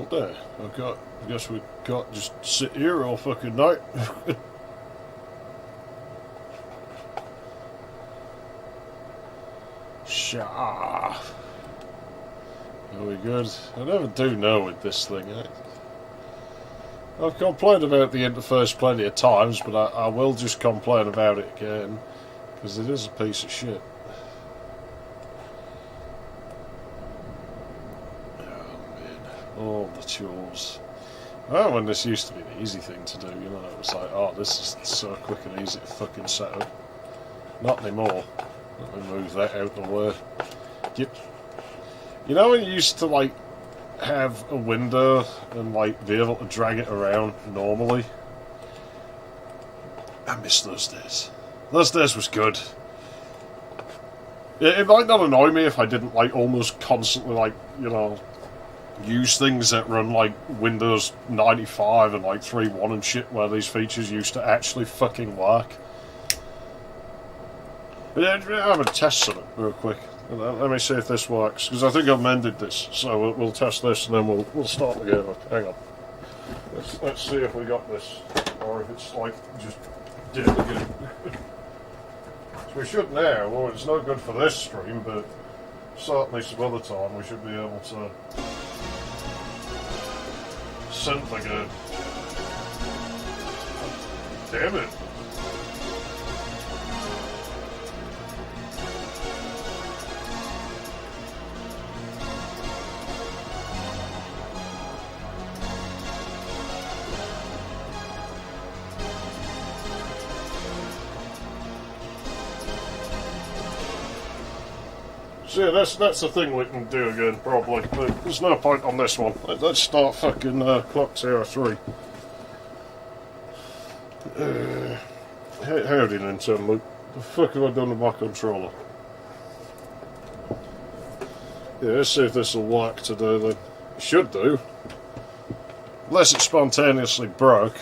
there. I guess we can't just sit here all fucking night. Shah. Are we good? I never do know with this thing. I've complained about the interface plenty of times, but I will just complain about it again, because it is a piece of shit. Oh man, all the chores. Oh, when this used to be the easy thing to do, you know, it was like, oh, this is so quick and easy to fucking set up. Not anymore. Let me move that out of the way. You know when you used to, like, have a window and, like, be able to drag it around normally? I miss those days. Those days was good. It might not annoy me if I didn't, like, almost constantly, like, you know, use things that run, like, Windows 95 and, like, 3.1 and shit, where these features used to actually fucking work. Yeah, have a test of it real quick. Let me see if this works, because I think I've mended this. So we'll test this and then we'll start the game up. Hang on. Let's see if we got this, or if it's like just dead again. So we should now. Well, it's no good for this stream, but certainly some other time we should be able to synth again. Damn it. So yeah, that's the thing we can do again, probably. But there's no point on this one. Let's start fucking Clock Tower 3. Howdy, Nintendo. The fuck have I done with my controller? Yeah, let's see if this will work today then. It should do. Unless it spontaneously broke.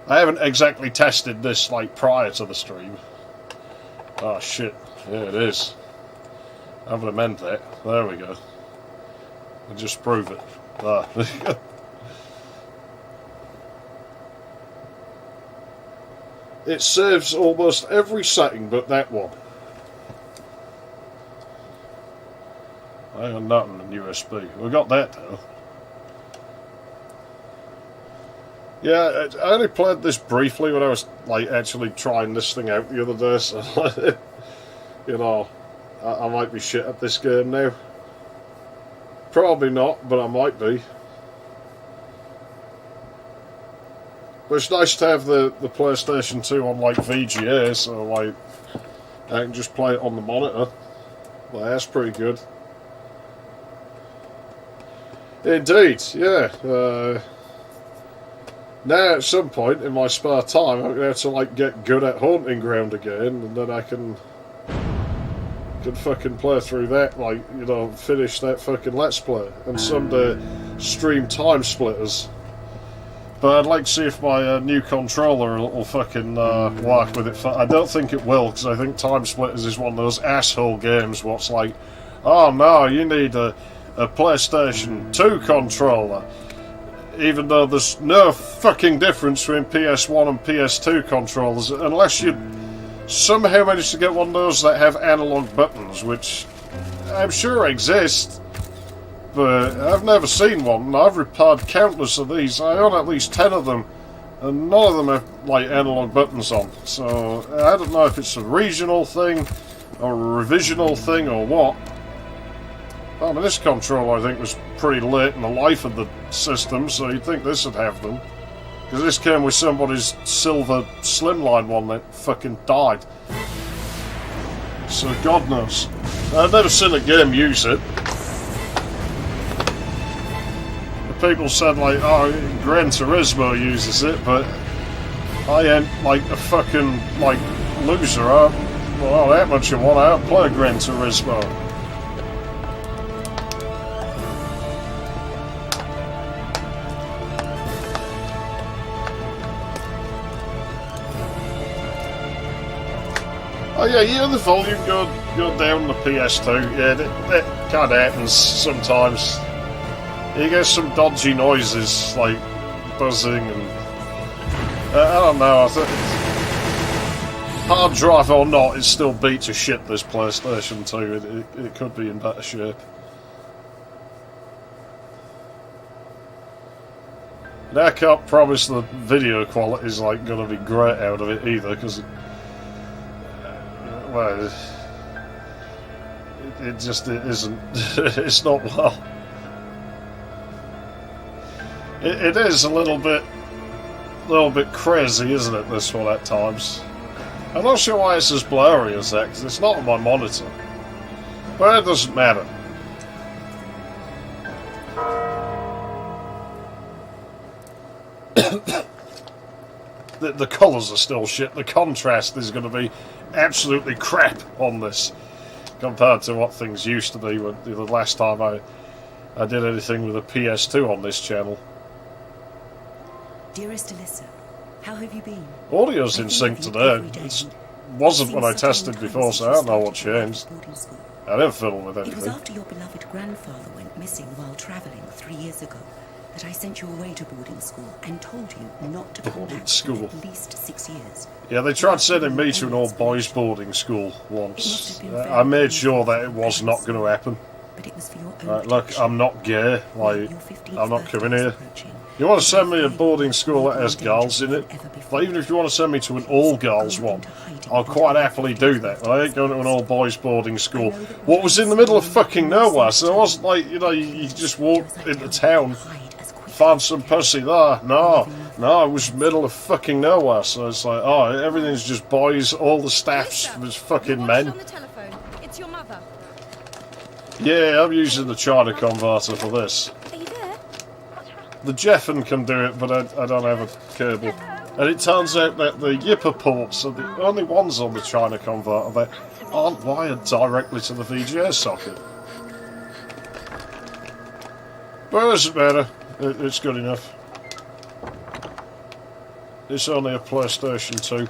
I haven't exactly tested this, like, prior to the stream. Oh shit. Yeah, it is. I'm going to amend that. There we go. And just prove it. Ah. It saves almost every setting but that one. I got nothing in USB. We got that though. Yeah, I only played this briefly when I was like actually trying this thing out the other day, so you know, I might be shit at this game now. Probably not, but I might be. But it's nice to have the PlayStation 2 on like VGA, so like I can just play it on the monitor. Well, that's pretty good. Indeed, yeah. Now at some point in my spare time I'm going to have to like get good at Haunting Ground again, and then I can fucking play through that, like, you know, finish that fucking Let's Play, and someday stream Time Splitters. But I'd like to see if my new controller will fucking work with it. I don't think it will, because I think Time Splitters is one of those asshole games what's like, oh no, you need a PlayStation 2 controller. Even though there's no fucking difference between PS1 and PS2 controllers, unless you somehow manage to get one of those that have analog buttons, which I'm sure exist. But I've never seen one, and I've repaired countless of these. I own at least 10 of them, and none of them have, like, analog buttons on. So, I don't know if it's a regional thing, or a revisional thing, or what. I mean, this controller, I think, was pretty late in the life of the system, so you'd think this would have them. Because this came with somebody's silver slimline one that fucking died. So, God knows. I've never seen a game use it. People said, like, oh, Gran Turismo uses it, but I ain't, like, a fucking, like, loser. Well, that much you want, I don't play Gran Turismo. Oh yeah, you hear the volume go down on the PS2? Yeah, that kind of happens sometimes. You get some dodgy noises, like buzzing and... I don't know, I think... Hard drive or not, it's still beat to shit, this PlayStation 2. It could be in better shape. And I can't promise the video quality is like going to be great out of it either, because well, it just isn't. It's not well. It is a little bit crazy, isn't it? This one at times. I'm not sure why it's as blurry as that, because it's not on my monitor. But it doesn't matter. The colours are still shit. The contrast is going to be absolutely crap on this compared to what things used to be when, the last time I did anything with a PS2 on this channel. Dearest Alyssa, how have you been? Audio's in sync today. It wasn't when I tested before, so I don't know what changed. I didn't fiddle with anything. It was after your beloved grandfather went missing while travelling 3 years ago that I sent you away to boarding school and told you not to come back for at least 6 years. Yeah, they tried sending me to an all-boys boarding school once. I made sure that it was not going to happen. But it was for your own right, look, I'm not gay. Like, I'm not coming here. You want to send me to a boarding school that has girls in it? Like, even if you want to send me to an all-girls one, I'll quite happily do that. I ain't going to an all-boys boarding school. What was in the middle of fucking nowhere, so it wasn't like, you know, you just walk into town, find some pussy there. No, it was middle of fucking nowhere, so it's like, oh, everything's just boys, all the staff's was fucking men. On the telephone. It's your mother. Yeah, I'm using the China converter for this. Are you there? The Jeffen can do it, but I don't have a cable. And it turns out that the Yipper ports are the only ones on the China converter that aren't wired directly to the VGA socket. But it doesn't matter. It's good enough. It's only a PlayStation 2.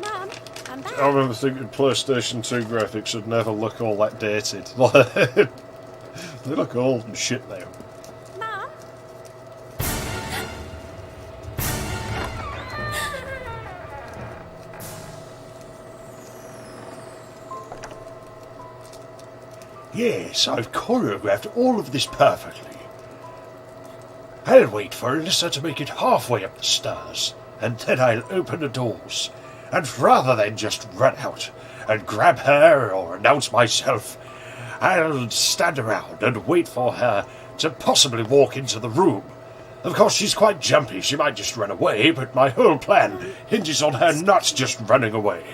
Mum, I'm back. I remember thinking PlayStation 2 graphics would never look all that dated. They look old and shit now. Mum? Yes, I've choreographed all of this perfectly. I'll wait for Alyssa to make it halfway up the stairs, and then I'll open the doors. And rather than just run out and grab her or announce myself, I'll stand around and wait for her to possibly walk into the room. Of course, she's quite jumpy. She might just run away, but my whole plan hinges on her not just running away.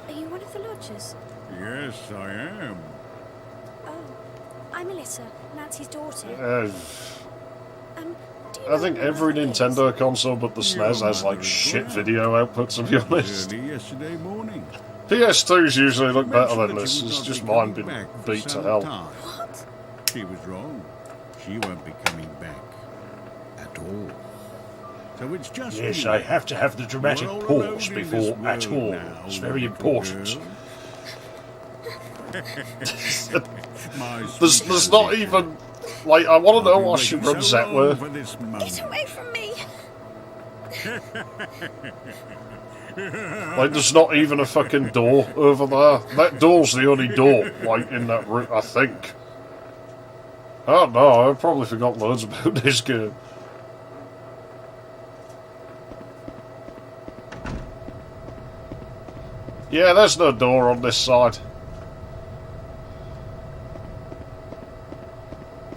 Are you one of the lodgers? Yes, I am. Oh, I'm Alyssa, Nancy's daughter. Do you I know think who every Mum is? Nintendo console but the SNES has like shit video output, to be honest. Early yesterday morning. PS2s usually look better than Mentioned that this. she would It's not just be mine coming been back for beat to some hell. time. What? She was wrong. She won't be coming back at all. So it's just Yes, you. I have to have the dramatic You're all alone pause in before this at world all. now, It's very little important. girl. My There's sweet not Nancy. even... Like, I want to know I've been what she waiting runs so that long with. for this moment. Get away from me! Like, there's not even a fucking door over there. That door's the only door, like, in that room, I think. I don't know, I've probably forgot loads about this game. Yeah, there's no door on this side.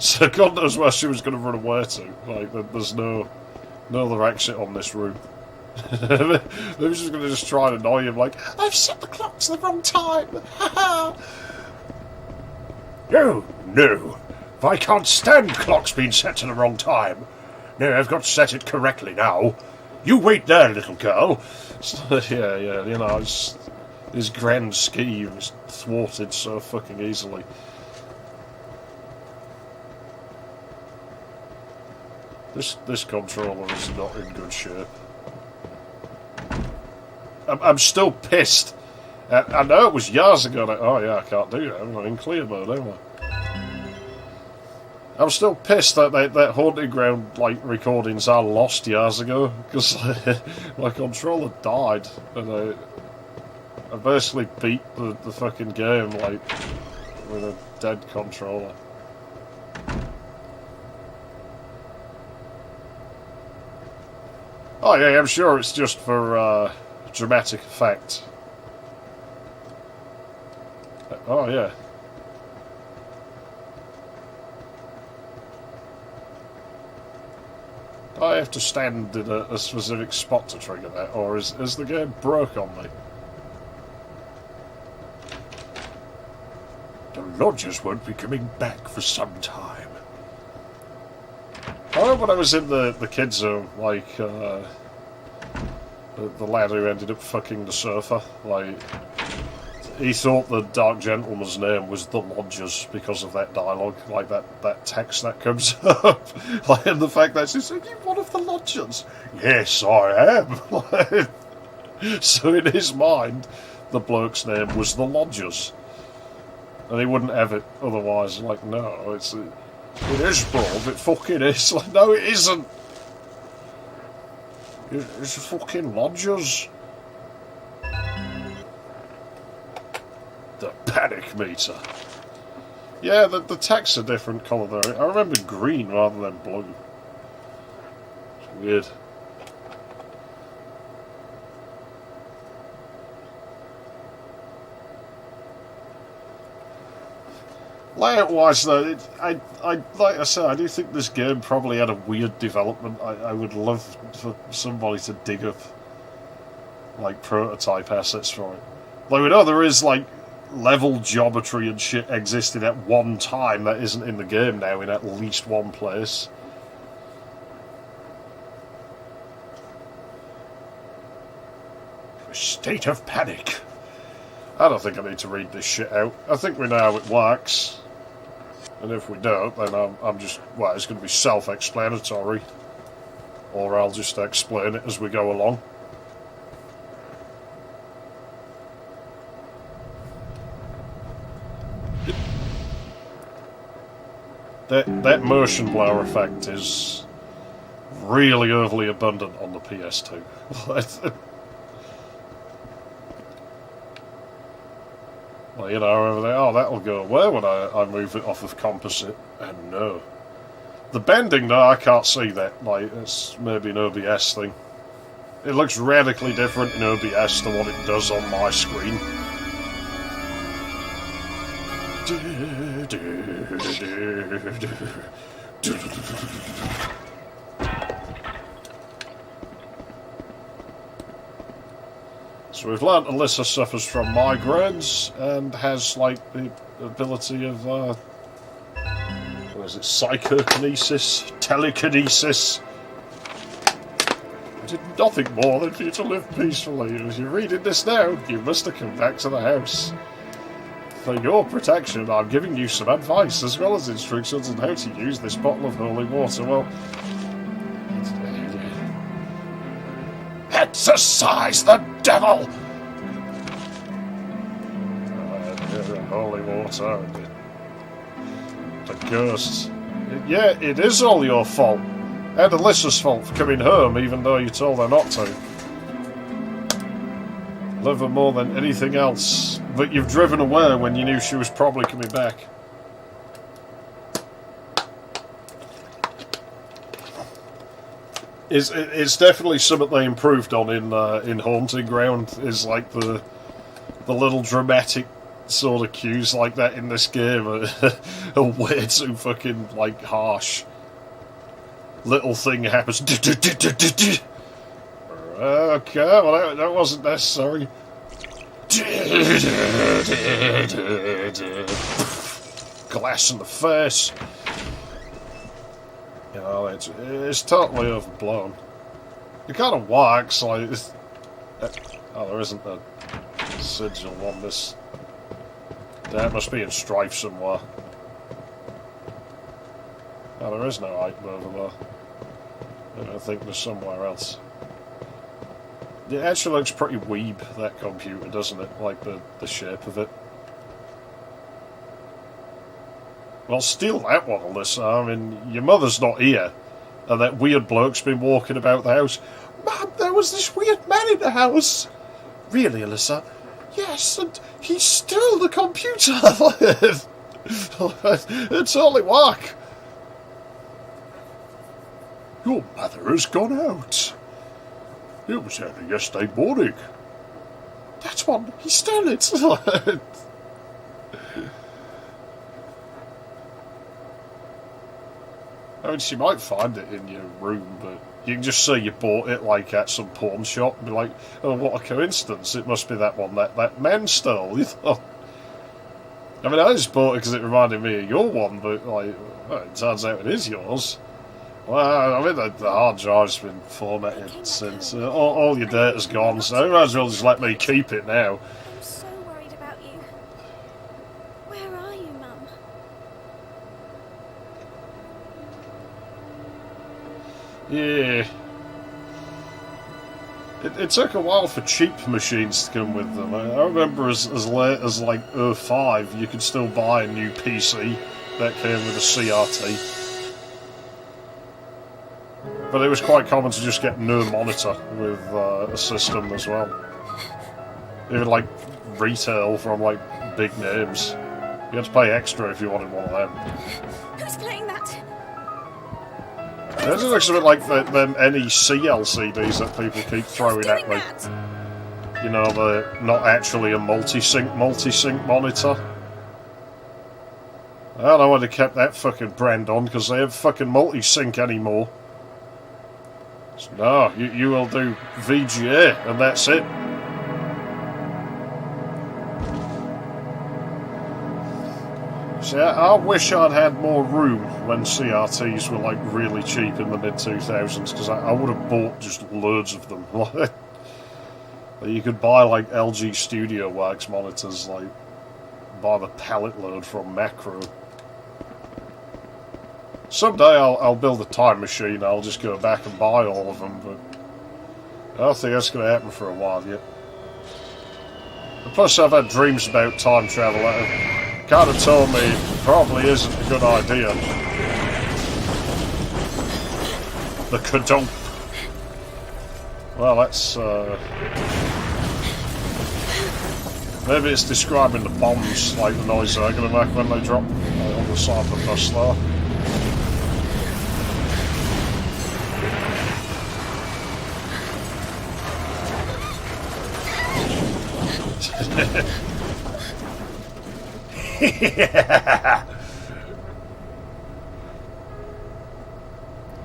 So God knows where she was going to run away to. Like, there's no other exit on this room. Maybe she's going to just try and annoy him, like, I've set the clock to the wrong time! No. I can't stand clocks being set to the wrong time. No, I've got to set it correctly now. You wait there, little girl. Yeah, you know, his grand scheme is thwarted so fucking easily. This controller is not in good shape. I'm still pissed. I know it was years ago. Oh yeah, I can't do that. I'm not in clear mode, am I? I'm still pissed that that Haunted Ground like recordings are lost years ago because my controller died and I basically beat the fucking game like with a dead controller. Oh yeah, I'm sure it's just for dramatic effect. Oh yeah. I have to stand in a specific spot to trigger that, or is the game broke on me? The lodgers won't be coming back for some time. I remember when I was in the kids zone, like the lad who ended up fucking the surfer, like he thought the Dark Gentleman's name was the Lodgers because of that dialogue, like that text that comes up, like, and the fact that she said, "You one of the Lodgers?" Yes, I am. So in his mind, the bloke's name was the Lodgers, and he wouldn't have it otherwise. Like, no, it is, bro. It fucking is. Like, no, it isn't. It's fucking Lodgers. The panic meter. Yeah, the texts are different colour though. I remember green rather than blue. It's weird. Layout-wise though, I like I said, I do think this game probably had a weird development. I would love for somebody to dig up like prototype assets for it. Like we know there is like level geometry and shit existed at one time that isn't in the game now in at least one place. A state of panic. I don't think I need to read this shit out. I think we know how it works. And if we don't, then I'm just... well, it's going to be self-explanatory. Or I'll just explain it as we go along. That motion blur effect is really overly abundant on the PS2. Well, you know, over there, oh, that'll go away when I move it off of composite. And no. The bending, though, I can't see that. Like, it's maybe an OBS thing. It looks radically different in OBS to what it does on my screen. So we've learnt Alyssa suffers from migraines and has, like, the ability of, what is it, psychokinesis, telekinesis. I did nothing more than for you to live peacefully. As you're reading this now, you must have come back to the house. For your protection, I'm giving you some advice, as well as instructions on how to use this bottle of holy water. Well, exorcise the devil! Holy water, the ghosts. Yeah, it is all your fault. And Alyssa's fault for coming home, even though you told her not to. Love her more than anything else, but you've driven away when you knew she was probably coming back. It's definitely something they improved on in Haunting Ground, is like the little dramatic sort of cues like that in this game are way too fucking like harsh. Little thing happens. Okay, well that wasn't necessary. Glass in the face. You know, it's totally overblown. It kind of works, like... oh, there isn't a sigil on this. That must be in Strife somewhere. Oh, there is no item over there. I don't think there's somewhere else. It actually looks pretty weeb, that computer, doesn't it? Like the shape of it. Well, steal that one, Alyssa. I mean, your mother's not here, and that weird bloke's been walking about the house. Mum, there was this weird man in the house. Really, Alyssa? Yes, and he stole the computer. It's only work. Your mother has gone out. It was only yesterday morning. That's one. He stole it. I mean, she might find it in your room, but you can just say you bought it, like, at some pawn shop, and be like, oh, what a coincidence, it must be that one that man stole, you know? I mean, I just bought it because it reminded me of your one, but, like, well, it turns out it is yours. Well, I mean, the hard drive's been formatted since. All your data's gone, so you might as well just let me keep it now. I'm so worried about you. Where are you, Mum? Yeah. It took a while for cheap machines to come with them. I remember as late as, like, 05, you could still buy a new PC that came with a CRT. But it was quite common to just get no monitor with a system as well. Even like retail from like big names. You had to pay extra if you wanted one of them. Who's playing that? It looks a bit like them NEC LCDs that people keep throwing at me. You know, they're not actually a multi-sync monitor. I don't know why they kept that fucking brand on, because they have fucking multi-sync anymore. So, no, you will do VGA, and that's it. See, I wish I'd had more room when CRTs were, like, really cheap in the mid-2000s, because I would have bought just loads of them. You could buy, like, LG Studio Wax monitors, like, by the pallet load from Macro. Someday I'll build a time machine, I'll just go back and buy all of them, but I don't think that's going to happen for a while yet. And plus I've had dreams about time travel that have kind of told me it probably isn't a good idea. The kadonk. Well, that's, maybe it's describing the bombs, like the noise they're going to make when they drop on the side of the bus there.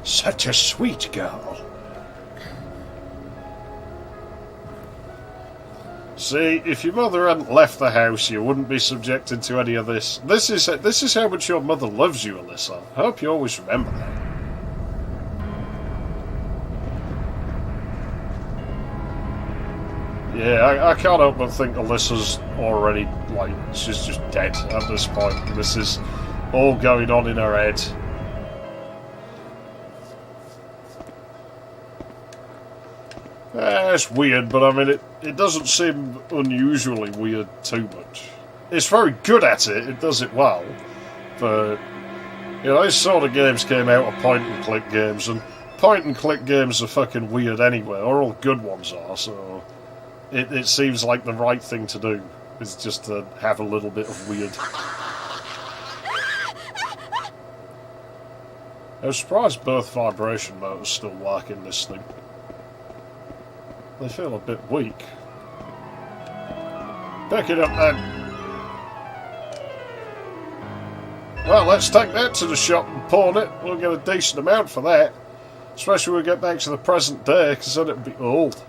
Such a sweet girl. See, if your mother hadn't left the house, you wouldn't be subjected to any of this. This is how much your mother loves you, Alyssa. I hope you always remember that. Yeah, I can't help but think Alyssa's already, like, she's just dead at this point. This is all going on in her head. It's weird, but I mean, it doesn't seem unusually weird too much. It's very good at it, it does it well, but, you know, these sort of games came out of point-and-click games, and point-and-click games are fucking weird anyway, or all good ones are, so it seems like the right thing to do, is just to have a little bit of weird. I was surprised both vibration motors still work in this thing. They feel a bit weak. Pick it up then. Well, let's take that to the shop and pawn it. We'll get a decent amount for that. Especially when we get back to the present day, because then it'll be old.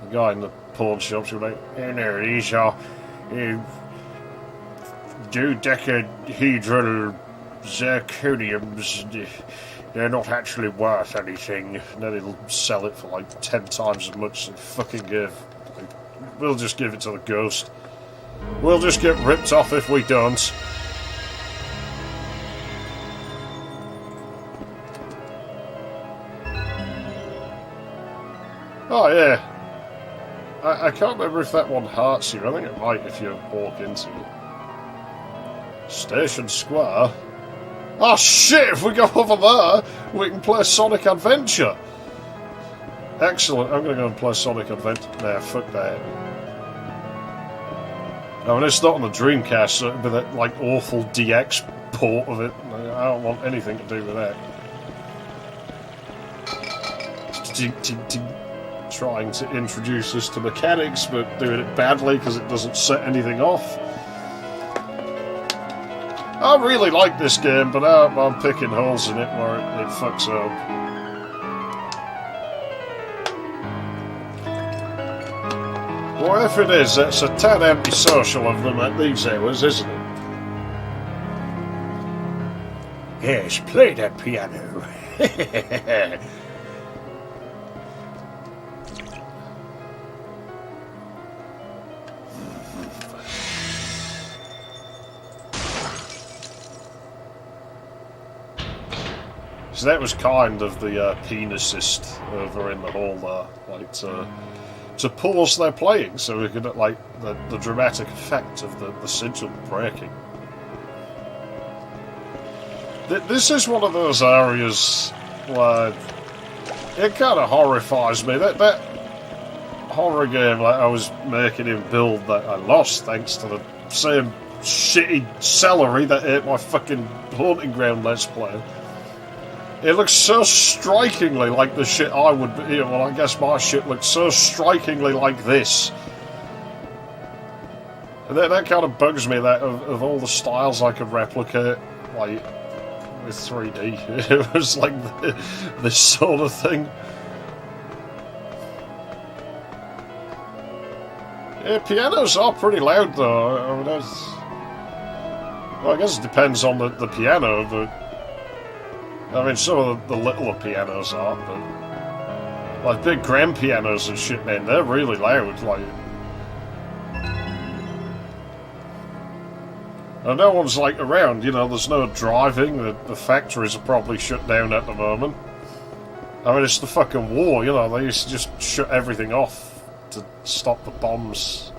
The guy in the pawn shop's going to be like, "Oh no, these are dodecahedral zirconiums. They're not actually worth anything." And then he'll sell it for like 10 times as much as they fucking give. We'll just give it to the ghost. We'll just get ripped off if we don't. Oh yeah. I can't remember if that one hearts you. I think it might if you walk into it. Station Square? Oh shit, if we go over there, we can play Sonic Adventure. Excellent, I'm going to go and play Sonic Adventure. Nah, fuck that. I mean, it's not on the Dreamcast, so it'd be that, like, awful DX port of it. I don't want anything to do with that. Trying to introduce us to mechanics, but doing it badly because it doesn't set anything off. I really like this game, but I'm picking holes in it where it fucks up. Well, if it is, it's a tad antisocial of them at these hours, isn't it? Yes, play that piano. So that was kind of the penicist over in the hall there, like to pause their playing so we could like the dramatic effect of the sigil breaking. This is one of those areas where it kind of horrifies me. That horror game like I was making him build that I lost thanks to the same shitty celery that ate my fucking Haunting Ground Let's Play. It looks so strikingly like the shit I would be. Well, I guess my shit looks so strikingly like this. And that kind of bugs me, that of all the styles I could replicate, like, with 3D. It was like this sort of thing. Yeah, pianos are pretty loud, though. I mean, well, I guess it depends on the piano, but... I mean, some of the littler pianos are, but... like, big grand pianos and shit, man, they're really loud, like... and no one's, like, around, you know, there's no driving, the factories are probably shut down at the moment. I mean, it's the fucking war, you know, they used to just shut everything off to stop the bombs.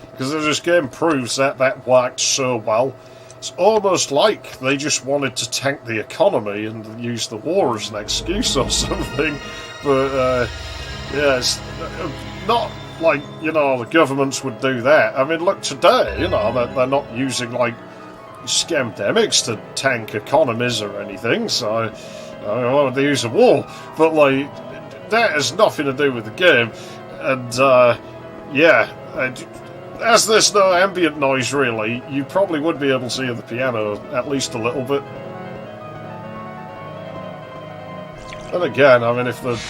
Because this game proves that worked so well. It's almost like they just wanted to tank the economy and use the war as an excuse or something. But, yeah, it's not like, you know, the governments would do that. I mean, look, today, you know, they're not using, like, scamdemics to tank economies or anything, so I don't know, they use a war. But, like, that has nothing to do with the game. And, yeah... as there's no ambient noise, really, you probably would be able to hear the piano at least a little bit. And again, I mean, if the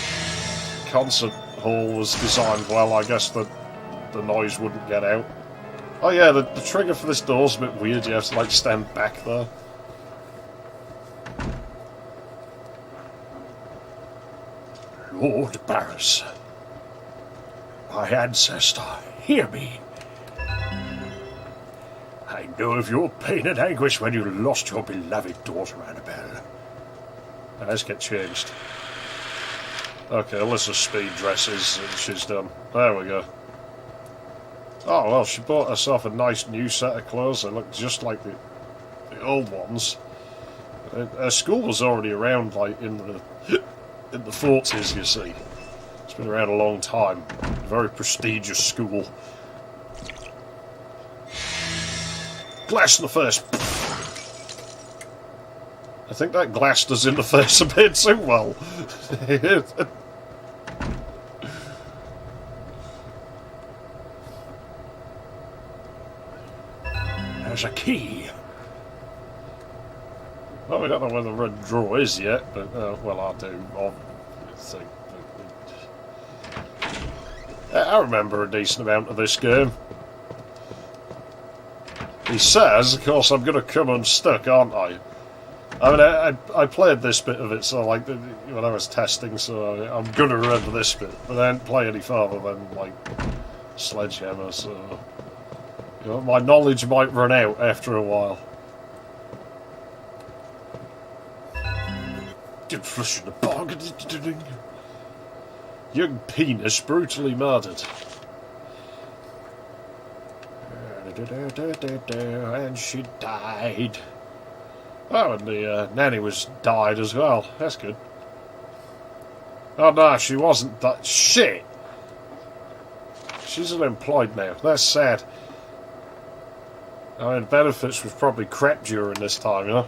concert hall was designed well, I guess the noise wouldn't get out. Oh yeah, the trigger for this door's a bit weird. You have to, like, stand back there. Lord Barris, my ancestor, hear me. I know of your pain and anguish when you lost your beloved daughter, Annabelle. Let's get changed. Okay, Alyssa's speed dresses, and she's done. There we go. Oh, well, she bought herself a nice new set of clothes. They look just like the old ones. Her school was already around, like, in the 40s, you see. It's been around a long time. A very prestigious school. Glass in the face. I think that glass does in the face a bit too well. There's a key. Well, we don't know where the red drawer is yet, but, well, I do, obviously. I remember a decent amount of this game. He says, of course, I'm going to come unstuck, aren't I? I mean, I played this bit of it, so, like, when I was testing, so I'm going to remember this bit, but I didn't play any further than, like, Sledgehammer, so... you know, my knowledge might run out after a while. Did flush in the bog. Young penis brutally murdered. And she died. Oh, and the nanny was died as well. That's good. Oh no, she wasn't. That shit. She's unemployed now. That's sad. I mean, benefits was probably crap during this time, you know.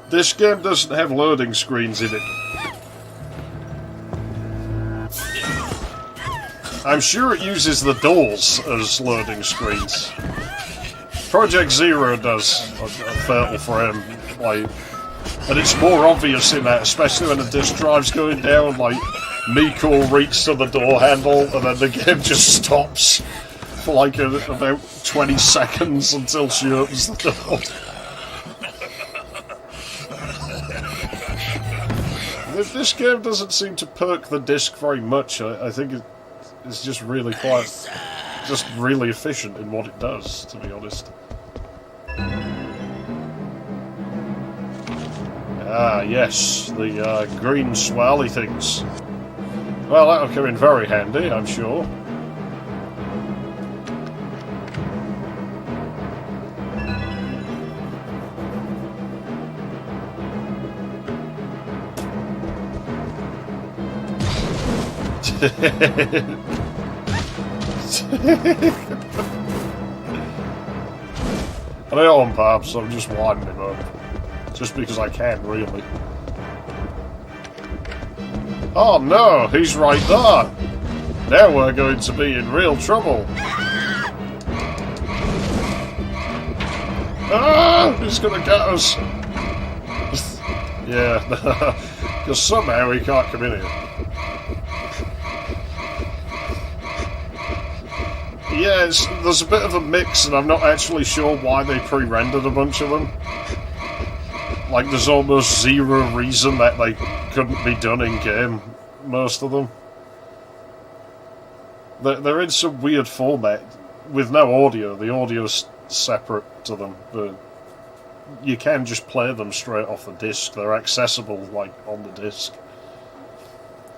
This game doesn't have loading screens in it. I'm sure it uses the doors as loading screens. Project Zero does, Fatal Frame, like, and it's more obvious in that, especially when the disk drive's going down, like, Miko reaches to the door handle and then the game just stops for like about 20 seconds until she opens the door. This game doesn't seem to perk the disc very much. I think it's just really just really efficient in what it does, to be honest. Ah, yes, the green swirly things. Well, that'll come in very handy, I'm sure. I know on purpose, I'm just winding him up. Just because I can, really. Oh no, he's right there! Now we're going to be in real trouble. Ah! He's gonna get us! Yeah, because somehow he can't come in here. Yeah, there's a bit of a mix, and I'm not actually sure why they pre-rendered a bunch of them. Like, there's almost zero reason that they couldn't be done in-game, most of them. They're in some weird format, with no audio. The audio's separate to them, but you can just play them straight off the disc. They're accessible, like, on the disc.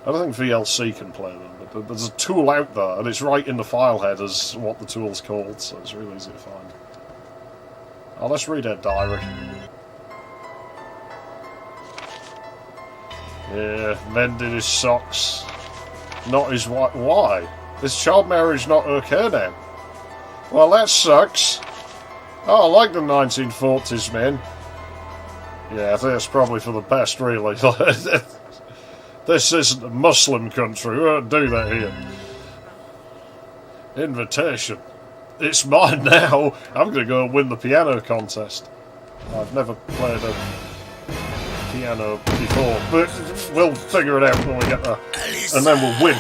I don't think VLC can play them, but there's a tool out there, and it's right in the file head as what the tool's called, so it's really easy to find. Oh, let's read her diary. Yeah, mended his socks. Not his wife. Why? Is child marriage not okay then? Well, that sucks. Oh, I like the 1940s, man. Yeah, I think it's probably for the best, really. This isn't a Muslim country. We don't do that here. Invitation. It's mine now. I'm going to go and win the piano contest. I've never played a piano before, but we'll figure it out when we get there. And then we'll win.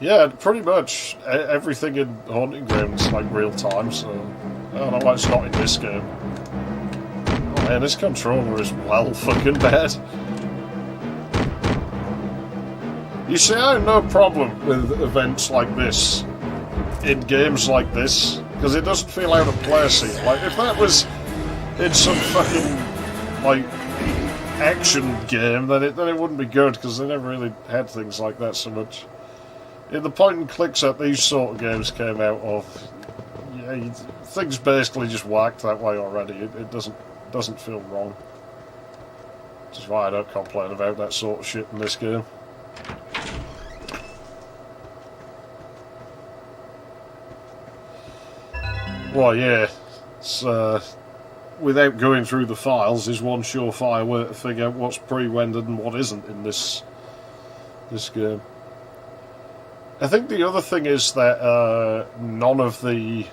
Yeah, pretty much everything in Haunting Ground is like real time, so I don't know why it's not in this game. Oh man, this controller is well fucking bad. You see, I have no problem with events like this in games like this, because it doesn't feel out of place here. Like, if that was in some fucking, like, action game, then it wouldn't be good, because they never really had things like that so much. In the point and clicks that these sort of games came out of, yeah, things basically just worked that way already. It doesn't feel wrong. Which is why I don't complain about that sort of shit in this game. Well, yeah, it's, without going through the files, is one surefire way to figure out what's pre-rendered and what isn't in this game. I think the other thing is that none of the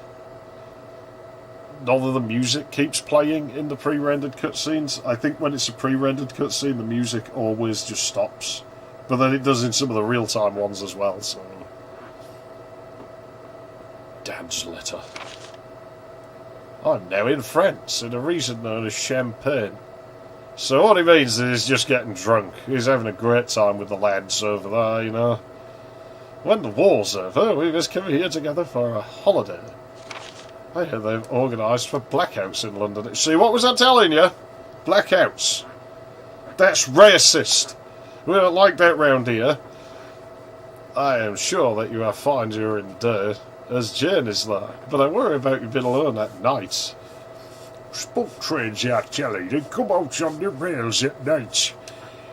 music keeps playing in the pre-rendered cutscenes. I think when it's a pre-rendered cutscene, the music always just stops. But then it does in some of the real-time ones as well, so... Dad's letter. I'm now in France, in a region known as Champagne. So what he means is he's just getting drunk. He's having a great time with the lads over there, you know. When the war's over, we must come here together for a holiday. I hear they've organised for blackouts in London. See, what was I telling you? Blackouts. That's racist. We don't like that round here. I am sure that you are fine during the day, as Jane is there, but I worry about you being alone at night. Spook trains out, Jelly. They come out on the rails at night.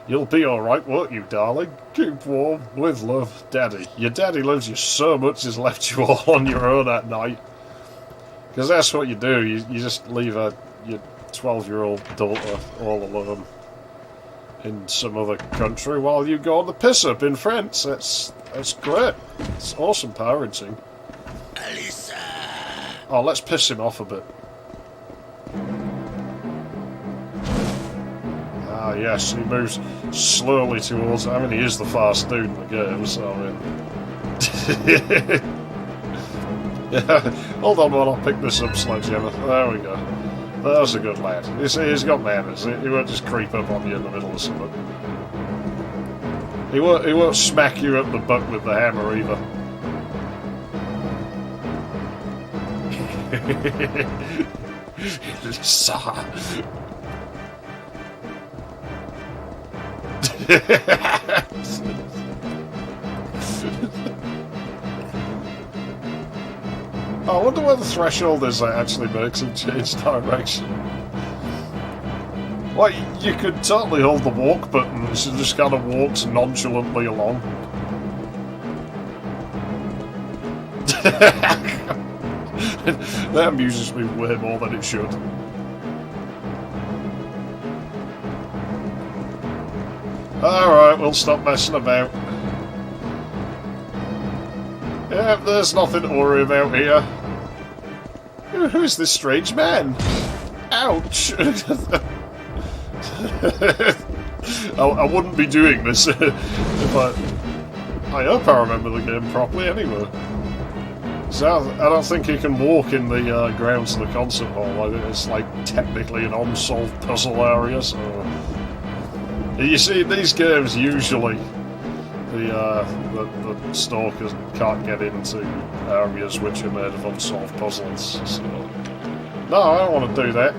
You'll be alright, won't you, darling? Keep warm. With love, Daddy. Your daddy loves you so much he's left you all on your own at night. Because that's what you do. You just leave your 12-year-old daughter all alone in some other country while you go on the piss up in France. That's great. It's awesome parenting. Alyssa! Oh, let's piss him off a bit. Ah, yes, he moves slowly towards... I mean, he is the fast dude in the game, so I mean... Yeah, hold on while I pick this up, Sledgehammer. There we go. There's a good lad. You see, he's got manners. He won't just creep up on you in the middle of something. He won't smack you up the butt with the hammer either. I wonder where the threshold is that actually makes him change direction. Like, you could totally hold the walk button and she just kind of walks nonchalantly along. That amuses me way more than it should. Alright, we'll stop messing about. Yeah, there's nothing to worry about here. Who's this strange man? Ouch! I wouldn't be doing this if I hope I remember the game properly anyway. So I don't think you can walk in the grounds of the concert hall. It's like technically an unsolved puzzle area, so... You see, in these games usually the stalkers can't get into areas which are made of unsolved puzzles, so... No, I don't want to do that.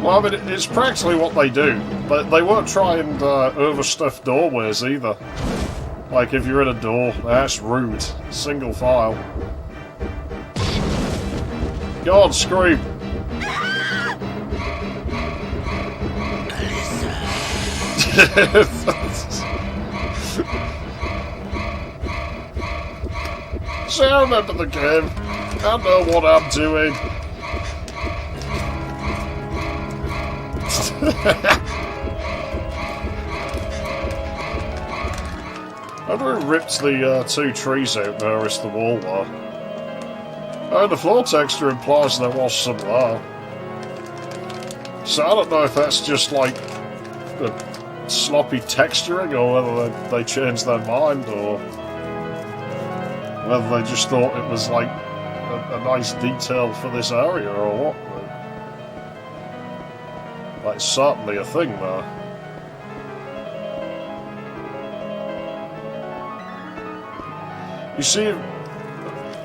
Well, I mean, it's practically what they do, but they won't try and overstuff doorways either. Like, if you're in a door, that's rude. Single file. Go on, scream! See, I remember the game. I know what I'm doing. I wonder who ripped the two trees out nearest the wall there. Oh, the floor texture implies there was some there. So I don't know if that's just like a sloppy texturing or whether they changed their mind or whether they just thought it was like a nice detail for this area or what. Like, it's certainly a thing there. You see,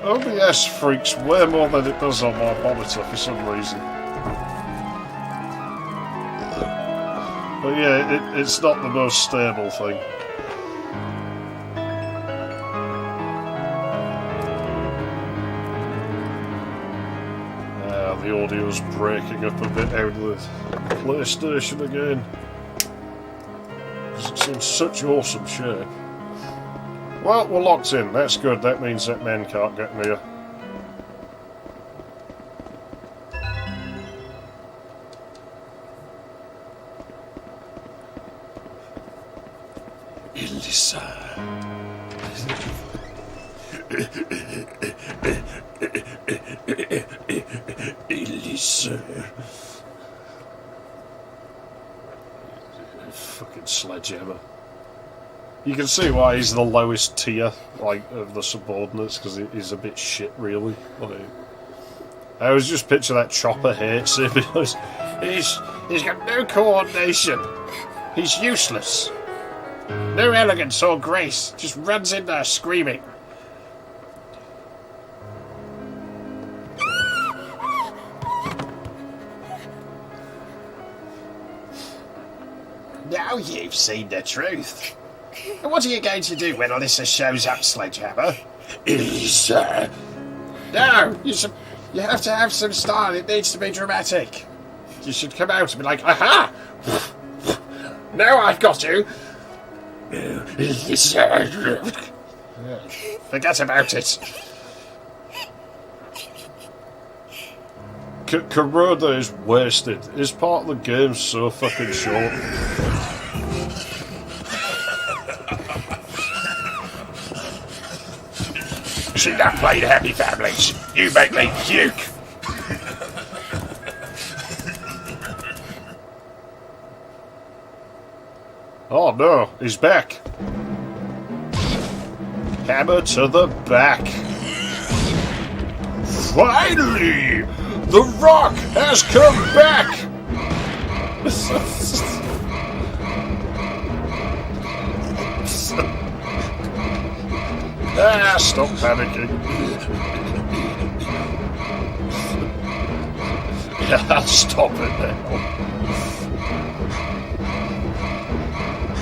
OBS freaks way more than it does on my monitor for some reason. But yeah, it's not the most stable thing. The audio's breaking up a bit out of the PlayStation again. Because it's in such awesome shape. Well, we're locked in. That's good. That means that men can't get near. Elisa. Elisa. Fucking Sledgehammer. You can see why he's the lowest tier, like, of the subordinates, because he's a bit shit, really. Like, I always just picture that Chopper hates him because he's got no coordination. He's useless. No elegance or grace. Just runs in there screaming. Now you've seen the truth. And what are you going to do when Alyssa shows up, Sledgehammer? No, you have to have some style. It needs to be dramatic. You should come out and be like, aha! Now I've got you. Forget about it. Kuroda is wasted. His part of the game's so fucking short. See that played happy families. You make me puke. Oh no, he's back. Hammer to the back. Finally! The Rock has come back! Stop panicking. Yeah, stop it now.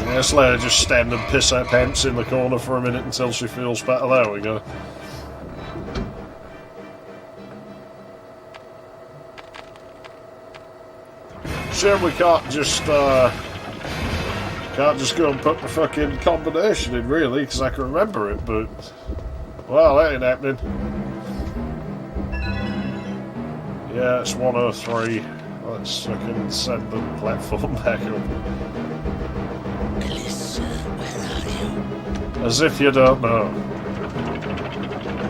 Yeah, let's let her just stand and piss her pants in the corner for a minute until she feels better. There we go. Shame we can't just go and put the fucking combination in, really, because I can remember it, but well, that ain't happening. Yeah, it's 103. Let's fucking send the platform back up. Alyssa, where are you? As if you don't know.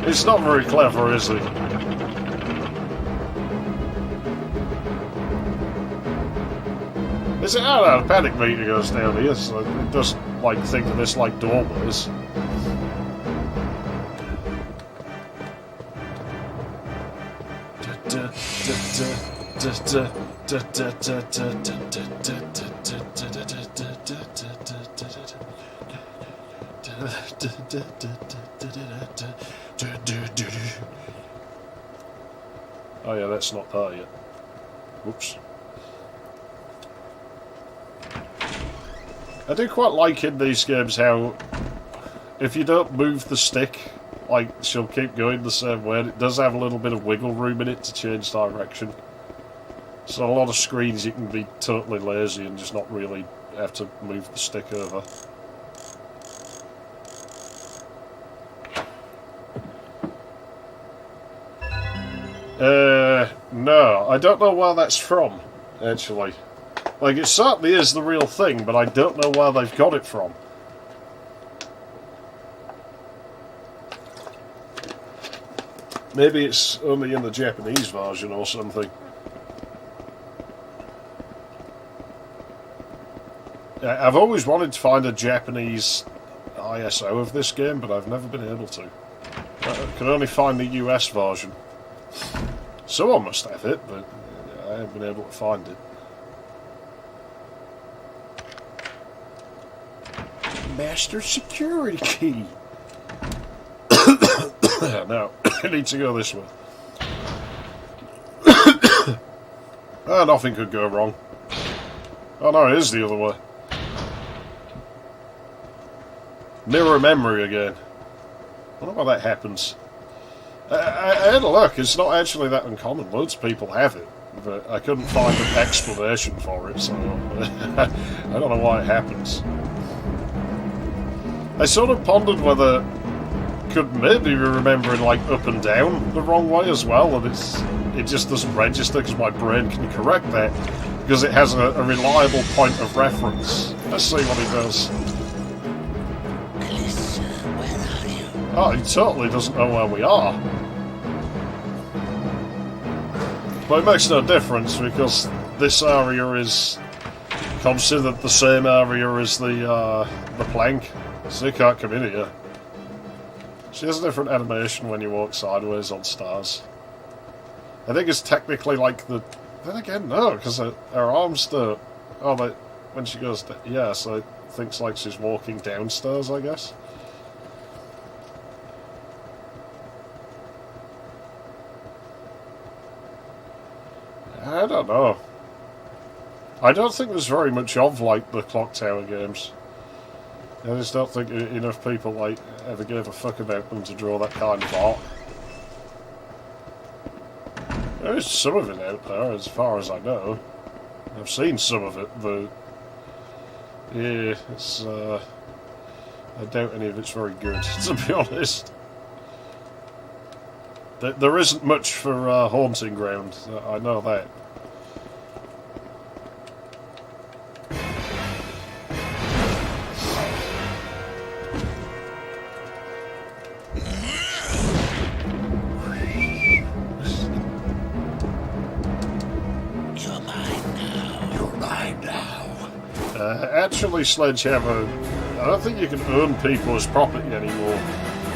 It's not very clever, is he? Is it? I don't know, the panic meter goes down here, so it doesn't, like, think of this like doorways. Oh yeah, that's not there yet. Whoops. I do quite like in these games how if you don't move the stick, like, she'll keep going the same way, and it does have a little bit of wiggle room in it to change direction. So a lot of screens you can be totally lazy and just not really have to move the stick over. No, I don't know where that's from, actually. Like, it certainly is the real thing, but I don't know where they've got it from. Maybe it's only in the Japanese version or something. I've always wanted to find a Japanese ISO of this game, but I've never been able to. I can only find the US version. Someone must have it, but I haven't been able to find it. Master security key. Now, I need to go this way. Nothing could go wrong. Oh no, it is the other way. Mirror memory again. I wonder why that happens. I had a look, it's not actually that uncommon. Loads of people have it, but I couldn't find an explanation for it, so I don't know why it happens. I sort of pondered whether could maybe be remembering like up and down the wrong way as well, and it just doesn't register because my brain can correct that because it has a reliable point of reference. Let's see what he does. Alyssa, where are you? Oh, he totally doesn't know where we are. But it makes no difference because this area is considered the same area as the plank, so you can't come in here. She has a different animation when you walk sideways on stars. I think it's technically like the... Then again, no, because her arms don't... Oh, but when she goes... Yeah, so it thinks like she's walking downstairs, I guess. I don't know. I don't think there's very much of, like, the Clock Tower games. I just don't think enough people, like, ever gave a fuck about them to draw that kind of art. There is some of it out there, as far as I know. I've seen some of it, but... yeah, it's, I doubt any of it's very good, to be honest. There isn't much for Haunting Ground, I know that. You're mine now. You're mine now. Actually, Sledgehammer, I don't think you can own people as property anymore.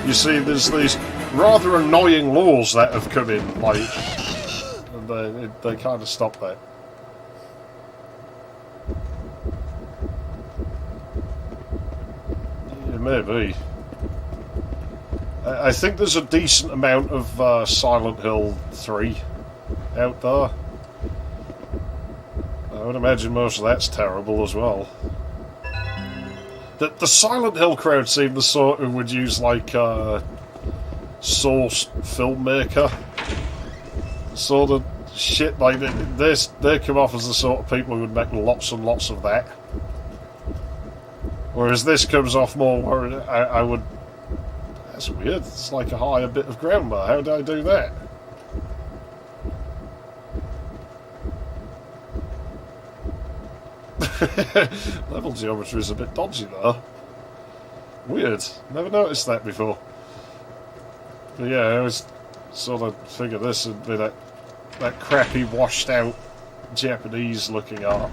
You see, there's these rather annoying laws that have come in, like, and they kind of stop that. Yeah, maybe. I think there's a decent amount of Silent Hill 3 out there. I would imagine most of that's terrible as well. The Silent Hill crowd seem the sort who would use, like, Source filmmaker sort of shit. Like, they come off as the sort of people who would make lots and lots of that. Whereas this comes off more where I would... That's weird. It's like a higher bit of ground there. How do I do that? Level geometry is a bit dodgy there. Weird. Never noticed that before. But yeah, I always sort of figured this would be that crappy, washed out Japanese looking art.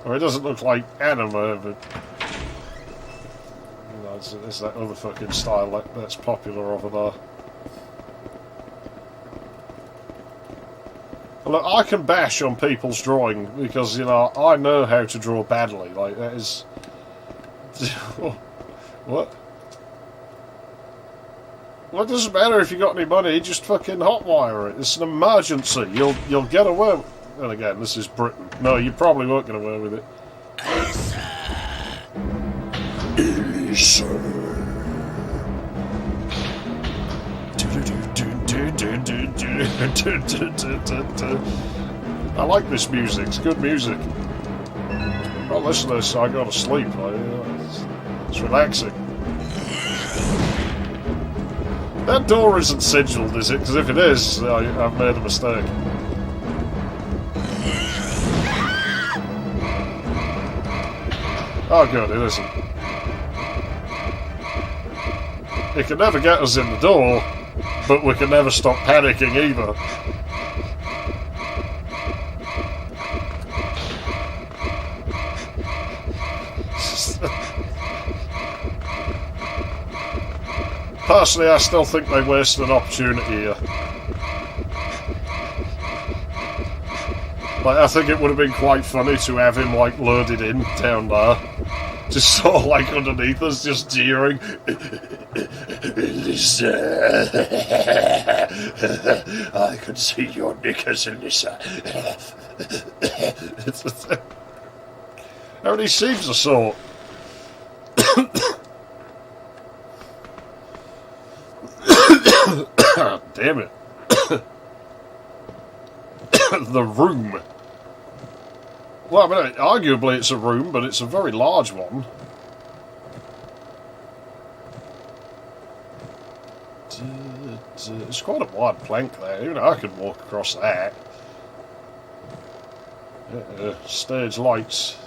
Or it doesn't look like anime, but you know, it's that other fucking style that's popular over there. Look, I can bash on people's drawing because, you know, I know how to draw badly. Like, that is... What? Well, it doesn't matter if you got any money, just fucking hotwire it. It's an emergency. You'll get away with... And again, this is Britain. No, you probably won't get away with it. Elisa. I like this music. It's good music. Well, listen to this, I go to sleep. It's relaxing. That door isn't sigilled, is it? Because if it is, I've made a mistake. Oh good, it isn't. It can never get us in the door, but we can never stop panicking either. Personally, I still think they wasted an opportunity here. Like, I think it would have been quite funny to have him, like, loaded in down there. Just sort of, like, underneath us, just jeering. Elisa. I can see your knickers, Elisa. How many seems the sort? Damn it. The room. Well, I mean, arguably it's a room, but it's a very large one. It's quite a wide plank there. Even I could walk across that. Stage lights.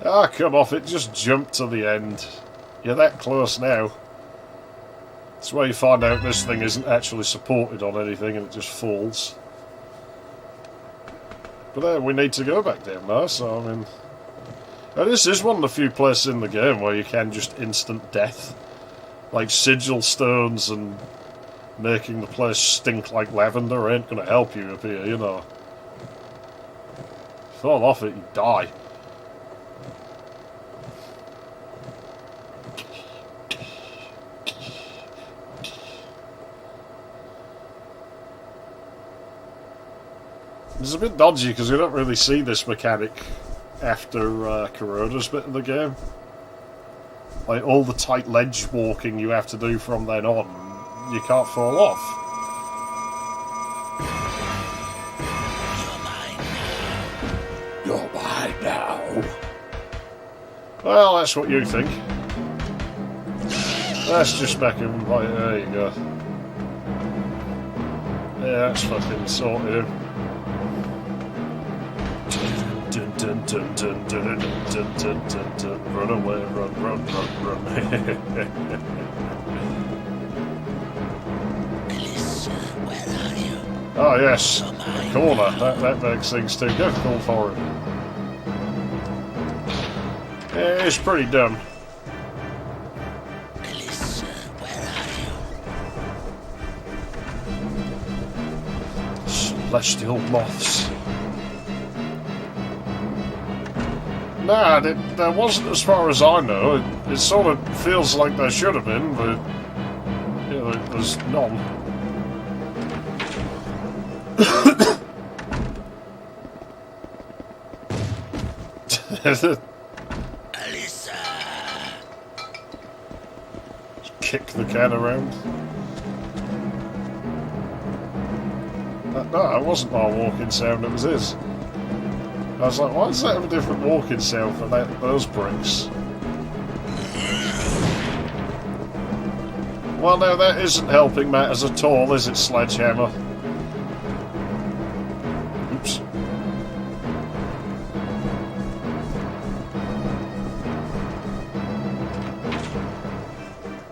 Ah, come off it. Just jump to the end. You're that close now. That's where you find out this thing isn't actually supported on anything and it just falls. But there, we need to go back down now, so I mean... this is one of the few places in the game where you can just instant death. Like sigil stones and making the place stink like lavender ain't gonna help you up here, you know. Fall off it, you die. It's a bit dodgy because we don't really see this mechanic after Kuroda's bit of the game. Like, all the tight ledge walking you have to do from then on, you can't fall off. You're mine now. Well, that's what you think. Let's just back him. Right, there you go. Yeah, that's fucking sorted him. Dun, dun, dun, dun, dun, dun, dun, dun, dun. Run away, run. Melissa, where are you? Oh yes, the corner. That makes things too difficult for him. Yeah, it's pretty dumb. Melissa, where are you? Celestial moths. Nah, there wasn't as far as I know. It sort of feels like there should have been, but yeah, there's none. Melissa! Kick the cat around. No, it wasn't my walking sound, it was his. I was like, why does that have a different walking sound for those bricks? Well, no, that isn't helping matters at all, is it, Sledgehammer? Oops.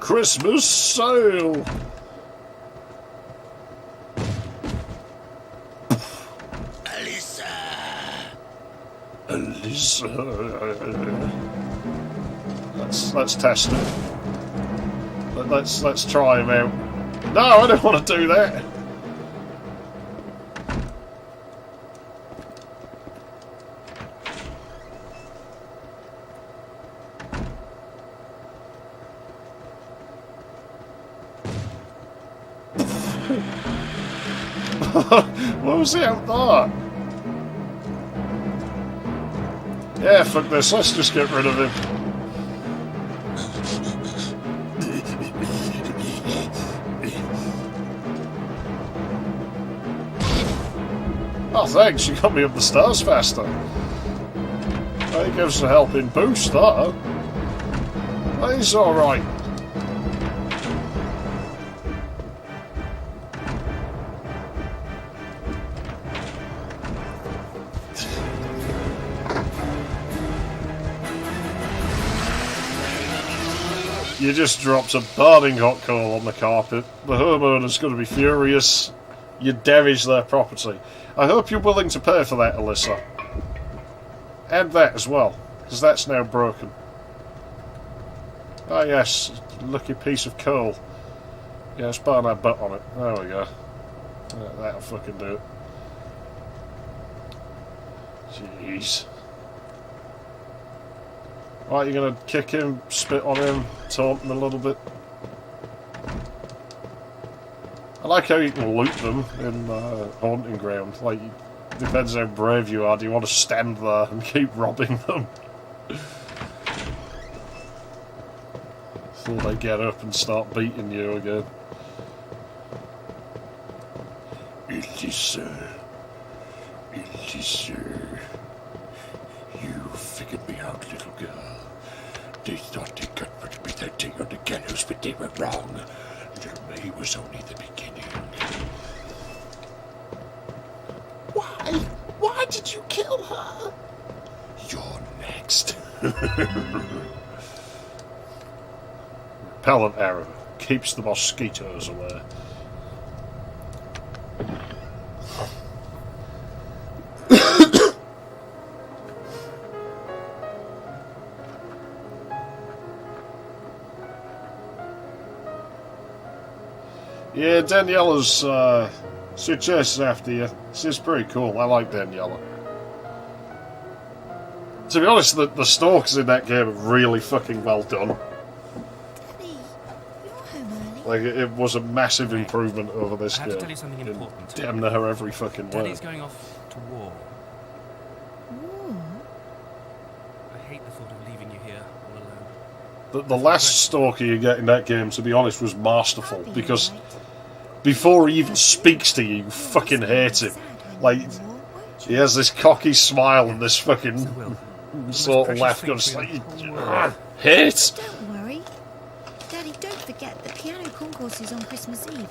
Christmas sale! Elisa. Let's test it. Let's try him out. No, I don't want to do that. What was he out there? Yeah, fuck this, let's just get rid of him. Oh thanks, you got me up the stairs faster. That gives a helping boost, that. He's alright. You just dropped a burning hot coal on the carpet. The homeowner's going to be furious. You damaged their property. I hope you're willing to pay for that, Alyssa. And that as well, because that's now broken. Ah yes, lucky piece of coal. Yeah, let's burn our butt on it. There we go. Yeah, that'll fucking do it. Jeez. Right, you're gonna kick him, spit on him, taunt him a little bit. I like how you can loot them in Haunting Ground. Like, it depends how brave you are. Do you want to stand there and keep robbing them? Until they get up and start beating you again. Elisa. You figured me out, little girl. They thought they could put me that thing on the gallows, but they were wrong. Little May was only the beginning. Why? Why did you kill her? You're next. Repellent arrow. Keeps the mosquitoes away. Yeah, Daniela's she chases after you. She's pretty cool. I like Daniela. To be honest, the stalkers in that game are really fucking well done. Daddy, you're home early. Like, it was a massive improvement over this I have to game. tell you something In important. damn near every fucking way. Daddy's going off to war. War? I hate the thought of leaving you here all alone. The last stalker you get in that game, to be honest, was masterful, I'll be because all right. before he even speaks to you, you fucking hate him. Like, he has this cocky smile and this fucking So Will, sort of laugh, precious just thing like, for you in the whole world. hate. Don't worry. Daddy, don't forget the piano concourse is on Christmas Eve.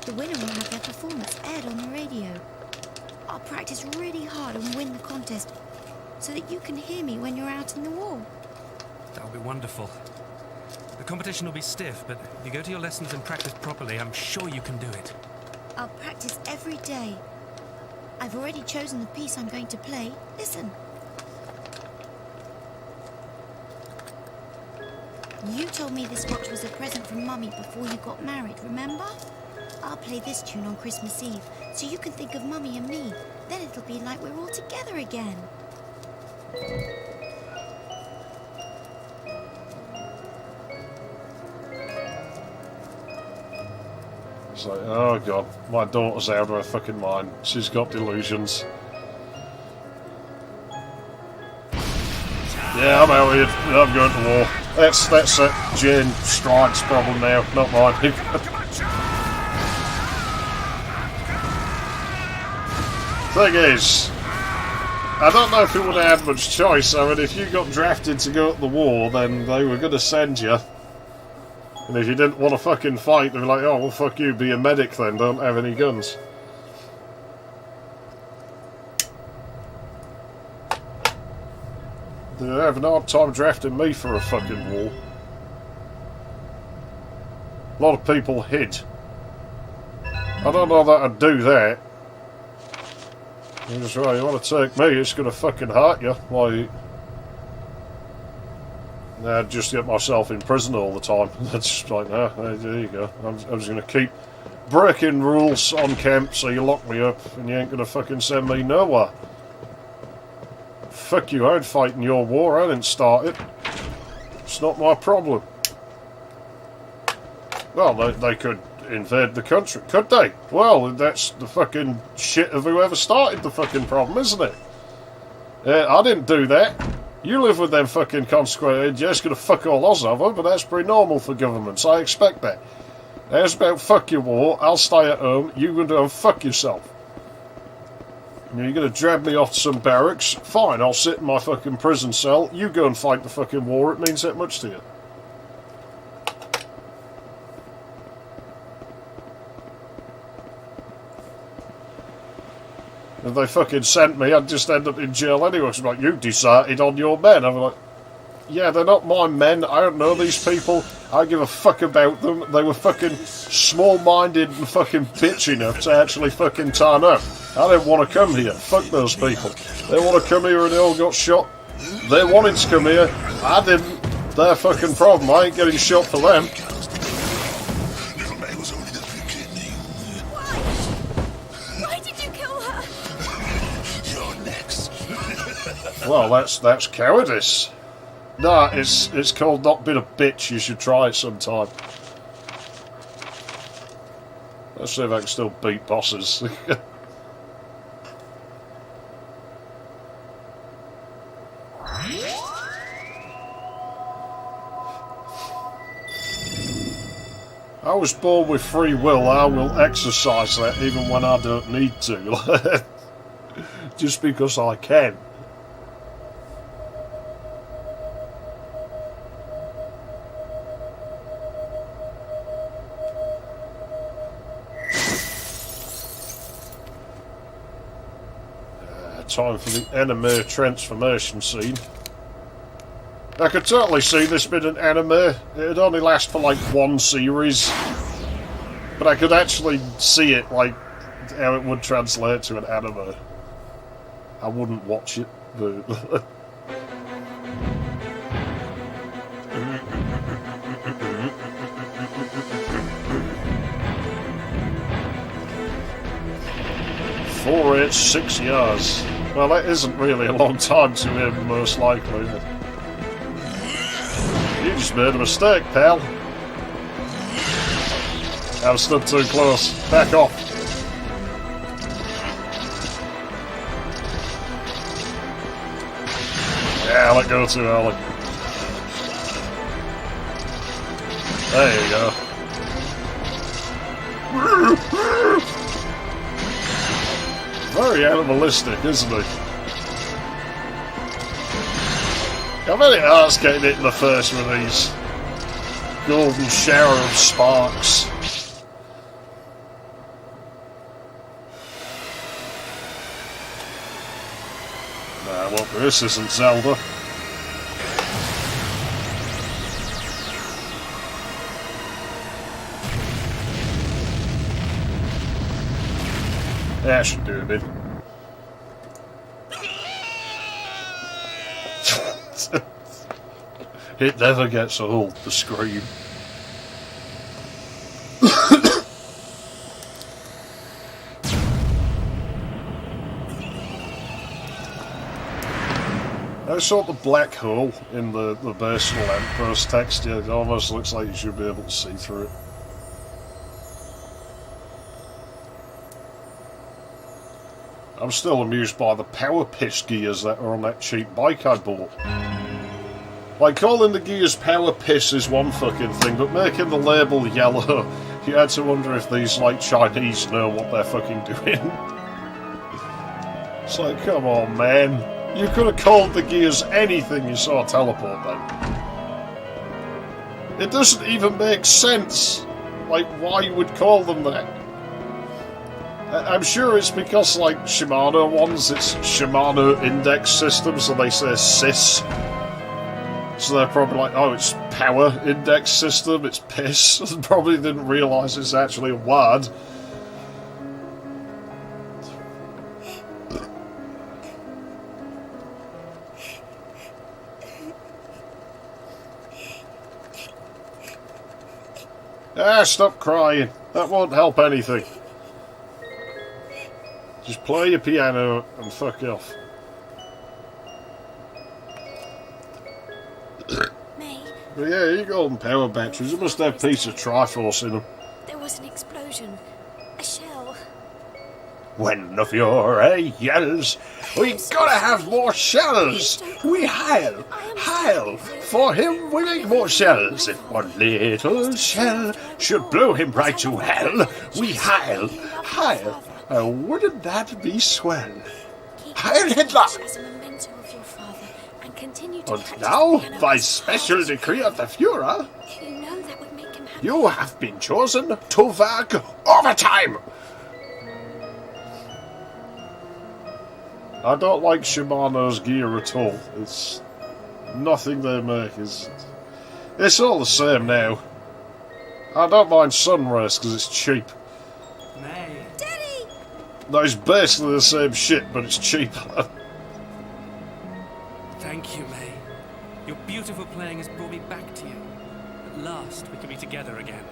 The winner will have their performance aired on the radio. I'll practice really hard and win the contest so that you can hear me when you're out in the war. That'll be wonderful. The competition will be stiff, but if you go to your lessons and practice properly, I'm sure you can do it. I'll practice every day. I've already chosen the piece I'm going to play. Listen. You told me this watch was a present from Mummy before you got married, remember? I'll play this tune on Christmas Eve, so you can think of Mummy and me. Then it'll be like we're all together again. It's like, oh god, my daughter's out of her fucking mind. She's got delusions. Yeah, I'm out here. I'm going to war. That's Jane Stride's problem now, not mine. Thing is, I don't know if you would have had much choice. I mean, if you got drafted to go to the war, then they were going to send you. And if you didn't want to fucking fight, they'd be like, oh, well, fuck you, be a medic then, don't have any guns. They're having a hard time drafting me for a fucking war. A lot of people hid. I don't know that I'd do that. You're just right, you want to take me, it's going to fucking hurt you. Like, I'd just get myself in prison all the time. That's just like, nah, there you go. I'm just going to keep breaking rules on camp, so you lock me up and you ain't going to fucking send me nowhere. Fuck you, I'd fight in your war, I didn't start it. It's not my problem. Well, they could invade the country, could they? Well, that's the fucking shit of whoever started the fucking problem, isn't it? I didn't do that. You live with them fucking consequences, you're just going to fuck all Oz over, but that's pretty normal for governments, I expect that. It's about fuck your war, I'll stay at home, you go and fuck yourself. You're going to drag me off to some barracks, fine, I'll sit in my fucking prison cell, you go and fight the fucking war, it means that much to you. If they fucking sent me, I'd just end up in jail anyway. It's like, you deserted on your men. I'm like, yeah, they're not my men. I don't know these people. I don't give a fuck about them. They were fucking small-minded and fucking bitch enough to actually fucking turn up. I didn't want to come here. Fuck those people. They want to come here and they all got shot. They wanted to come here. I didn't. Their fucking problem. I ain't getting shot for them. Well, that's cowardice. Nah, it's called not being a bitch. You should try it sometime. Let's see if I can still beat bosses. I was born with free will. I will exercise that even when I don't need to. Just because I can. Time for the anime transformation scene. I could totally see this being an anime. It'd only last for like one series, but I could actually see it, like how it would translate to an anime. I wouldn't watch it, but 486 years. Well, that isn't really a long time to him, most likely. You just made a mistake, pal. I've stood too close. Back off. Yeah, let go too early. There you go. Very animalistic, isn't he? I bet it hurts getting hit in the face with these golden shower of sparks. Nah, well, this isn't Zelda. Yeah, I should do it, man. It never gets old, the scream. I saw the black hole in the base of the lamppost text. Yeah, it almost looks like you should be able to see through it. I'm still amused by the power piss gears that are on that cheap bike I bought. Like, calling the gears power piss is one fucking thing, but making the label yellow, you had to wonder if these, like, Chinese know what they're fucking doing. It's like, come on, man. You could have called the gears anything you saw teleport then. It doesn't even make sense, like, why you would call them that. I'm sure it's because, like, Shimano ones, it's Shimano Index System, so they say SIS. So they're probably like, oh, it's Power Index System, it's piss. Probably didn't realise it's actually a word. Ah, stop crying. That won't help anything. Just play your piano and fuck off. May, But yeah, you golden power batteries, you must have a piece of Triforce in them. there was an explosion. A shell. When the Fury yells, we gotta have more shells! We hail! For him we make more shells. If one little shell should blow him right to hell, we hail! Wouldn't that be swell? Keep Heil it Hitler! as a memento of your father and continue to And practice now, the piano by as special hard as decree you of the Führer, can. You know that would make him happy. you have been chosen to work overtime! I don't like Shimano's gear at all. It's nothing they make is. It's all the same now. I don't mind Sunrace because it's cheap. May. Daddy! No, it's basically the same shit, but it's cheaper. Thank you, May. Your beautiful playing has brought me back to you. At last, we can be together again.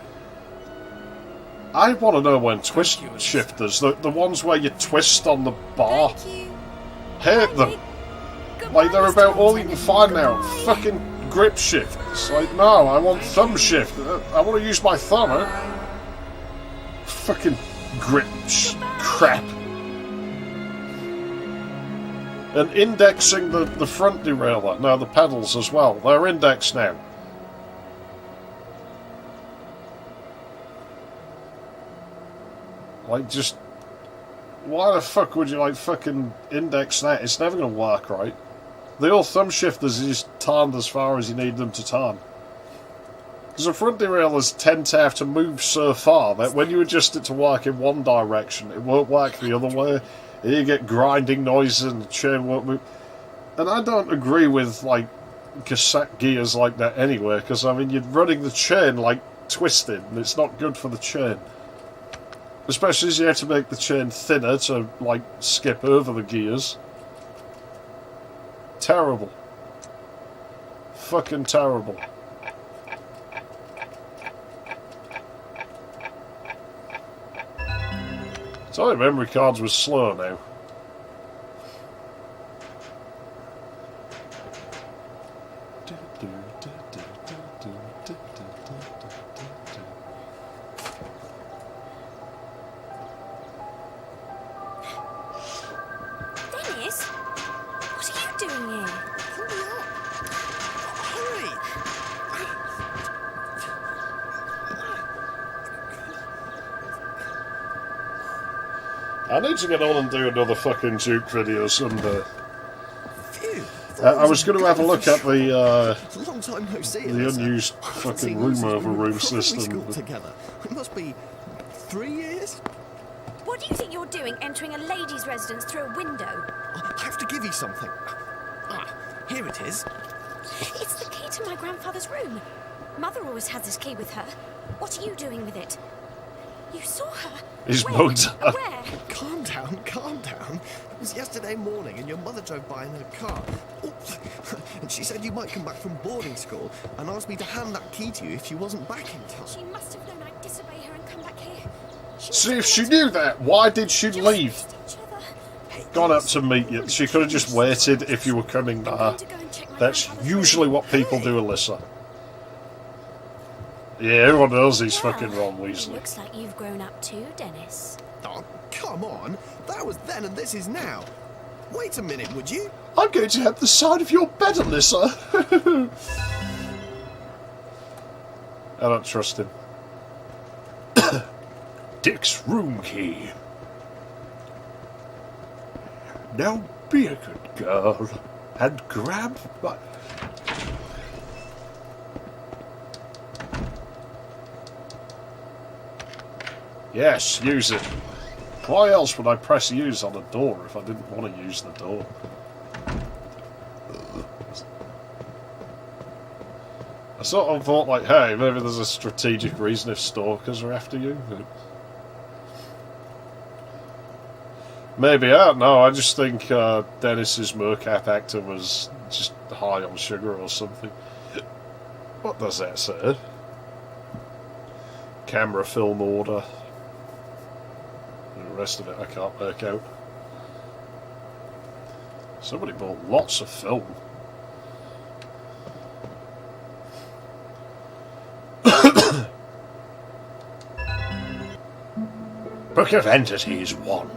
I want to know when twist Thank you, Elisa. shifters, the ones where you twist on the bar, Thank you. hate them. Goodbye, Like, they're Mr. about all you can Lieutenant. find now. Goodbye. Fucking grip shift. It's like, no, I want thumb shift. I want to use my thumb, Fucking grip crap. And indexing the front derailleur. No, the pedals as well. They're indexed now. Like, just... Why the fuck would you, like, fucking index that? It's never going to work, right? The old thumb shifters are just turned as far as you need them to turn. Because the front derailleurs tend to have to move so far that when you adjust it to work in one direction, it won't work the other way. You get grinding noises and the chain won't move. And I don't agree with, like, cassette gears like that anyway, because, I mean, you're running the chain, like, twisted, and it's not good for the chain. Especially as you have to make the chain thinner to, like, skip over the gears. Terrible. Fucking terrible. So the memory cards were slow now. Dennis? What are you doing here? From the I need to get on and do another fucking Duke video someday. Phew. I was going to have a look at the Long time no see. unused fucking room over room system. Together. It must be 3 years. What do you think you're doing entering a lady's residence through a window? I have to give you something. Here it is. It's the key to my grandfather's room. Mother always has this key with her. What are you doing with it? You saw her. He's When? mugged. Where? Calm down, calm down. It was yesterday morning and your mother drove by in her car. Oops. And she said you might come back from boarding school and asked me to hand that key to you if she wasn't back in time. She must have known I'd disobey her and come back here. See, if she knew that, why did she leave? Gone up to meet you. She could have just waited if you were coming to her. That's usually what people do, Alyssa. Yeah, everyone knows he's fucking Ron Weasley. Looks like you've grown up too, Dennis. Oh, come on. That was then and this is now. Wait a minute, would you? I'm going to have the side of your bed, Alyssa. I don't trust him. Dick's room key. Now be a good girl and grab my... Yes, use it. Why else would I press use on a door if I didn't want to use the door? I sort of thought, like, hey, maybe there's a strategic reason if stalkers are after you. But maybe, I don't know. I just think Dennis's Mercap actor was just high on sugar or something. What does that say? Camera film order. The rest of it I can't work out. Somebody bought lots of film. Book of Entities 1.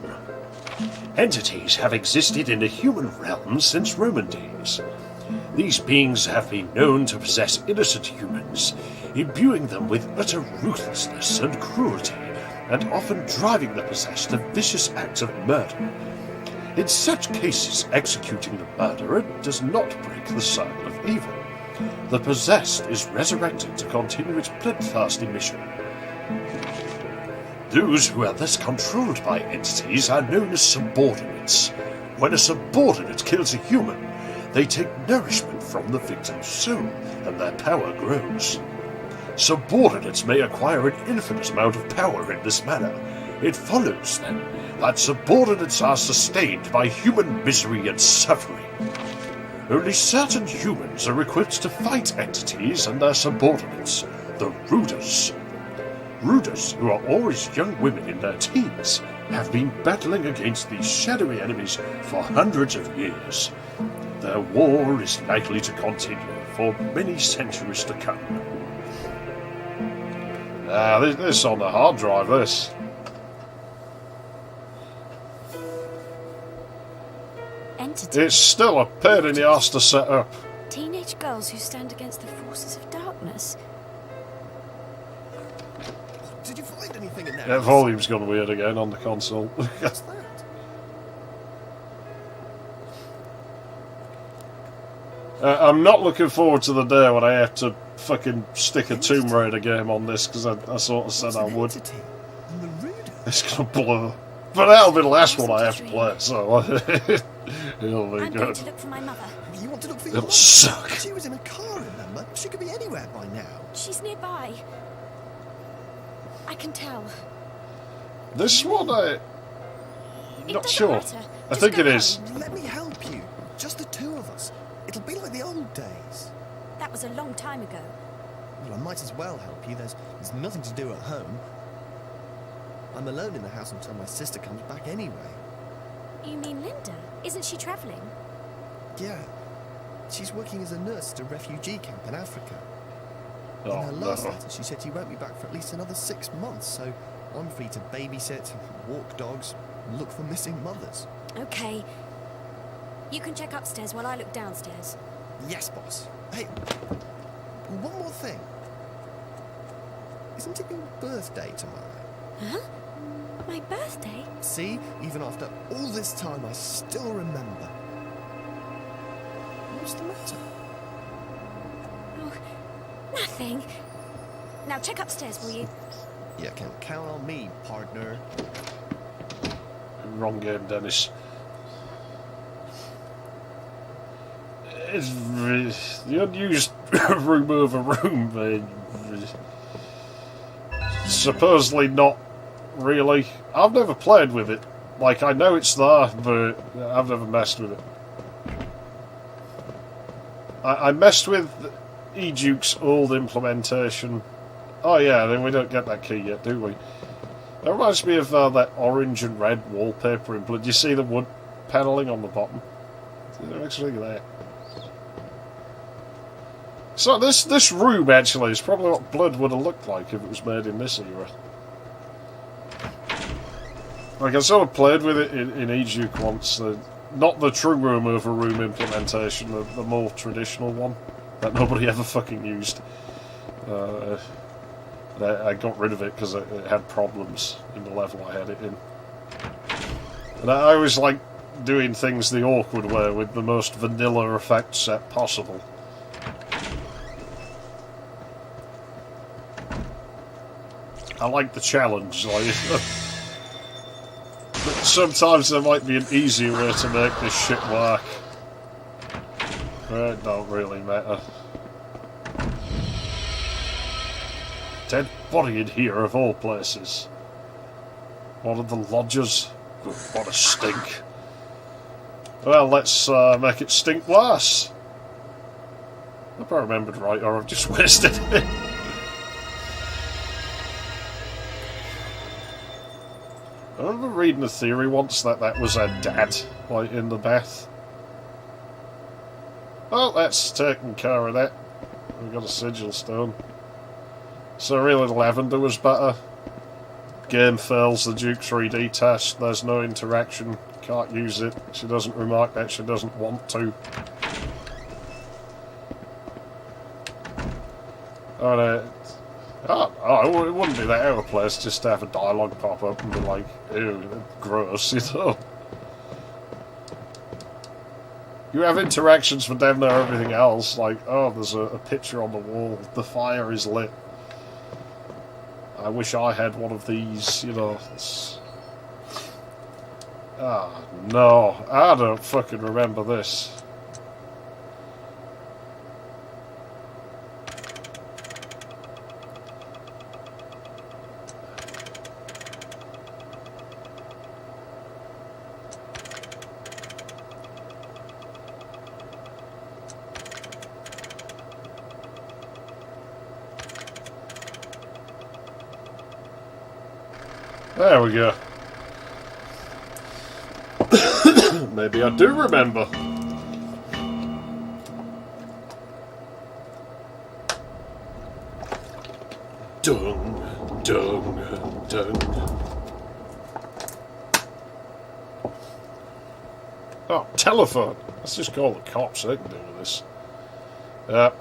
Entities have existed in the human realm since Roman days. These beings have been known to possess innocent humans, imbuing them with utter ruthlessness and cruelty, and often driving the possessed to vicious acts of murder. In such cases, executing the murderer does not break the circle of evil. The possessed is resurrected to continue its bloodthirsty mission. Those who are thus controlled by entities are known as subordinates. When a subordinate kills a human, they take nourishment from the victim's soul, and their power grows. Subordinates may acquire an infinite amount of power in this manner. It follows, then, that subordinates are sustained by human misery and suffering. Only certain humans are equipped to fight entities and their subordinates, the Ruders. Ruders, who are always young women in their teens, have been battling against these shadowy enemies for hundreds of years. Their war is likely to continue for many centuries to come. This on the hard drive, this. Entity. It's still a pain in the arse to set up. Teenage girls who stand against the forces of darkness. Did you find anything in there? Yeah, volume's gone weird again on the console. What's that? I'm not looking forward to the day when I have to fucking stick a Tomb Raider game on this, because I sort of said I would. Entity? And the Ruder? It's gonna blur. But that'll be the last one I have to play, so it'll be I'm going good. to look for my mother. You want to look for your It'll mother? suck. She was in a car, remember? She could be anywhere by now. She's nearby. I can tell. This one, It not doesn't sure. matter. I Just think go it is. home. Let me help you. Just the two of us. It'll be like the old days. That was a long time ago. Well, I might as well help you. There's nothing to do at home. I'm alone in the house until my sister comes back anyway. You mean Linda? Isn't she travelling? Yeah. She's working as a nurse at a refugee camp in Africa. In Oh, her last no. letter, she said she won't be back for at least another 6 months, so I'm free to babysit, walk dogs, and look for missing mothers. Okay. You can check upstairs while I look downstairs. Yes, boss. Hey, one more thing. Isn't it your birthday tomorrow? Huh? My birthday? See? Even after all this time, I still remember. What's the matter? Oh, nothing. Now check upstairs, will you? You can count on me, partner. Wrong game, Dennis. It's the unused room over room. Supposedly not really. I've never played with it. Like, I know it's there, but I've never messed with it. I messed with E-Duke's old implementation. Oh yeah, then we don't get that key yet, do we? That reminds me of that orange and red wallpaper in Blood. Do you see the wood panelling on the bottom? It makes me think of that. So this room actually is probably what Blood would have looked like if it was made in this era. Like, I sort of played with it in E-Duke once. Not the true room over room implementation, the more traditional one that nobody ever fucking used. I got rid of it because it had problems in the level I had it in. And I always like doing things the awkward way with the most vanilla effect set possible. I like the challenge, like. But sometimes there might be an easier way to make this shit work. But it don't really matter. Dead body in here, of all places. One of the lodgers. What a stink. Well, let's make it stink worse. If I remembered right, or I've just wasted it. I remember reading a theory once that was a dad, like, in the bath. Well, that's taken care of that. We've got a sigil stone. So really, lavender was better. Game fails the Duke 3D test. There's no interaction. Can't use it. She doesn't remark that. She doesn't want to. It wouldn't be that out of place just to have a dialogue pop up and be like, ew, gross, you know. You have interactions for damn near everything else, like, oh, there's a picture on the wall, the fire is lit. I wish I had one of these, you know. No, I don't fucking remember this. There we go. Maybe I do remember. Dung, dung, dung. Oh, telephone. Let's just call the cops. They can deal with this.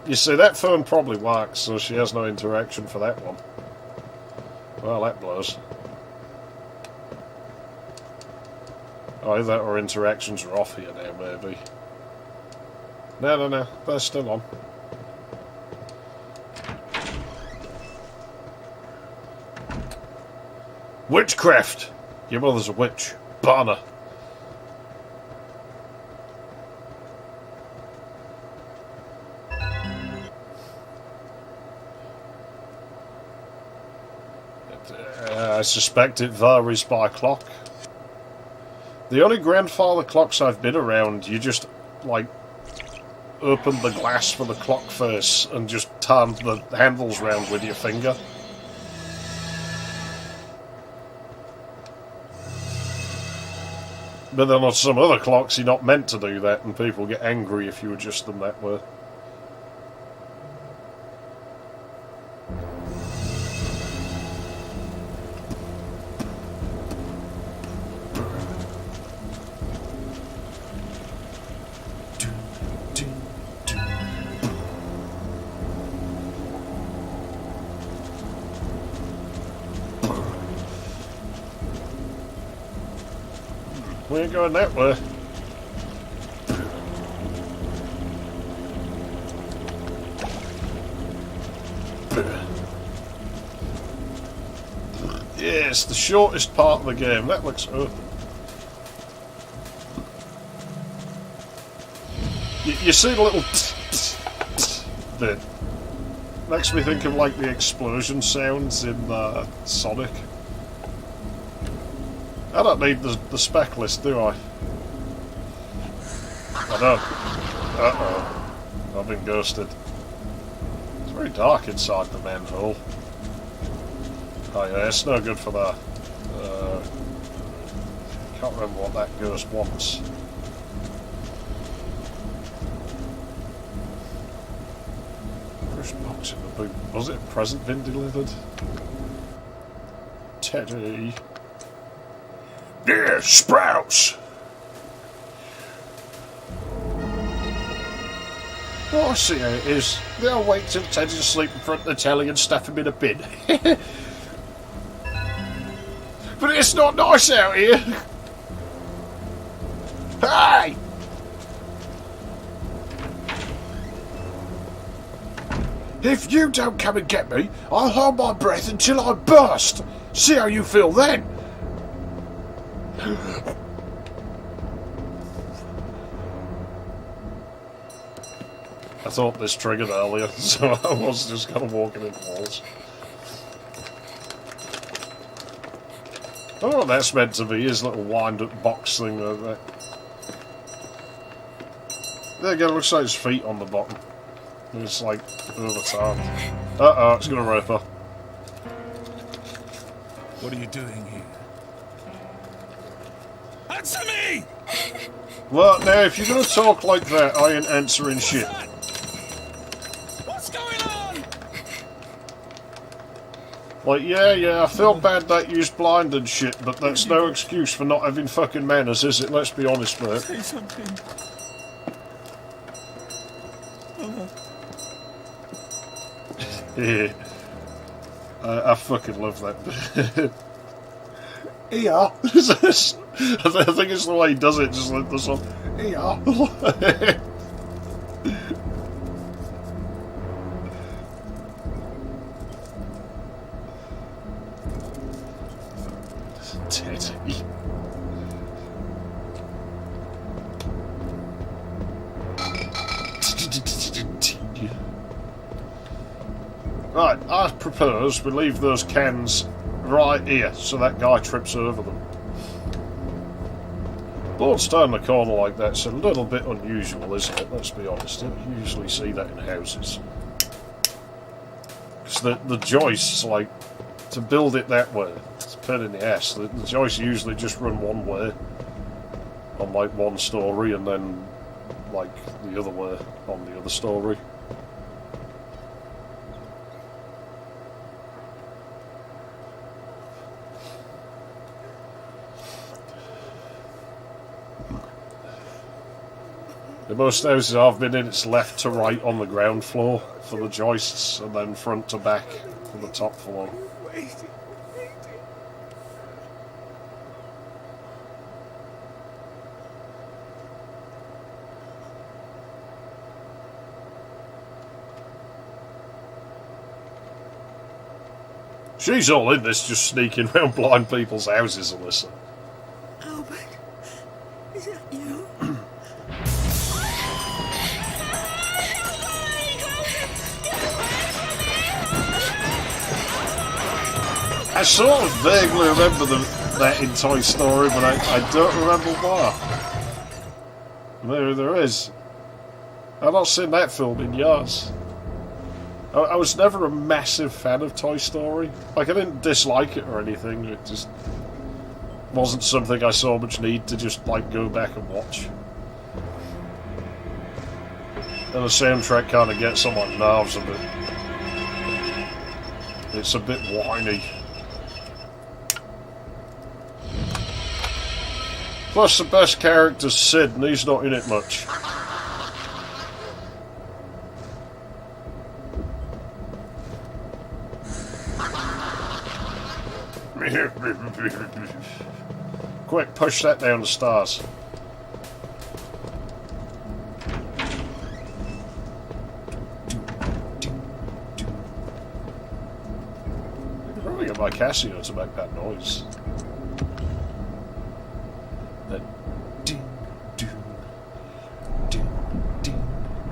You see, that phone probably works, so she has no interaction for that one. Well, that blows. Either our interactions are off here now, maybe. No, they're still on. Witchcraft! Your mother's a witch. Barner. I suspect it varies by clock. The only grandfather clocks I've been around, you just, like, open the glass for the clock face and just turn the handles round with your finger. But then on some other clocks you're not meant to do that, and people get angry if you adjust them that way. We ain't going that way. Yes, the shortest part of the game. That looks open. You see the little bit. Makes me think of like the explosion sounds in Sonic. I don't need the spec list, do I? I don't. Uh-oh. I've been ghosted. It's very dark inside the manhole. Oh yeah, it's no good for that. Can't remember what that ghost wants. First box in the boot. Was it a present been delivered? Teddy. Yeah, Sprouts! Oh, I see how it is. They'll wait till Teddy's asleep in front of the telly and stuff him in a bin. But it's not nice out here. Hey! If you don't come and get me, I'll hold my breath until I burst. See how you feel then. I thought this triggered earlier, so I was just kind of walking in walls. I don't know what that's meant to be, his little wind-up box thing like that. There you go, it looks like his feet on the bottom. It's like overturned. Uh-oh, it's gonna rip her. What are you doing here? Answer me! Well, now, if you're gonna talk like that, I ain't answering shit. What's going on? Like, yeah, I feel bad that you's blind and shit, but that's no excuse for not having fucking manners, is it? Let's be honest, mate. Say something. Yeah. I fucking love that bit. Yeah. I think it's the way he does it, just like the song. Yeah. Teddy. Right, I propose we leave those cans right here so that guy trips over them. Boards turn the corner like that's a little bit unusual, isn't it? Let's be honest, you don't usually see that in houses. Because the joists, like, to build it that way, it's a pain in the ass. The joists usually just run one way on, like, one story and then, like, the other way on the other story. The most houses I've been in, it's left to right on the ground floor for the joists, and then front to back for the top floor. She's all in this, just sneaking around blind people's houses, Alyssa. Albert, is that you? I sort of vaguely remember that in Toy Story, but I don't remember why. Maybe there is. I've not seen that film in years. I was never a massive fan of Toy Story. Like, I didn't dislike it or anything, it just wasn't something I saw much need to just, like, go back and watch. And the soundtrack kind of gets on my nerves a bit. It's a bit whiny. Plus, the best character's Sid, and he's not in it much. quick, push that down the stairs. I'm probably get my Casio to make that noise. That ding, ding, ding, ding,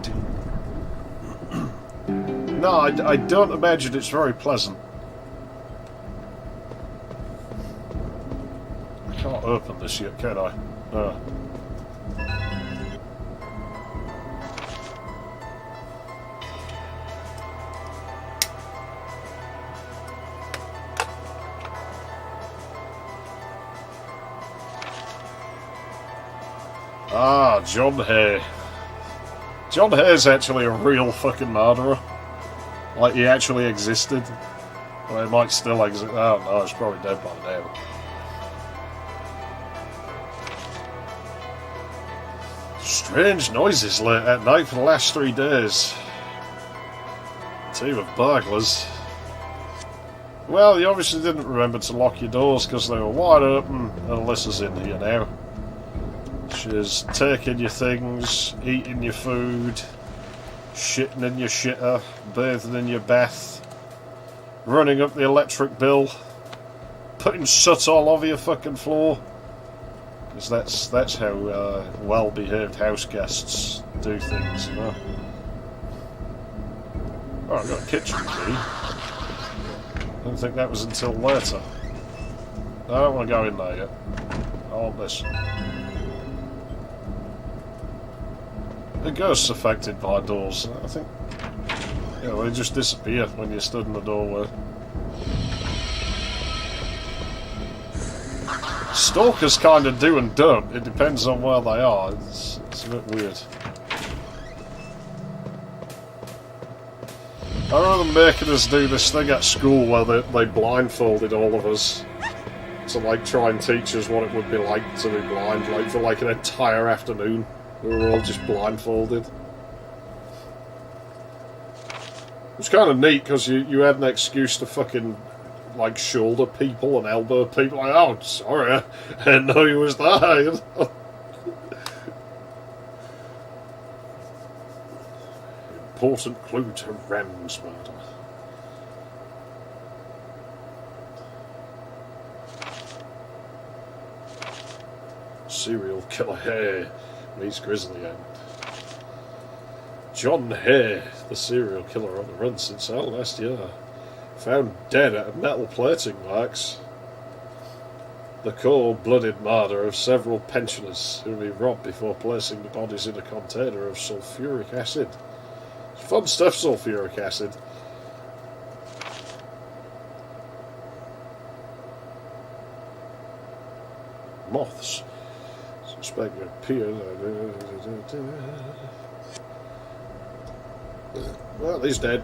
ding. No, I don't imagine it's very pleasant. I can't open this yet, can I? No. Ah, John Hay. John Hay's actually a real fucking murderer. Like, he actually existed. Well, he might still exist. Oh no, he's probably dead by now. Strange noises late at night for the last 3 days. Team of burglars. Well, you obviously didn't remember to lock your doors because they were wide open, and Alyssa's in here now. She's taking your things, eating your food, shitting in your shitter, bathing in your bath, running up the electric bill, putting soot all over your fucking floor. Because that's how well-behaved house guests do things, you know. Oh, I've got a kitchen key. I didn't think that was until later. I don't want to go in there yet. I want this. The ghosts affected by doors, I think. Yeah, well, they just disappear when you stood in the doorway. Stalkers kind of do and don't. It depends on where they are. It's a bit weird. I remember them making us do this thing at school where they blindfolded all of us to like try and teach us what it would be like to be blind, like for like an entire afternoon. We were all just blindfolded. It was kind of neat because you had an excuse to fucking like shoulder people and elbow people. Like, oh, sorry, I didn't know you was there. Important clue to Rem's murder. Serial killer Hay meets Grizzly End. John Hay, the serial killer on the run since last year, found dead at metal plating marks. The cold-blooded murder of several pensioners whom he robbed before placing the bodies in a container of sulfuric acid. Fun stuff, sulfuric acid. Moths. Suspect appeared. Well, he's dead.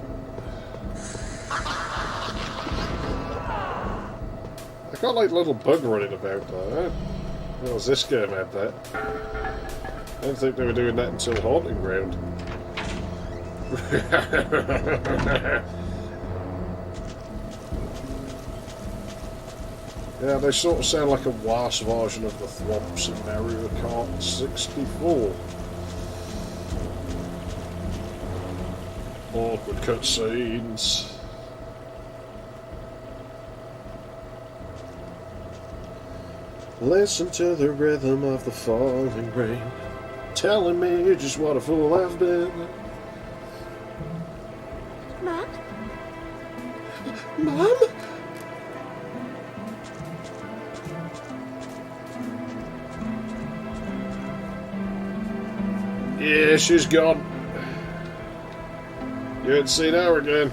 I got like little bug running about there. Well, this game had that. I don't think they were doing that until Haunting Ground. Yeah, they sort of sound like a worse version of the Thwomps in Mario Kart 64. Awkward cutscenes. Listen to the rhythm of the falling rain, telling me just what a fool I've been. Mum? Mum? Yeah, she's gone. You ain't seen her again.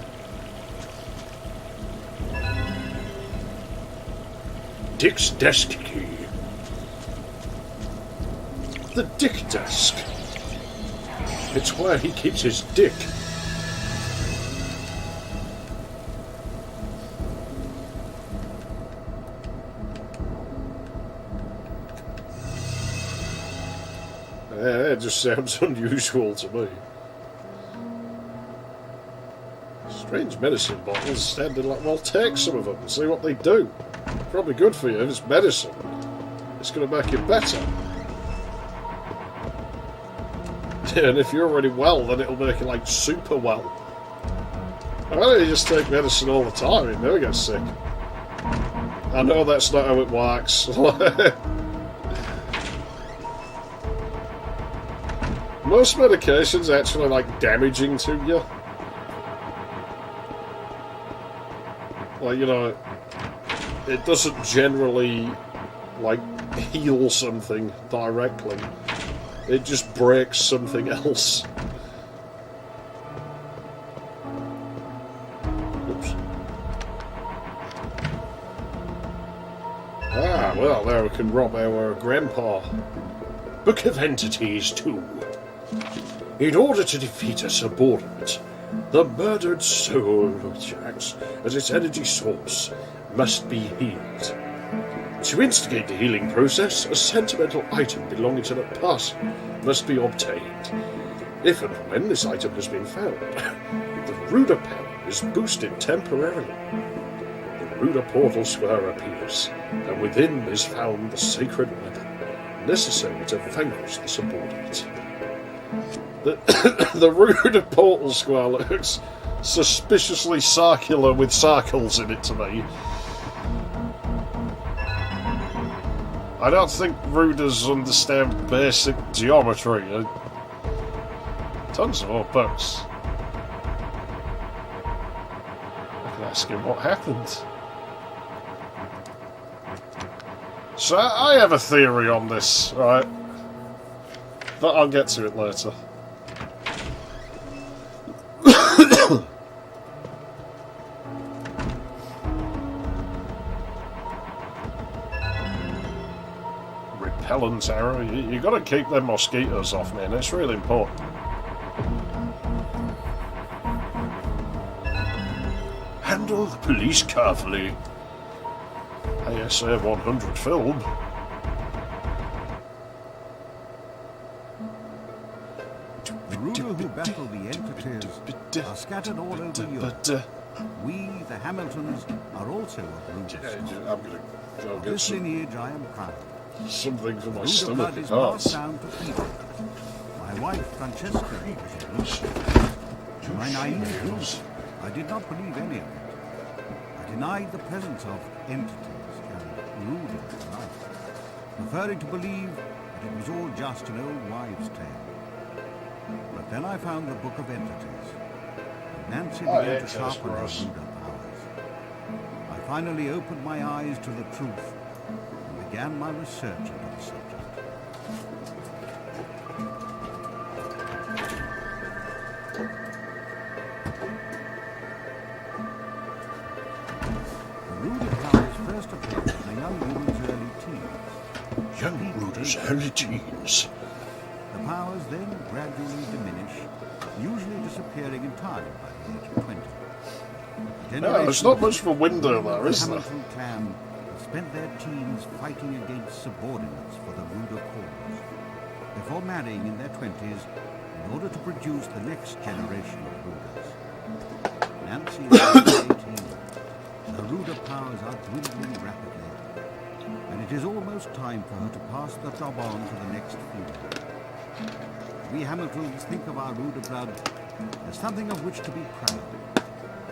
Dick's desk key. The Dick desk. It's where he keeps his dick. That just sounds unusual to me. Strange medicine bottles standing like, well, take some of them and see what they do. Probably good for you if it's medicine. It's going to make it better. And if you're already well, then it'll make it like super well. Why don't you just take medicine all the time? You never get sick. I know that's not how it works. Most medications are actually like damaging to you. Like, you know, it doesn't generally like heal something directly. It just breaks something else. Oops. Ah, well, there we can rob our grandpa. Book of Entities 2. In order to defeat a subordinate, the murdered soul, which acts as its energy source, must be healed. To instigate the healing process, a sentimental item belonging to that person must be obtained. If and when this item has been found, the Ruda power is boosted temporarily. The Ruda portal square appears, and within is found the sacred weapon necessary to vanquish the subordinate. The Ruda portal square looks suspiciously circular with circles in it to me. I don't think Rudas understand basic geometry. Tons of old books. I can ask him what happened. So I have a theory on this, right? But I'll get to it later. Repellent arrow. You got to keep them mosquitoes off, man. It's really important. Handle the police carefully. ASA 100 film. The Ruda who battle the entities are scattered all over Europe. We, the Hamiltons, are also of Ruda. I'm gonna go Of get this lineage I am proud. something for my Ruda stomach. blood It is passed hurts. down to Peter. My wife, Francesca, was a Ruda. To my naive youth, I did not believe any of it. I denied the presence of entities and Ruda in life, preferring to believe that it was all just an old wives' tale. But then I found the Book of Entities, and Nancy began to sharpen her Ruda powers. I finally opened my eyes to the truth and began my research into the subject. The Ruda powers first appeared in a young woman's early teens. Young Ruda's early teens. The powers then gradually diminish, usually disappearing entirely by the age of 20. No, there's not much of a window there, is there? The Hamilton clan spent their teens fighting against subordinates for the Ruda cause, before marrying in their 20s in order to produce the next generation of Rudas. Nancy is now 18. The Ruda powers are dwindling rapidly, and it is almost time for her to pass the job on to the next female. We Hamiltons think of our Ruda blood as something of which to be proud,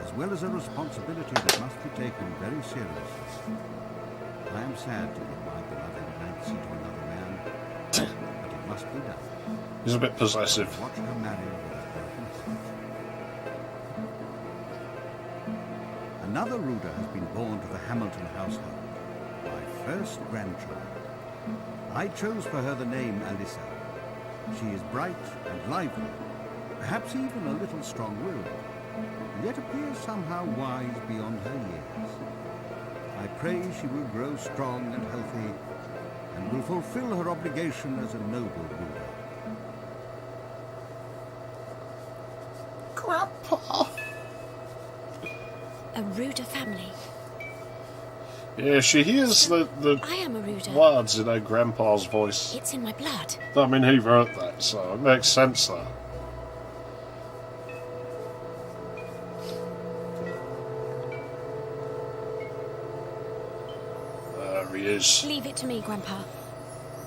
as well as a responsibility that must be taken very seriously. I am sad to give my beloved Nancy to another man, but it must be done. He's a bit possessive. Watch her marry with a broken heart. Another Ruda has been born to the Hamilton household, my first grandchild. I chose for her the name Alyssa. She is bright and lively, perhaps even a little strong-willed, yet appears somehow wise beyond her years. I pray she will grow strong and healthy, and will fulfill her obligation as a noble Ruda. Grandpa! A Ruda family. Yeah, she hears the I am a Ruda. words in her grandpa's voice. It's in my blood. I mean, he wrote that, so it makes sense there. There he is. Leave it to me, Grandpa.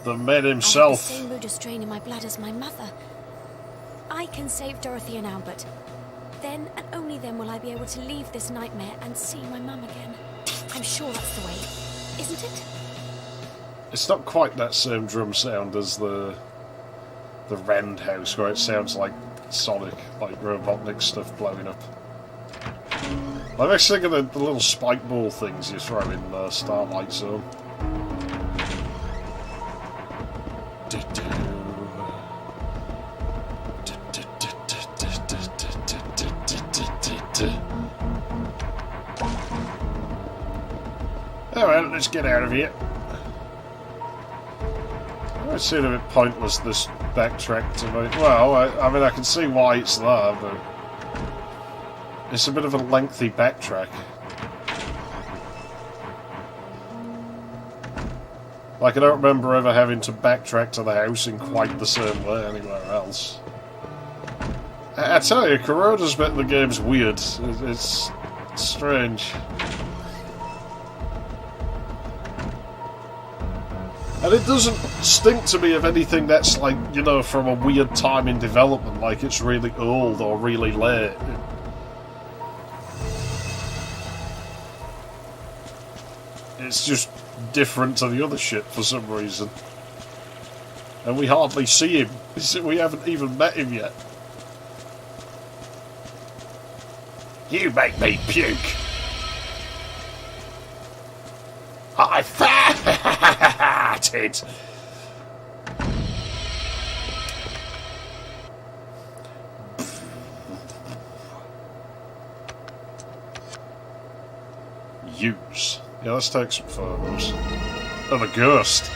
The man I himself. have the same Ruder strain in my blood as my mother. I can save Dorothy and Albert. Then and only then will I be able to leave this nightmare and see my mum again. I'm sure that's the way, isn't it? It's not quite that same drum sound as the Rand house, where it sounds like Sonic, like Robotnik stuff blowing up. I'm actually thinking of the little spike ball things you throw in Starlight Zone. Alright, let's get out of here. It seemed a bit pointless, this backtrack to me. Well, I mean, I can see why it's there, but it's a bit of a lengthy backtrack. Like, I don't remember ever having to backtrack to the house in quite the same way anywhere else. I tell you, Kuroda's bit of the game's weird. It's strange. And it doesn't stink to me of anything that's, like, you know, from a weird time in development, like it's really old or really late. It's just different to the other shit for some reason. And we hardly see him. We haven't even met him yet. You make me puke. I farted. Use. Yeah, let's take some photos. Of a ghost.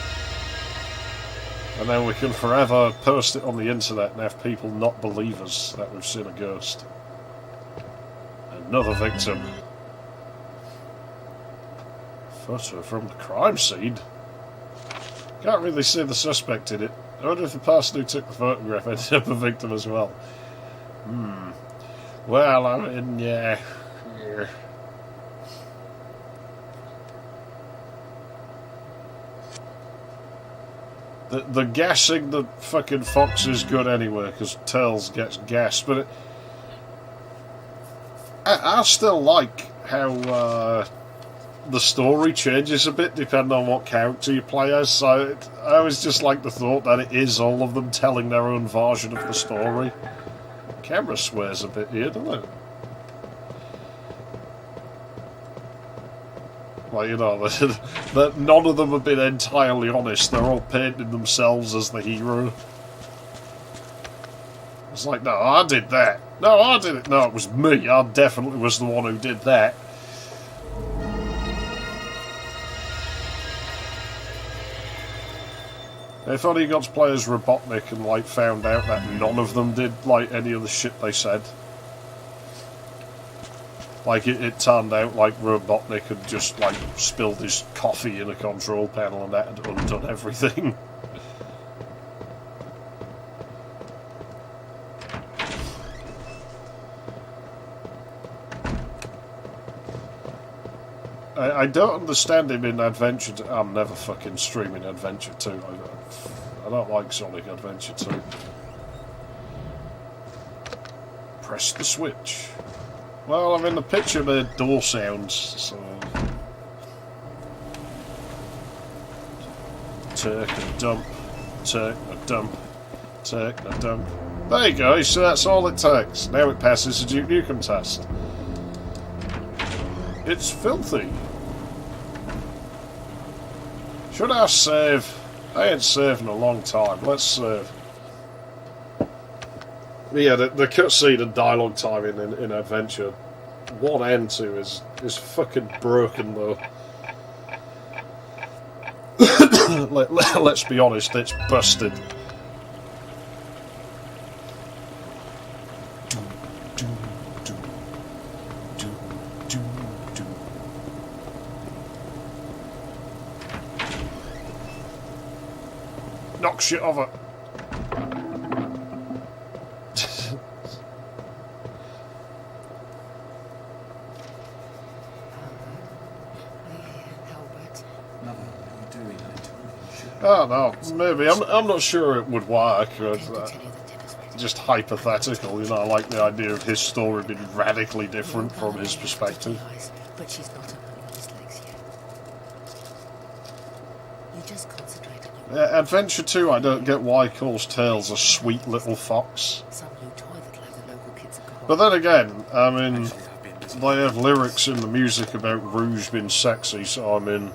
And then we can forever post it on the internet and have people not believe us that we've seen a ghost. Another victim. Photo from the crime scene. Can't really see the suspect in it. I wonder if the person who took the photograph ended up a victim as well. Well, I mean, yeah. The gassing the fucking fox is good anyway, because Tails gets gassed, but I still like how the story changes a bit depending on what character you play as, so I always just like the thought that it is all of them telling their own version of the story. Camera swears a bit here, doesn't it? Like, you know, that none of them have been entirely honest. They're all painting themselves as the hero. It's like, no, I did that. No, I did it. No, it was me. I definitely was the one who did that. If only you got to play as Robotnik and, like, found out that none of them did, like, any of the shit they said. Like, it turned out like Robotnik had just, like, spilled his coffee in a control panel and that had undone everything. I don't understand him in Adventure 2. I'm never fucking streaming Adventure 2. I don't like Sonic Adventure 2. Press the switch. Well, I mean, the picture made door sounds, so... Take a dump, take a dump, take a dump. There you go, so that's all it takes. Now it passes the Duke Nukem test. It's filthy. Should I save? I ain't saved in a long time. Let's save. Yeah, the cutscene and dialogue timing in Adventure 1 and 2 is fucking broken, though. Let's be honest, it's busted. Knock shit over. Oh no, maybe. I'm not sure it would work. Just hypothetical, you know, I like the idea of his story being radically different from his perspective. But she's not up on his legs yet. You just concentrate on your Adventure 2, I don't get why calls Tails a sweet little fox. some new toy that'll have the local kids at But then again, I mean, they have lyrics in the music about Rouge being sexy, so I mean,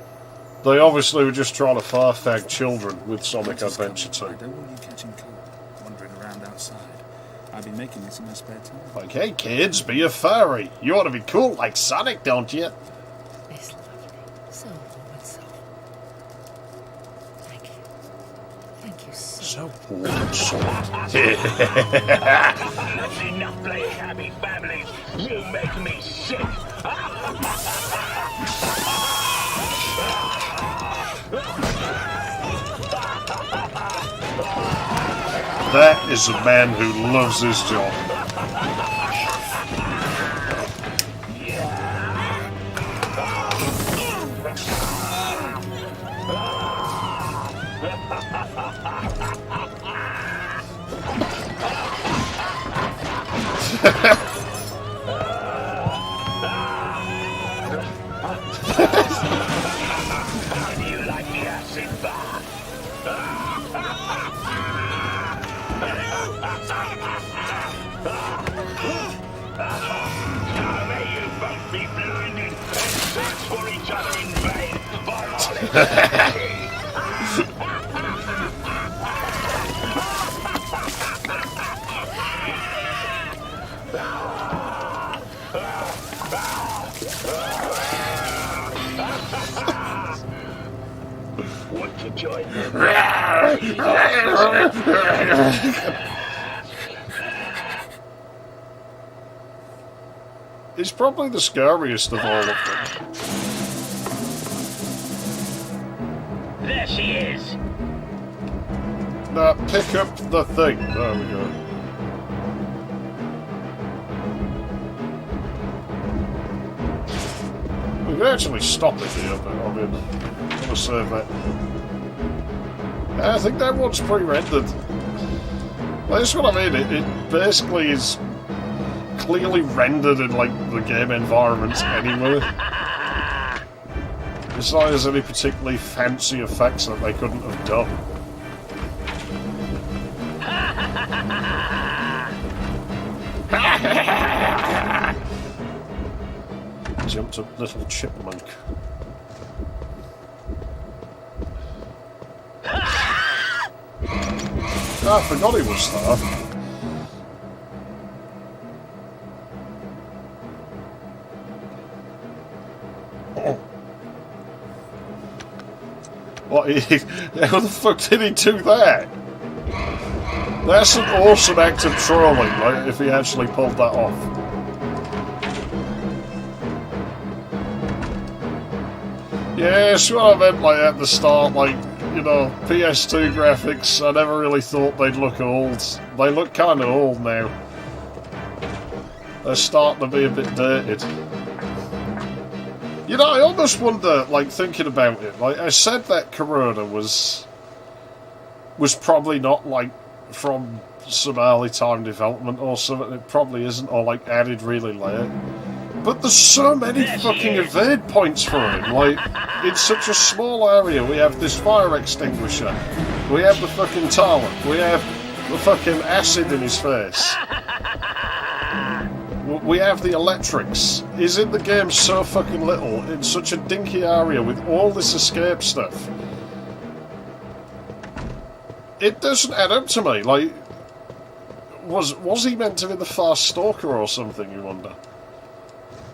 they obviously were just trying to far-fag children with Sonic Adventure 2. I don't want you catching cold, wandering around outside. I'll be making this in my spare time. Like, hey kids, be a furry. You want to be cool like Sonic, don't you? It's lovely. So warm and soft. Thank you. Thank you so warm and soft. That's enough playing happy families. You make me sick. That is a man who loves his job. You like the acid bar? May you both be blowing in search for each other in vain for all eternity. Want to join them? He's probably the scariest of all of them. There she is. Now, pick up the thing. There we go. We can actually stop it here, but I mean, I'm going to save that. I think that one's pre-rendered. That's what I mean. It basically is clearly rendered in like the game environments anyway. It's not there's any particularly fancy effects that they couldn't have done. Jumped up little chipmunk. I forgot he was there. What? How the fuck did he do that? That's an awesome act of trolling, like, if he actually pulled that off. Yeah, it's what I meant, like, at the start, like, you know, PS2 graphics, I never really thought they'd look old. They look kind of old now. They're starting to be a bit dated. You know, I almost wonder, like, thinking about it, like, I said that Corona was probably not, like, from some early time development or something. It probably isn't, or, like, added really late. But there's so many fucking evade points for him. Like, in such a small area, we have this fire extinguisher. We have the fucking talent. We have the fucking acid in his face. We have the electrics. He's in the game so fucking little, in such a dinky area with all this escape stuff. It doesn't add up to me. Like, was he meant to be the fast stalker or something, you wonder?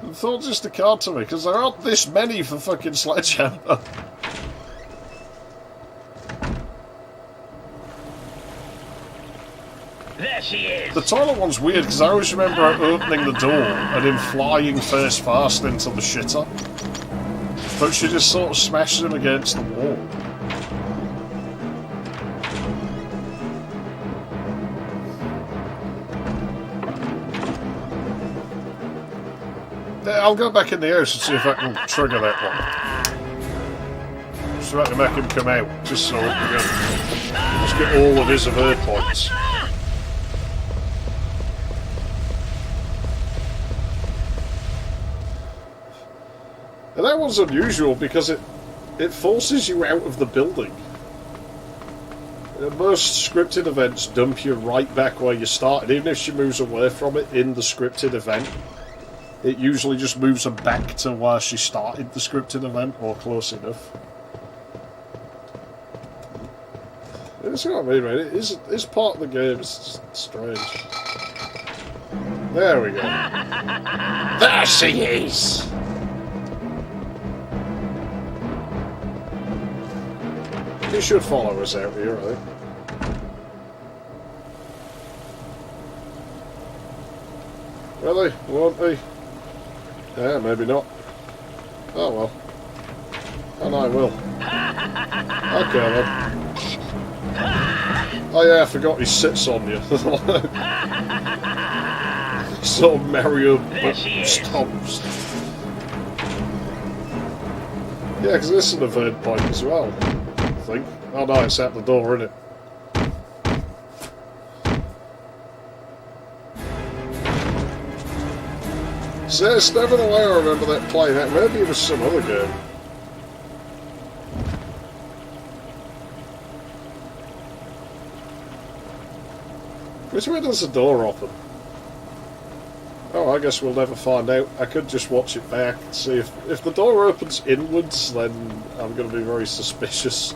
The thought just occurred to me, because there aren't this many for fucking Sledgehammer. There she is. The toilet one's weird, because I always remember her opening the door and him flying face first into the shitter. But she just sort of smashes him against the wall. I'll go back in the house and see if I can trigger that one. forgot to make him come out, just so we can just get all of his evade points. And that one's unusual because it forces you out of the building. Most scripted events dump you right back where you started, even if she moves away from it in the scripted event. It usually just moves her back to where she started the scripted event, or close enough. That's what I mean, right? It's part of the game, it's just strange. There we go. There she is! He should follow us out here, I think. Really? Won't he? Yeah, maybe not. Oh well. And I will. Okay then. Oh yeah, I forgot he sits on you. Sort of Mario stomps. Yeah, because this is an evade point as well. I think. Oh no, it's at the door, isn't it? So it's never the way I remember that playing that. Maybe it was some other game. Which way does the door open? Oh, I guess we'll never find out. I could just watch it back and see if the door opens inwards, then I'm going to be very suspicious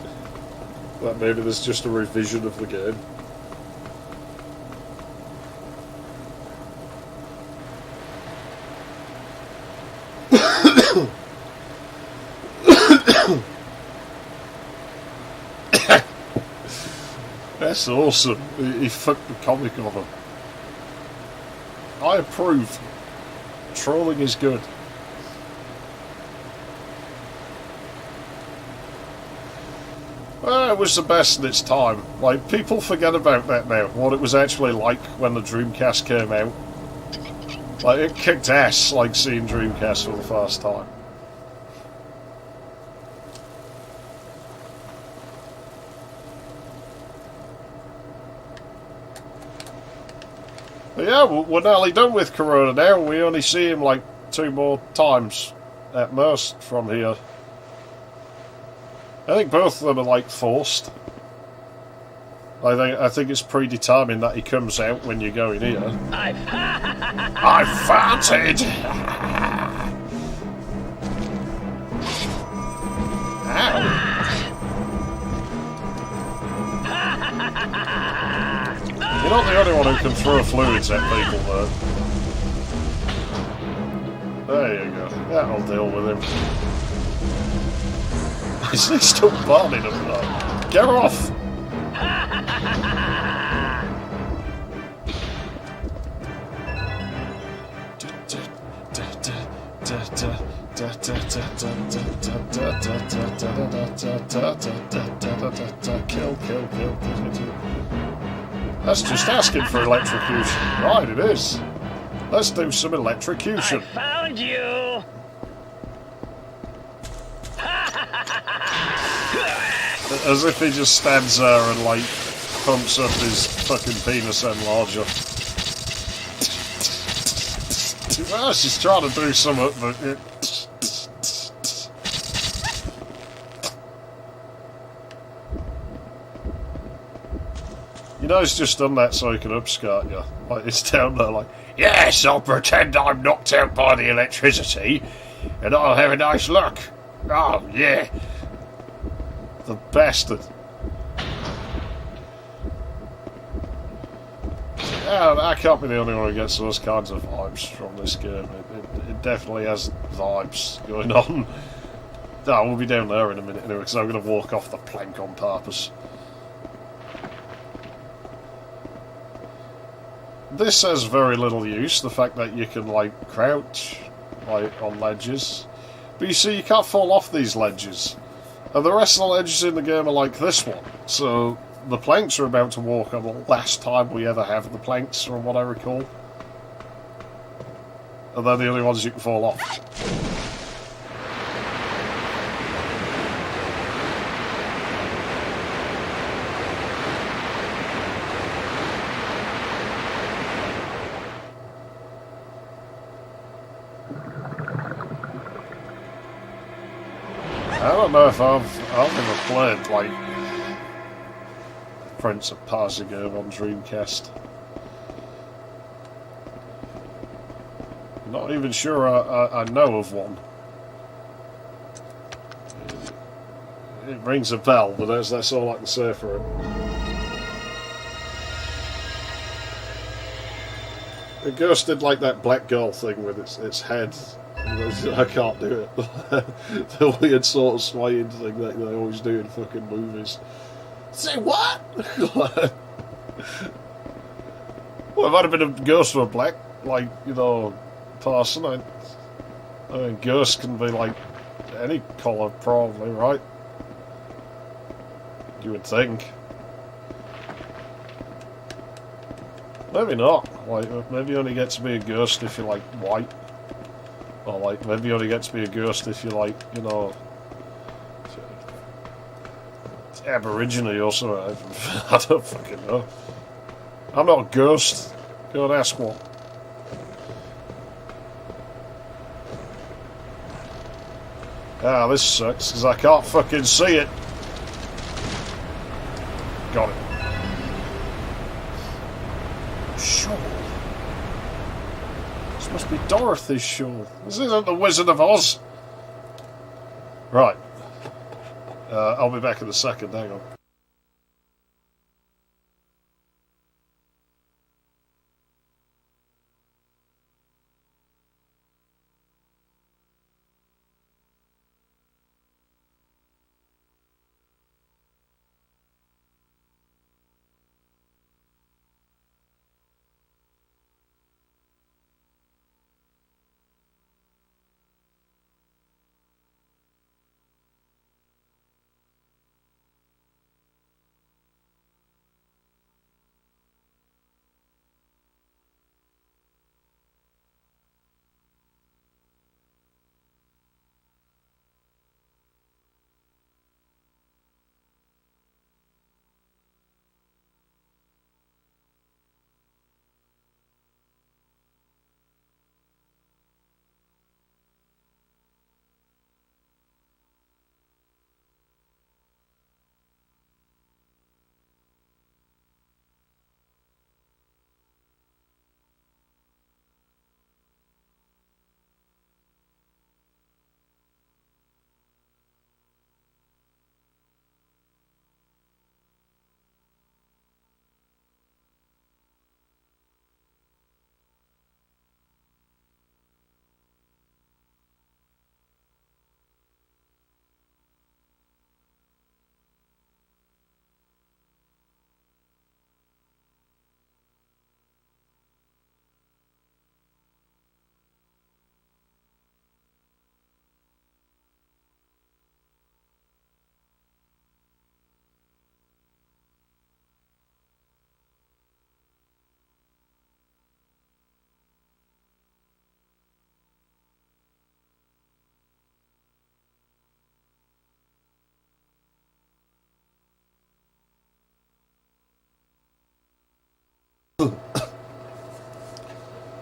that maybe there's just a revision of the game. That's awesome. He fucked the comic of him. I approve. Trolling is good. Well, it was the best in its time. Like, people forget about that now, what it was actually like when the Dreamcast came out. Like, it kicked ass, like, seeing Dreamcast for the first time. But yeah, we're nearly done with Corona now. We only see him like 2 more times at most from here. I think both of them are like forced. I think it's predetermined that he comes out when you go in here. I farted! Ow! You're not the only one who can throw fluids at people, though. There you go. That'll deal with him. Is he still burning him, though? Get off! Kill. That's just asking for electrocution. Right, it is. Let's do some electrocution. I found you! As if he just stands there and, like, pumps up his fucking penis enlarger. Well, she's trying to do something, but it... You know he's just done that so he can upskirt you. Like, it's down there like, yes, I'll pretend I'm knocked out by the electricity, and I'll have a nice look. Oh, yeah. The bastard. Yeah, I can't be the only one who gets those kinds of vibes from this game. It definitely has vibes going on. No, we'll be down there in a minute anyway, because I'm going to walk off the plank on purpose. This has very little use, the fact that you can, like, crouch, like, on ledges. But you see, you can't fall off these ledges. And the rest of the ledges in the game are like this one. So, the planks are about to walk on the last time we ever have the planks, from what I recall. And they're the only ones you can fall off. I don't know if I've ever played, like, Prince of Persia on Dreamcast. Not even sure I know of one. It rings a bell, but that's all I can say for it. The Ghost did like that black girl thing with its head. I can't do it. The weird sort of swaying thing that they always do in fucking movies. Say what? Well, it might have been a ghost or a black, like, you know, person. I mean, ghosts can be like any colour, probably, right? You would think. Maybe not. Like, maybe you only get to be a ghost if you're like white. Or like, maybe you only get to be a ghost if you're like, you know, Aborigine or something. I don't fucking know. I'm not a ghost. Go and ask one. Ah, this sucks, because I can't fucking see it. Got it. Shawl. This must be Dorothy's shawl. This isn't the Wizard of Oz. Right. I'll be back in a second, hang on.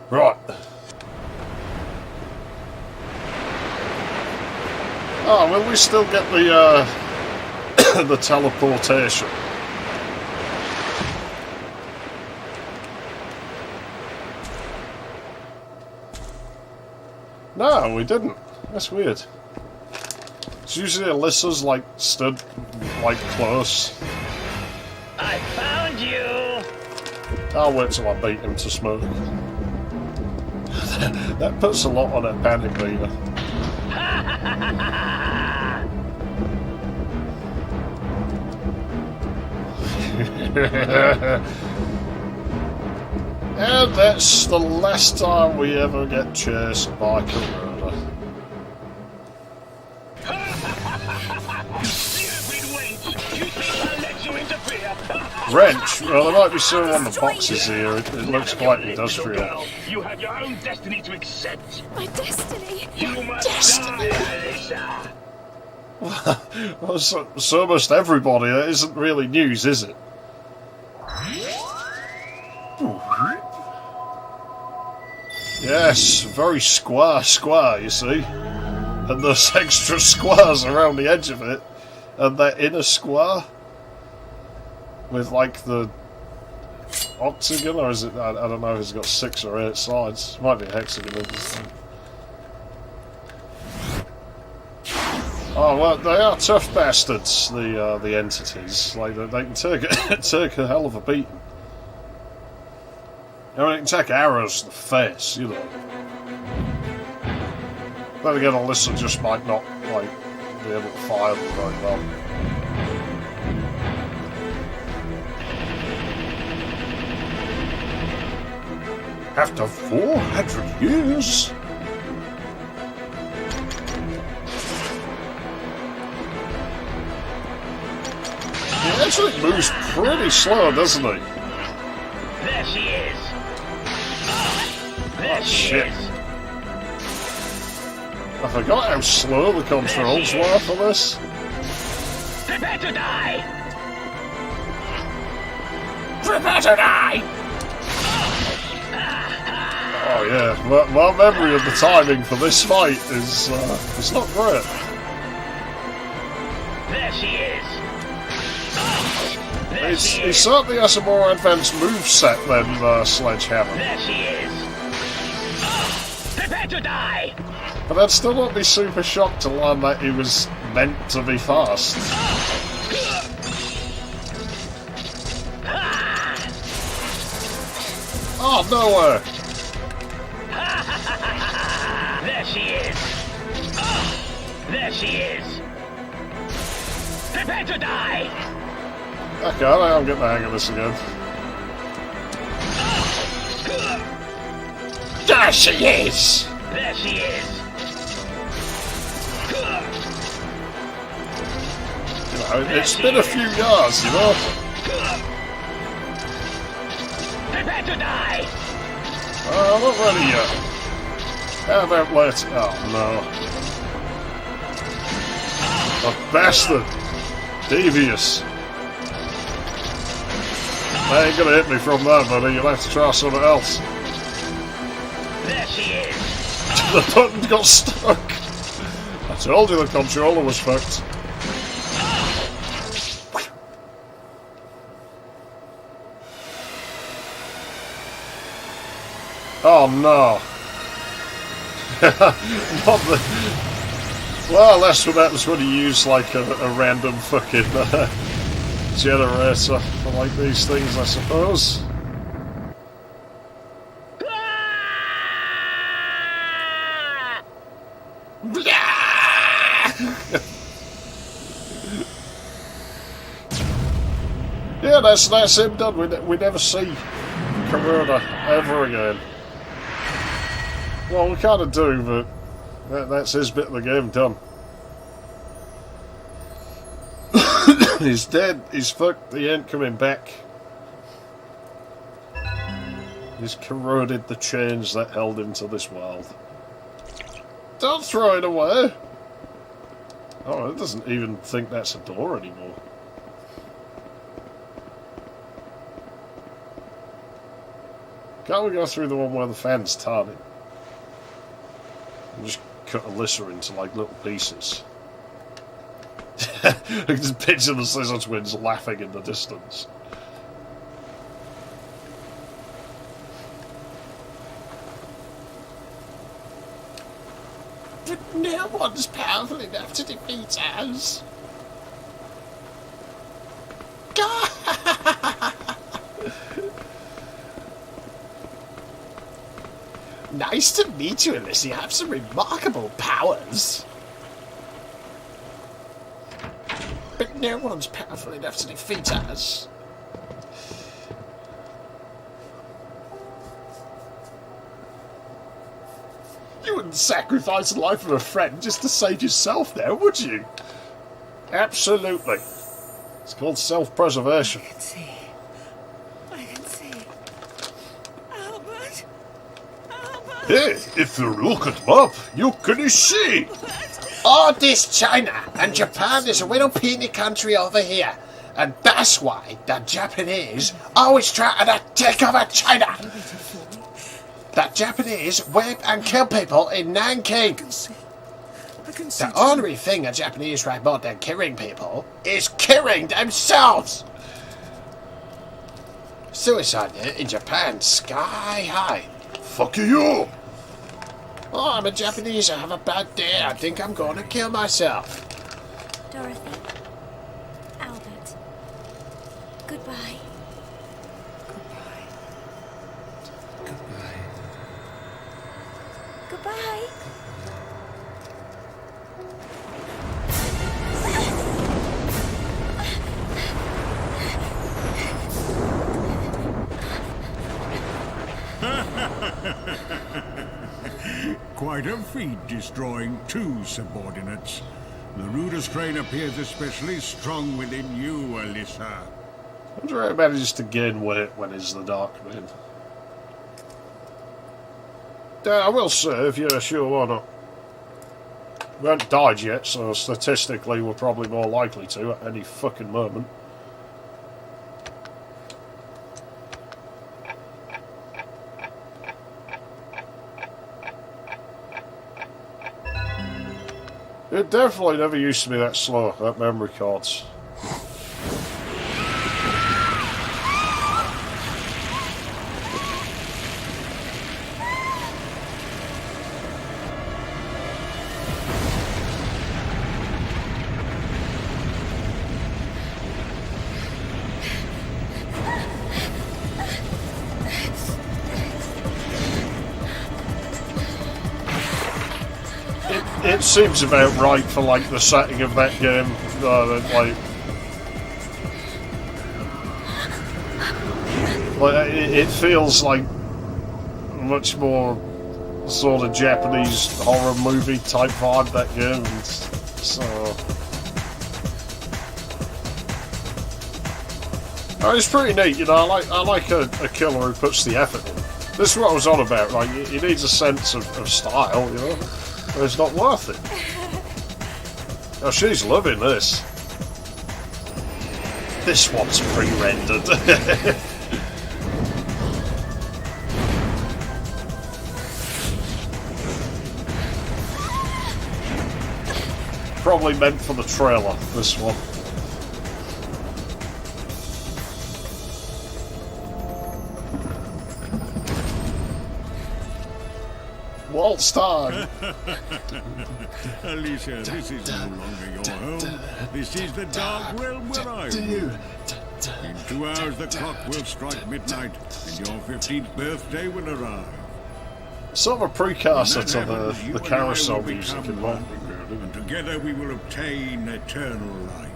Right. Oh, will we still get the the teleportation? No, we didn't. That's weird. It's usually Alyssa's like stood like close. I found you! I'll wait till I beat him to smoke. That puts a lot on a panic meter. And that's the last time we ever get chased by Corona. Wrench? Well, there might be some on the boxes here. It looks quite industrial. You have your own destiny to accept. My destiny. You must die, Alyssa. Well, so must everybody. That isn't really news, is it? Ooh. Yes, very square, you see. and there's extra squares around the edge of it, and they're in a square with like the octagon, or is it? I don't know if it's got 6 or 8 sides. It might be a hexagon. Oh well, they are tough bastards. The entities, like they can take a hell of a beating. I mean, it can take arrows to the face, you know. Then again, Alyssa just might not like be able to fire them very well. After 400 years? He actually moves pretty slow, doesn't he? There she is. There Oh, she shit. is. I forgot how slow the controls were for this. Prepare to die. Prepare to die! Oh yeah, my memory of the timing for this fight is it's not great. There she is. There He she is. certainly has a more advanced moveset than Sledgehammer. There she is. Prepare to die. But I'd still not be super shocked to learn that he was meant to be fast. Oh, nowhere! There she is. There she is. Prepare to die. Okay, I think I'm getting the hang of this again. There she is! There she is. You know, it's been a few years, you know? Prepare to die. I'm not ready yet. How about later? Oh no. A bastard! Devious. They ain't gonna hit me from there, buddy. You'll have to try something else. There she is. The button got stuck. I told you the controller was fucked. Oh no. Not the... Well, that's what happens when you use like a random fucking generator for like these things, I suppose. Yeah, that's him done. We never see Kuroda ever again. Well, we kind of do, but that's his bit of the game done. He's dead, he's fucked, he ain't coming back. He's corroded the chains that held him to this world. Don't throw it away! Oh, it doesn't even think that's a door anymore. Can't we go through the one where the fan's turning? And just cut Alyssa into like little pieces. I can just picture the Scissor Twins laughing in the distance. But no one's powerful enough to defeat us. Nice to meet you, Alyssa. You have some remarkable powers. But no one's powerful enough to defeat us. You wouldn't sacrifice the life of a friend just to save yourself now, would you? Absolutely. It's called self-preservation. I can see. I can see. Albert! Albert! Hey, if you look at up, you can see. All this China and Japan is a little peeny country over here. And that's why the Japanese always try to take over China. The Japanese whip and kill people in Nanking. But can see... The only thing a Japanese right more than killing people is killing themselves! Suicide in Japan, sky high. Fuck you! Oh, I'm a Japanese, I have a bad day, I think I'm gonna kill myself. Dorothy. Albert. Goodbye. Goodbye. Quite a feat destroying 2 subordinates. The Ruder strain appears especially strong within you, Alyssa. I wonder how he manages to gain weight when he's the Dark Man. I will serve, yeah, sure, why not? We haven't died yet, so statistically we're probably more likely to at any fucking moment. It definitely never used to be that slow, that memory cards. It seems about right for like the setting of that game. It feels like much more sort of Japanese horror movie type vibe, that game. So it's pretty neat, you know. I like a killer who puts the effort in. This is what I was on about. Like, he needs a sense of style, you know. It's not worth it. Oh, she's loving this. This one's pre-rendered. Probably meant for the trailer, this one. Waltz time! Alicia, this is no longer your home. This is the dark realm where I rule. In 2 hours the clock will strike midnight, and your 15th birthday will arrive. Sort of a precursor to the carousel music in one. And together we will obtain eternal life.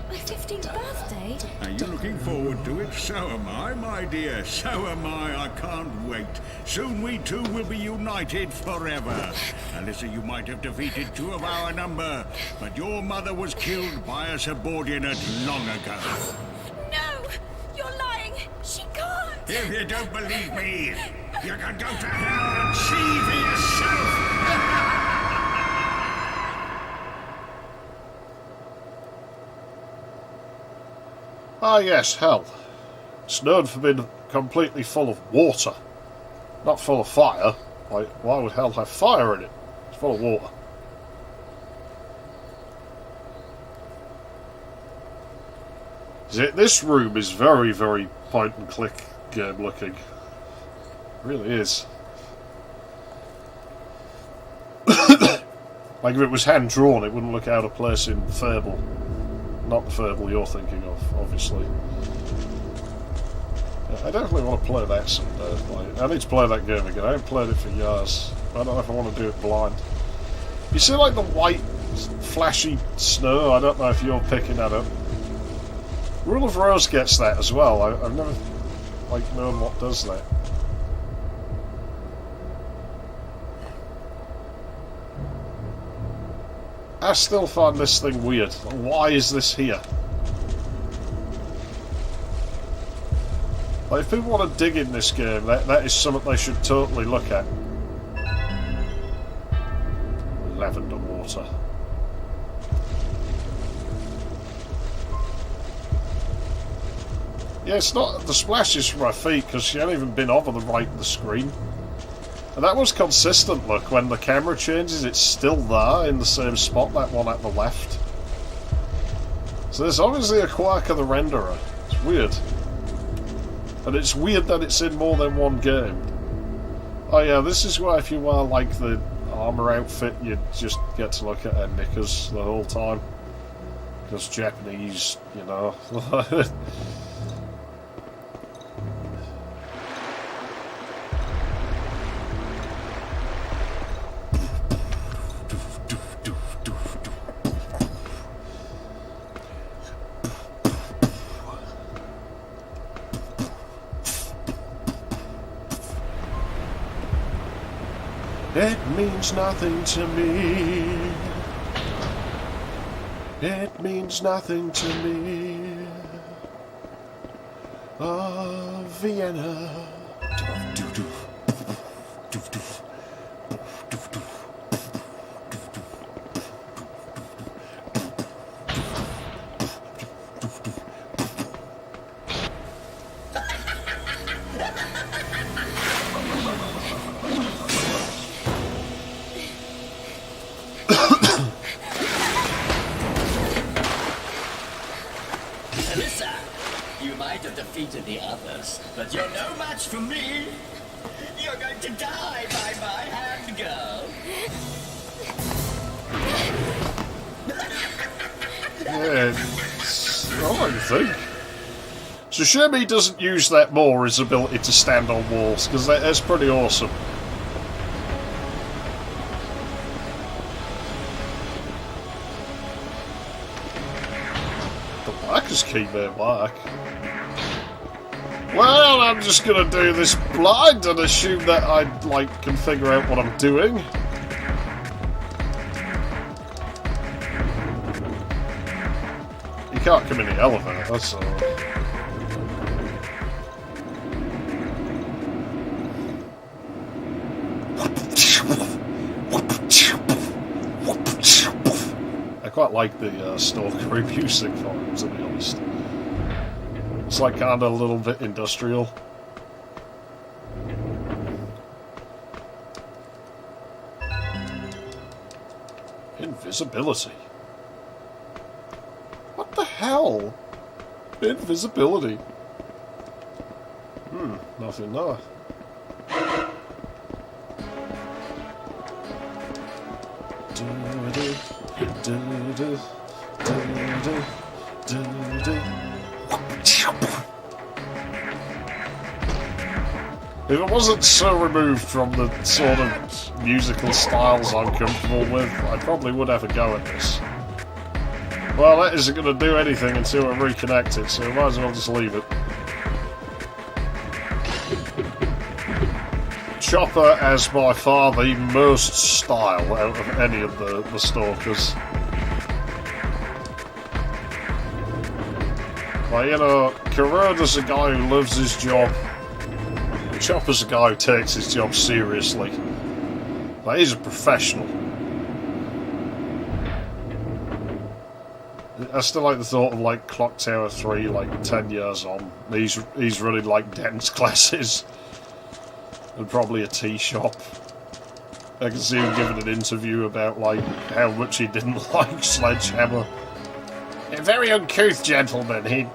My 15th birthday? Are you looking forward to it? So am I, my dear. So am I. I can't wait. Soon we two will be united forever. Alyssa, you might have defeated 2 of our number, but your mother was killed by a subordinate long ago. No! You're lying! She can't! If you don't believe me, you can go to hell and see for yourself! Ah yes, hell. It's known for being completely full of water. Not full of fire. Like, why would hell have fire in it? It's full of water. This room is very, very point and click game looking. It really is. Like if it was hand drawn, it wouldn't look out of place in Fable. Not the Fable you're thinking of, obviously. Yeah, I definitely want to play that someday. I need to play that game again. I haven't played it for years. I don't know if I want to do it blind. You see, like the white, flashy snow? I don't know if you're picking that up. Rule of Rose gets that as well. I've never known what does that. I still find this thing weird. Why is this here? Like, if people want to dig in this game, that is something they should totally look at. Lavender water. Yeah, it's not the splashes from my feet because she hasn't even been over the screen. And that was consistent, look, when the camera changes, it's still there in the same spot, that one at the left. So there's obviously a quirk of the renderer. It's weird. And it's weird that it's in more than one game. Oh yeah, this is where if you wear, like, the armor outfit, you just get to look at her knickers the whole time. Because Japanese, you know. It means nothing to me. It means nothing to me. Oh, Vienna. Alyssa, you might have defeated the others, but you're no match for me. You're going to die by my hand, girl. Yeah, I think. It's a shame he doesn't use that more, his ability to stand on walls, because that's pretty awesome. The Blackers keep their back. Well, I'm just gonna do this blind and assume that I, like, can figure out what I'm doing. You can't come in the elevator, that's all. I quite like the Stalker music for him, to be honest. It's like kind of a little bit industrial. Invisibility. What the hell? Invisibility. Nothing there. If it wasn't so removed from the sort of musical styles I'm comfortable with, I probably would have a go at this. Well, that isn't going to do anything until I reconnect it, so I might as well just leave it. Chopper as by far the most style out of any of the Stalkers. Like, you know, Kuroda's a guy who loves his job. Chopper's a guy who takes his job seriously. Like, he's a professional. I still like the thought of, like, Clock Tower 3, like, 10 years on. He's running, like, dance classes. And probably a tea shop. I can see him giving an interview about, like, how much he didn't like Sledgehammer. A very uncouth gentleman. He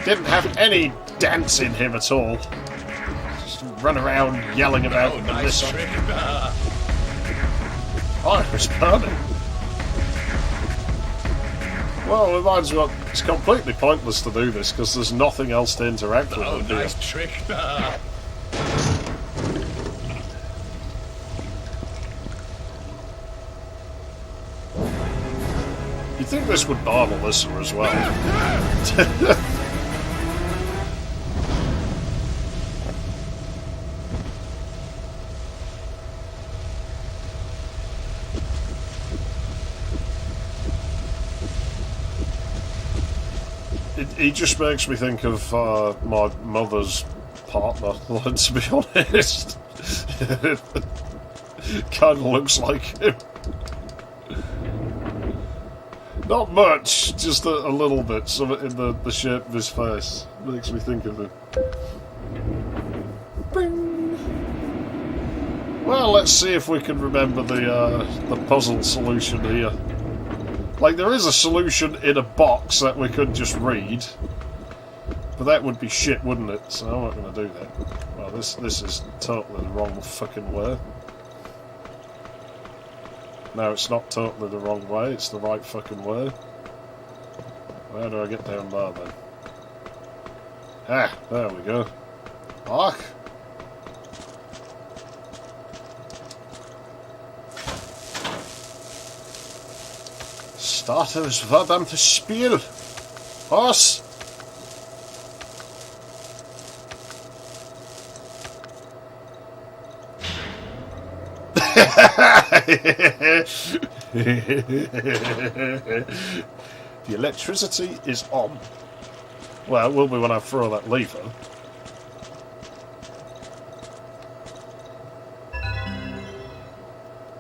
didn't have any dance in him at all. Just run around yelling about the nice trick. Iris burning. Well, it might as well. It's completely pointless to do this because there's nothing else to interact with. Oh, nice trick. You'd think this would bar Melissa as well. He just makes me think of my mother's partner, to be honest. Kind of looks like him. Not much, just a little bit. Something in the shape of his face makes me think of him. Bing. Well, let's see if we can remember the puzzle solution here. Like, there is a solution in a box that we could just read. But that would be shit, wouldn't it? So I'm not going to do that. Well, this is totally the wrong fucking way. No, it's not totally the wrong way, it's the right fucking way. Where do I get down there then? Ah, there we go. Fuck. Starters verdammte Spiel. Was? The electricity is on. Well, it will be when I throw that lever.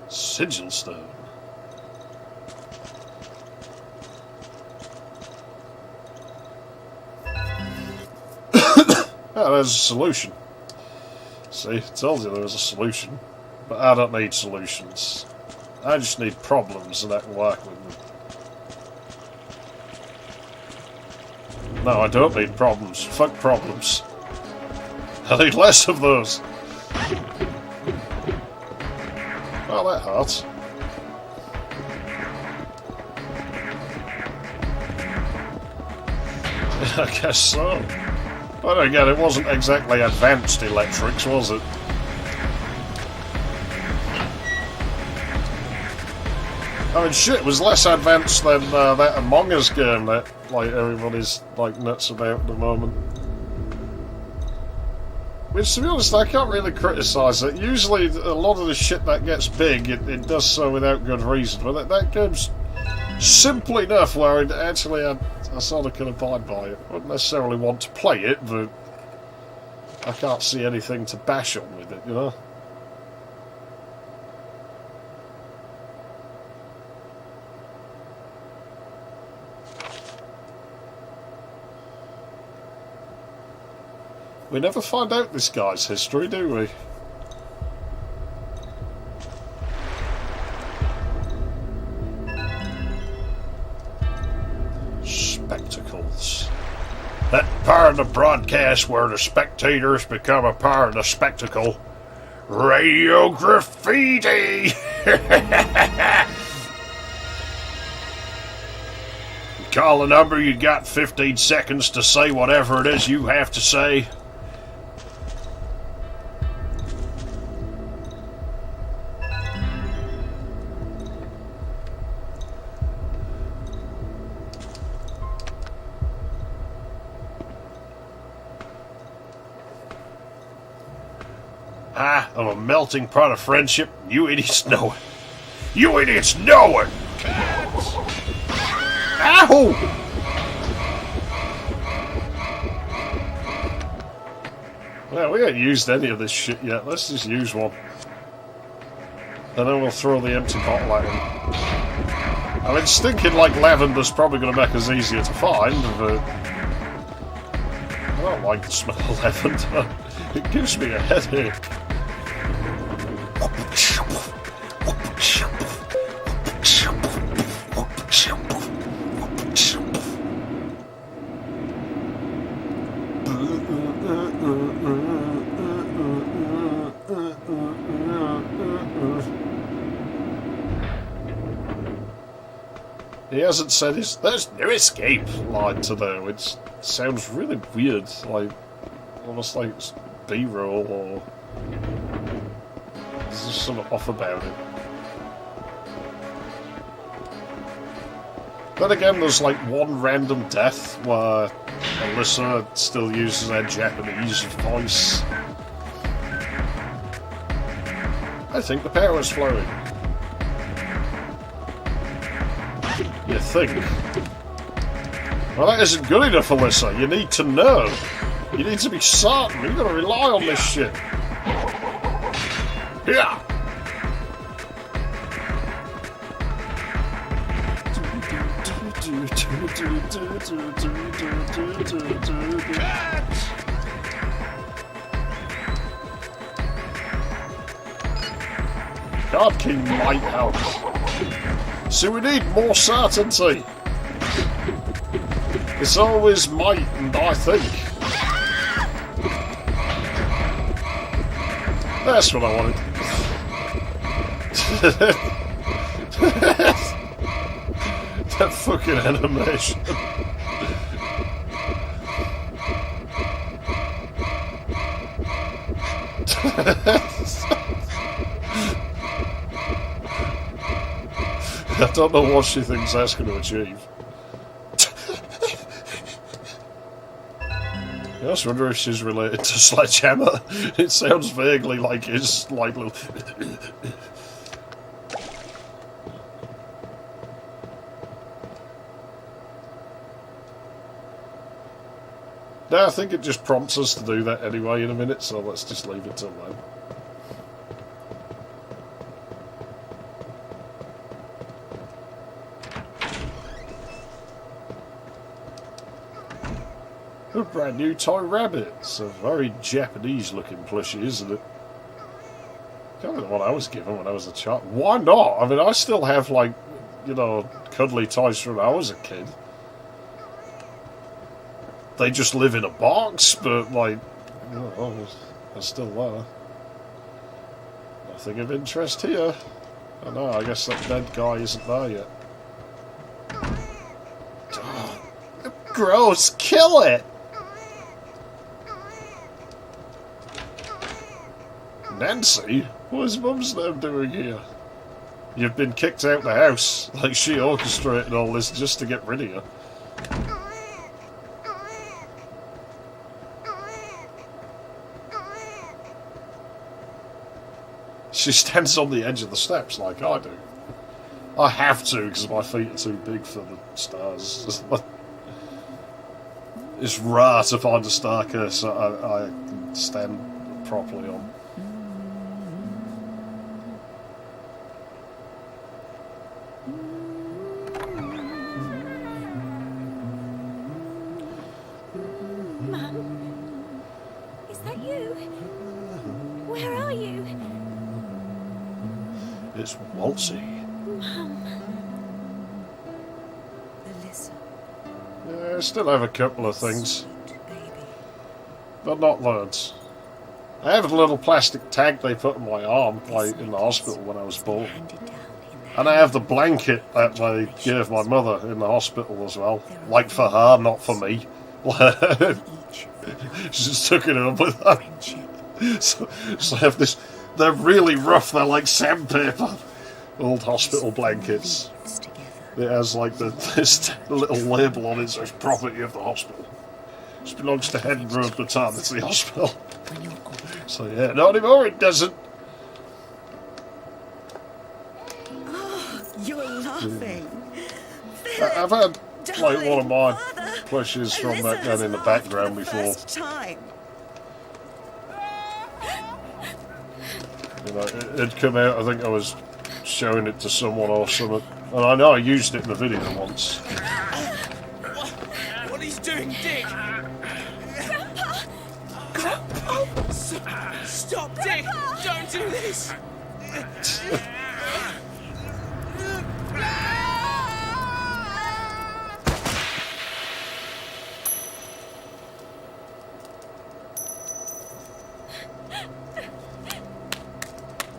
Sigil stone. Oh, there's a solution. See, I told you there was a solution. But I don't need solutions. I just need problems and I can work with them. No, I don't need problems. Fuck problems. I need less of those. Well, that hurts. I guess so. But again, it wasn't exactly advanced electrics, was it? I mean, shit, it was less advanced than that Among Us game that, like, everybody's, like, nuts about at the moment. Which, to be honest, I can't really criticise it. Usually, a lot of the shit that gets big, it does so without good reason. But that game's simple enough where I sort of can abide by it. I wouldn't necessarily want to play it, but I can't see anything to bash on with it, you know? We never find out this guy's history, do we? Spectacles. That part of the broadcast where the spectators become a part of the spectacle. Radio graffiti! Call the number, you got 15 seconds to say whatever it is you have to say. I'm a melting pot of friendship. You idiots know it. You idiots know it! Ow! Well, we haven't used any of this shit yet. Let's just use one. And then we'll throw the empty bottle at him. I mean, stinking like lavender's probably going to make us easier to find, but I don't like the smell of lavender. It gives me a headache. He hasn't said there's no escape line to there, which sounds really weird, like almost like B-roll or there's just something off about it. Then again, there's like one random death where Alyssa still uses her Japanese voice. I think the power is flowing. You think? Well, that isn't good enough, Alyssa. You need to know. You need to be certain. You've got to rely on this shit. Yeah. Can't keep might out. So we need more certainty. It's always might and I think. That's what I wanted. That fucking animation. I don't know what she thinks that's going to achieve. I just wonder if she's related to Sledgehammer. It sounds vaguely like his like little. No, I think it just prompts us to do that anyway in a minute, so let's just leave it till then. A brand new toy rabbit. It's a very Japanese looking plushie, isn't it? Kind of the one I was given when I was a child. Why not? I mean, I still have, like, you know, cuddly toys from when I was a kid. They just live in a box, but, like, you know, they're still there. Nothing of interest here. I know, I guess that dead guy isn't there yet. Oh, gross, kill it! Nancy? What is Mum's name doing here? You've been kicked out the house. Like she orchestrated all this just to get rid of you. She stands on the edge of the steps like I do. I have to because my feet are too big for the stairs. It's rare to find a staircase that I can stand properly on. Mum? Is that you? Where are you? It's Waltzy. Mum. Alyssa. Yeah, I still have a couple of things. But not loads. I have a little plastic tag they put on my arm, like in the hospital when I was born. And I have the blanket that they gave my mother in the hospital as well. Like for her, not for me. She just took it up with her. So I have this. They're really rough. They're like sandpaper. Old hospital blankets. It has like this little label on it, so it's property of the hospital. This belongs to Edinburgh Maternity Hospital. So yeah, not anymore. It doesn't. Oh, you're laughing. I've had like one of my plushes from that gun in the background before. You know, it'd come out. I think I was showing it to someone or something, and I know I used it in the video once. What he's doing, Dick? Grandpa! Stop, Dick! Don't do this!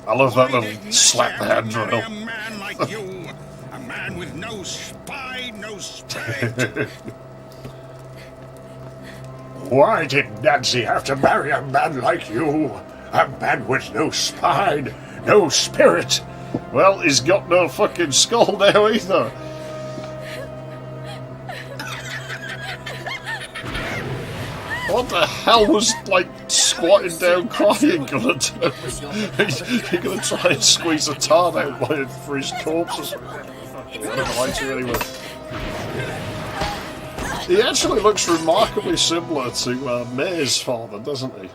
I love that little slap the hand drill. A man like you, a man with no spine, no spirit. Why did Nancy have to marry a man like you? A man with no spine, no spirit. Well, he's got no fucking skull now either. What the hell was, like, squatting down crying gonna do? You're gonna try and squeeze a tart out for his corpse or something? I don't like you anyway. He actually looks remarkably similar to May's father, doesn't he?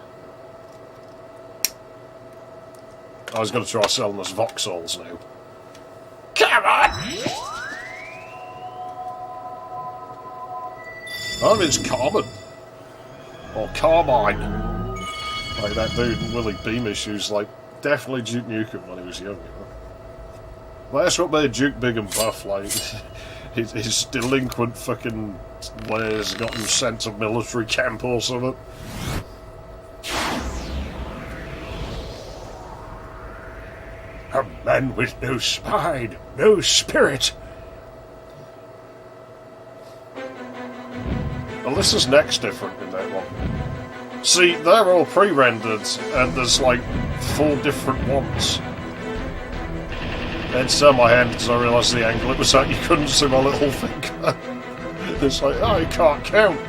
I was going to try selling us Vauxhalls now. Come on! Oh, it's Carmen. Or Carmine. Like that dude in Willie Beamish who's like definitely Duke Nukem when he was younger. Well, that's what made Duke big and buff, like, his delinquent fucking ways got him sent to military camp or something. A man with no spine, no spirit. Alyssa's neck's different in that one. See, they're all pre-rendered, and there's like 4 different ones. Then turned my hand because I realised the angle it was at, you couldn't see my little finger. It's like, oh, you can't count.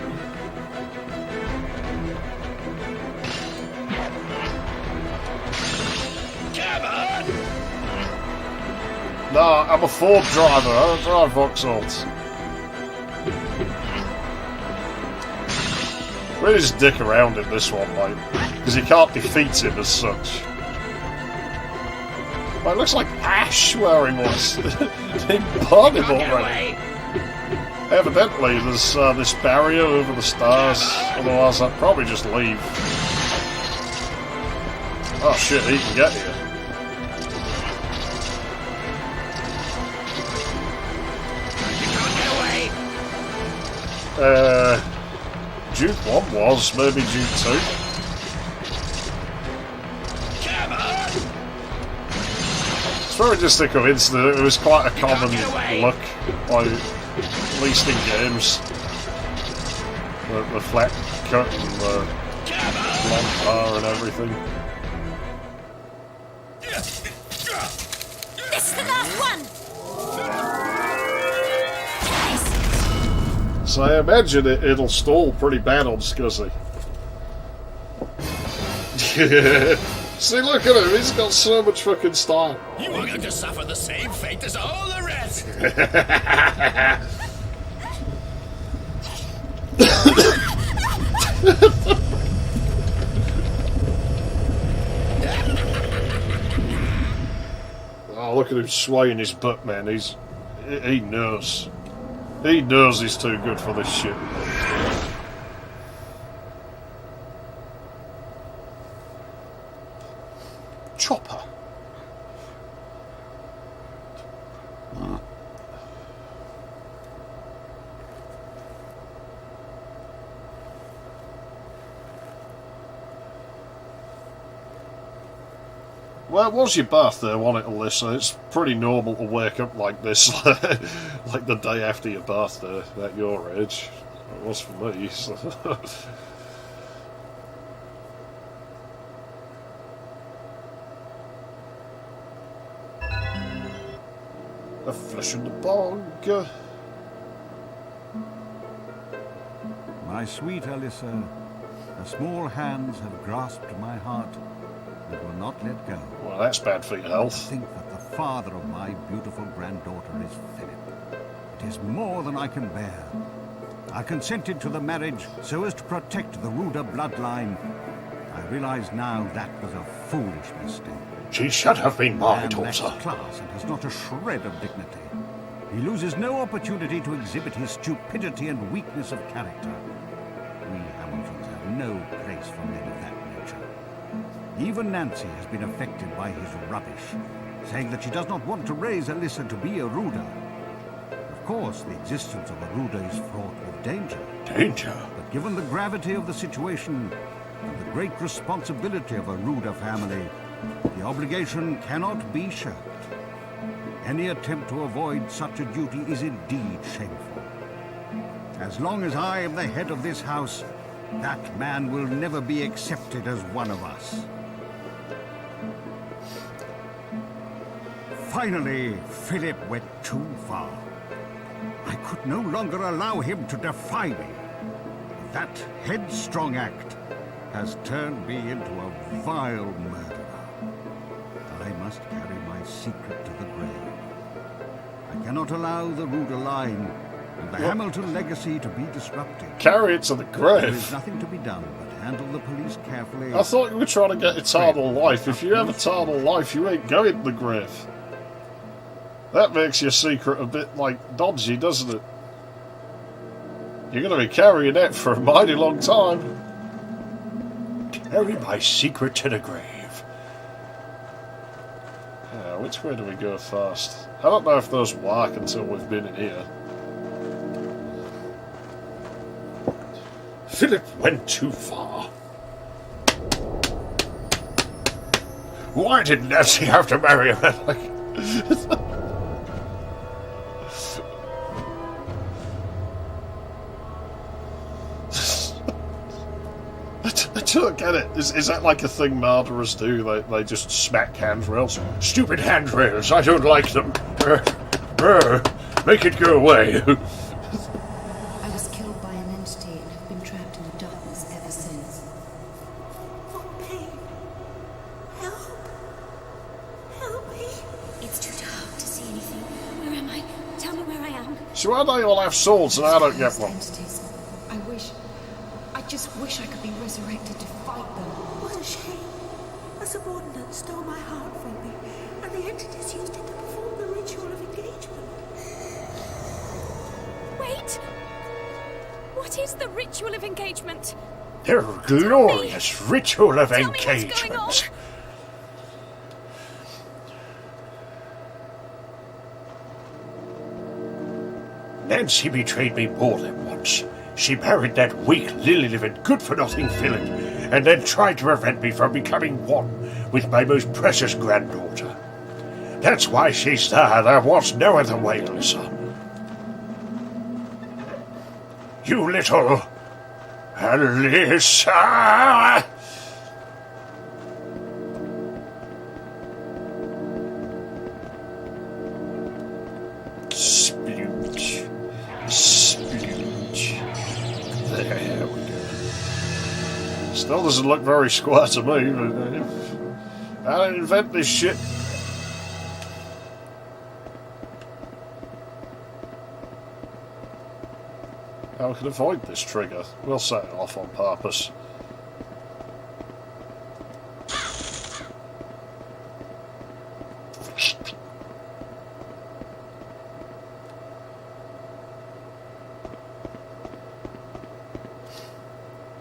Nah, I'm a Ford driver, I don't drive Vauxhalls. Really just dick around in this one, mate, because you can't defeat him as such. Well, it looks like Ash wearing one. They bought him already. Evidently, there's this barrier over the stars, otherwise I'd probably just leave. Oh shit, he can get here. Duke 1 was, maybe Duke 2. It's very just a coincidence, it was quite a common look, like, at least in games. The flat cut and the blonde hair and everything. This is the last one! So I imagine it'll stall pretty bad on Scuzzy. See, look at him, he's got so much fucking style. You are going to suffer the same fate as all the rest. Oh, look at him swaying his butt, man. He knows. He knows he's too good for this shit. Chopper. Well, it was your birthday, wasn't it, Alyssa? It's pretty normal to wake up like this, like the day after your birthday, at your age. It was for me, so. A flesh in the bog. My sweet Alyssa, the small hands have grasped my heart and will not let go. Well, that's bad for your health. I think that the father of my beautiful granddaughter is Philip. It is more than I can bear. I consented to the marriage so as to protect the Ruda bloodline. I realize now that was a foolish mistake. She should have been my Man daughter. lacks class and has not a shred of dignity. He loses no opportunity to exhibit his stupidity and weakness of character. We Hamiltons have no place for men of that nature. Even Nancy has been affected by his rubbish, saying that she does not want to raise Alyssa to be a Ruda. Of course, the existence of a Ruda is fraught with danger. Danger? But given the gravity of the situation and the great responsibility of a Ruda family, the obligation cannot be shirked. Any attempt to avoid such a duty is indeed shameful. As long as I am the head of this house, that man will never be accepted as one of us. Finally, Philip went too far. I could no longer allow him to defy me. That headstrong act has turned me into a vile murderer. I must carry my secret to the grave. I cannot allow the Ruda line and the Hamilton legacy to be disrupted. Carry it to the There is grave. nothing to be done but handle the police carefully. I thought you were trying to get eternal life. If you have eternal life, you ain't going to the grave. That makes your secret a bit, like, dodgy, doesn't it? You're going to be carrying it for a mighty long time. Carry my secret to the grave. Yeah, which way do we go first? I don't know if those work until we've been in here. Philip went too far. Why did Nancy have to marry a man like... I don't get it. Is that like a thing murderers do? They just smack handrails? Stupid handrails, I don't like them. Make it go away. I was killed by an entity and have been trapped in the darkness ever since. Help me. It's too dark to see anything. Where am I? Tell me where I am. So why don't you all have swords and I don't get one? I just wish I could be resurrected to fight them. What a shame. A subordinate stole my heart from me, and the entities used it to perform the ritual of engagement. Wait! What is the ritual of engagement? Their glorious ritual of Tell me what's going on. engagement. Nancy betrayed me more than once. She married that weak, lily-livered, good-for-nothing Philip, and then tried to prevent me from becoming one with my most precious granddaughter. That's why she's there. There was no other way, Alyssa. You little... Alyssa! Splooge. Splooge. There we go. Still doesn't look very square to me, but I didn't invent this shit. How can I avoid this trigger? We'll set it off on purpose.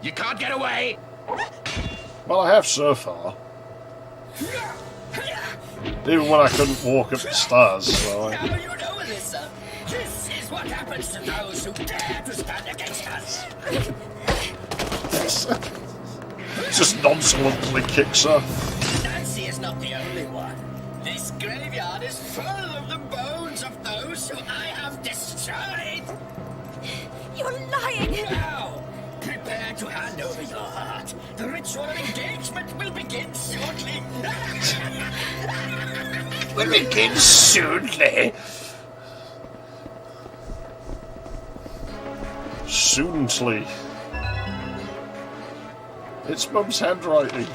You can't get away! Well, I have so far. Even when I couldn't walk up the stairs, so Now you know, Alyssa. This is what happens to those who dare to stand against us. just nonchalantly kicks her. Nancy is not the only one. This graveyard is full of the bones of those who I have destroyed. You're lying! Now, prepare to hand over your heart. The ritual of engagement will begin shortly. Will begin soonly. Soonly. It's Mum's handwriting.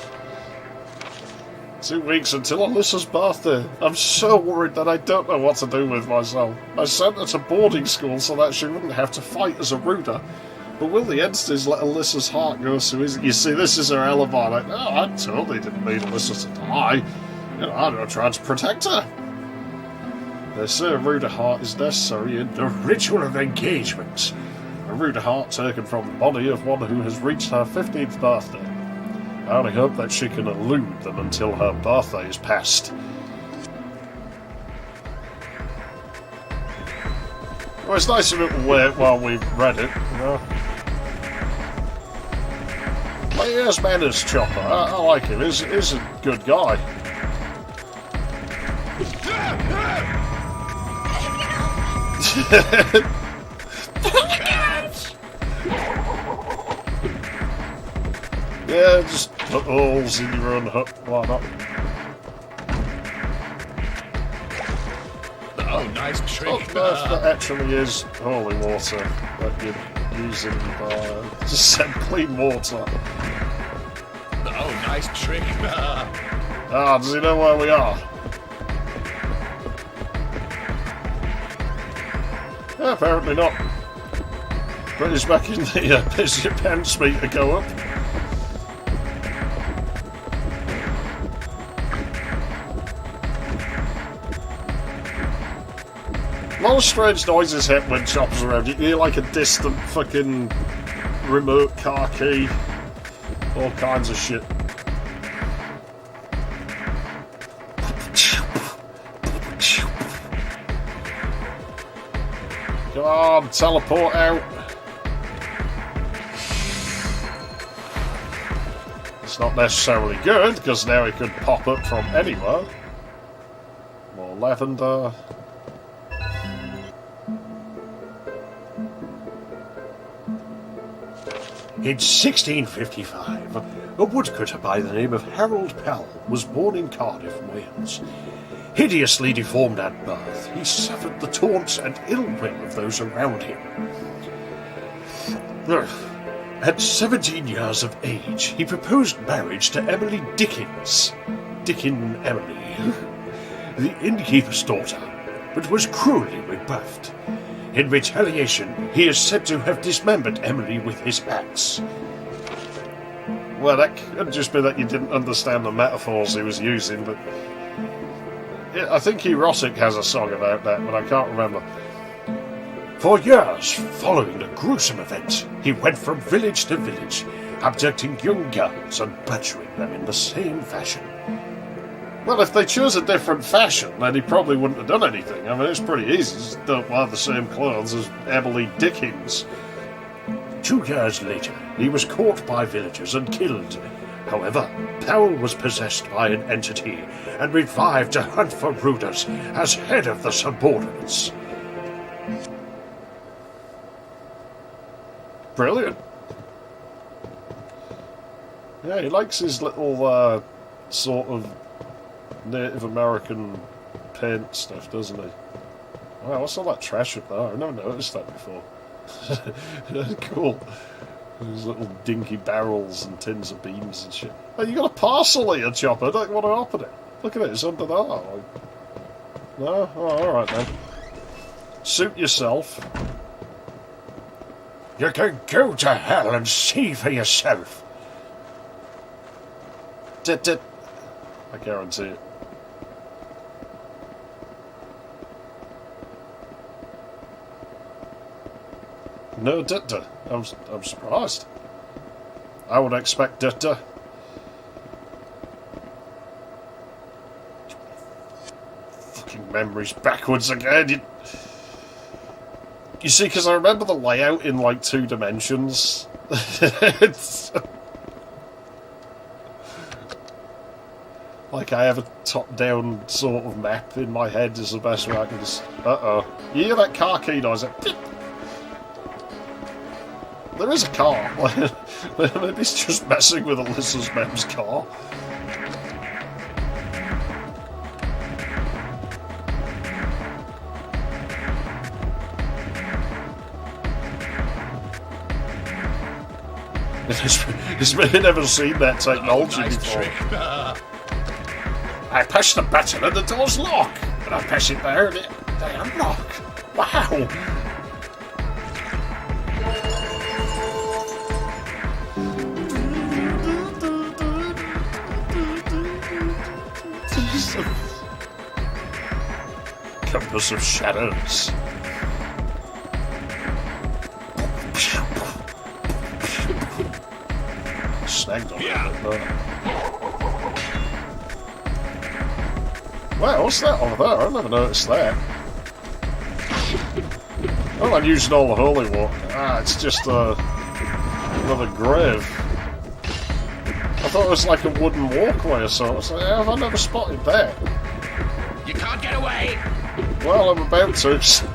2 weeks until Alyssa's birthday. I'm so worried that I don't know what to do with myself. I sent her to boarding school so that she wouldn't have to fight as a Ruda. But will the entities let Alyssa's heart go so easy? You see, this is her alibi. Like, no, I totally didn't mean Alyssa to die. You know, I'm trying to protect her. They say a Ruda heart is necessary in the ritual of engagement. A Ruda heart taken from the body of one who has reached her 15th birthday. I only hope that she can elude them until her birthday is past. Well, it's nice of it to wait while we've read it, you know. But here's Manners Chopper. I like him. He's a good guy. Yeah, just put holes in your own hut. Why not? Oh, nice trick. Oh, no, that actually is holy water that you're using to send clean water. Oh, nice trick. Ah, does he know where we are? Yeah, apparently not. But he's back in the piss your pants meter go up. A lot of strange noises happen when Chopper's around. You hear like a distant fucking remote car key. All kinds of shit. Come on, teleport out. It's not necessarily good, because now it could pop up from anywhere. More lavender. In 1655, a woodcutter by the name of Harold Pell was born in Cardiff, Wales. Hideously deformed at birth, he suffered the taunts and ill will of those around him. At 17 years of age, he proposed marriage to Emily Dickens, Dickin Emily, the innkeeper's daughter, but was cruelly rebuffed. In retaliation, he is said to have dismembered Emily with his axe. Well, that could just be that you didn't understand the metaphors he was using, but I think Erotic has a song about that, but I can't remember. For years following the gruesome event, he went from village to village, abducting young girls and butchering them in the same fashion. Well, if they chose a different fashion, then he probably wouldn't have done anything. I mean, it's pretty easy. Just don't wear the same clothes as Emily Dickens. 2 years later, he was caught by villagers and killed. However, Powell was possessed by an entity and revived to hunt for Ruders as head of the subordinates. Brilliant. Yeah, he likes his little sort of Native American paint stuff, doesn't he? Wow, what's all that trash up there? I've never noticed that before. Cool. These little dinky barrels and tins of beans and shit. Oh, you got a parcel here, Chopper. Don't you want to open it? Look at it, it's under there. Like... No? Oh, alright then. Suit yourself. You can go to hell and see for yourself. I guarantee it. No Ditta. I'm surprised. I would expect Ditta. Fucking memories backwards again. You see, because I remember the layout in like 2 dimensions. It's... Like I have a top-down sort of map in my head is the best way I can just... Uh-oh. You hear that car key noise? There is a car. Maybe it's just messing with Alyssa's mem's car. It's really never seen that technology before. I push the button and the doors lock. And I press it there and they unlock. Wow! Compass of shadows. Snagged on it. Wow, what's that over there? I never noticed that. Oh, I'm using all the holy water. Ah, it's just another grave. I thought it was like a wooden walkway or something. I was like, have I never spotted that? You can't get away! Well, I'm about to, so,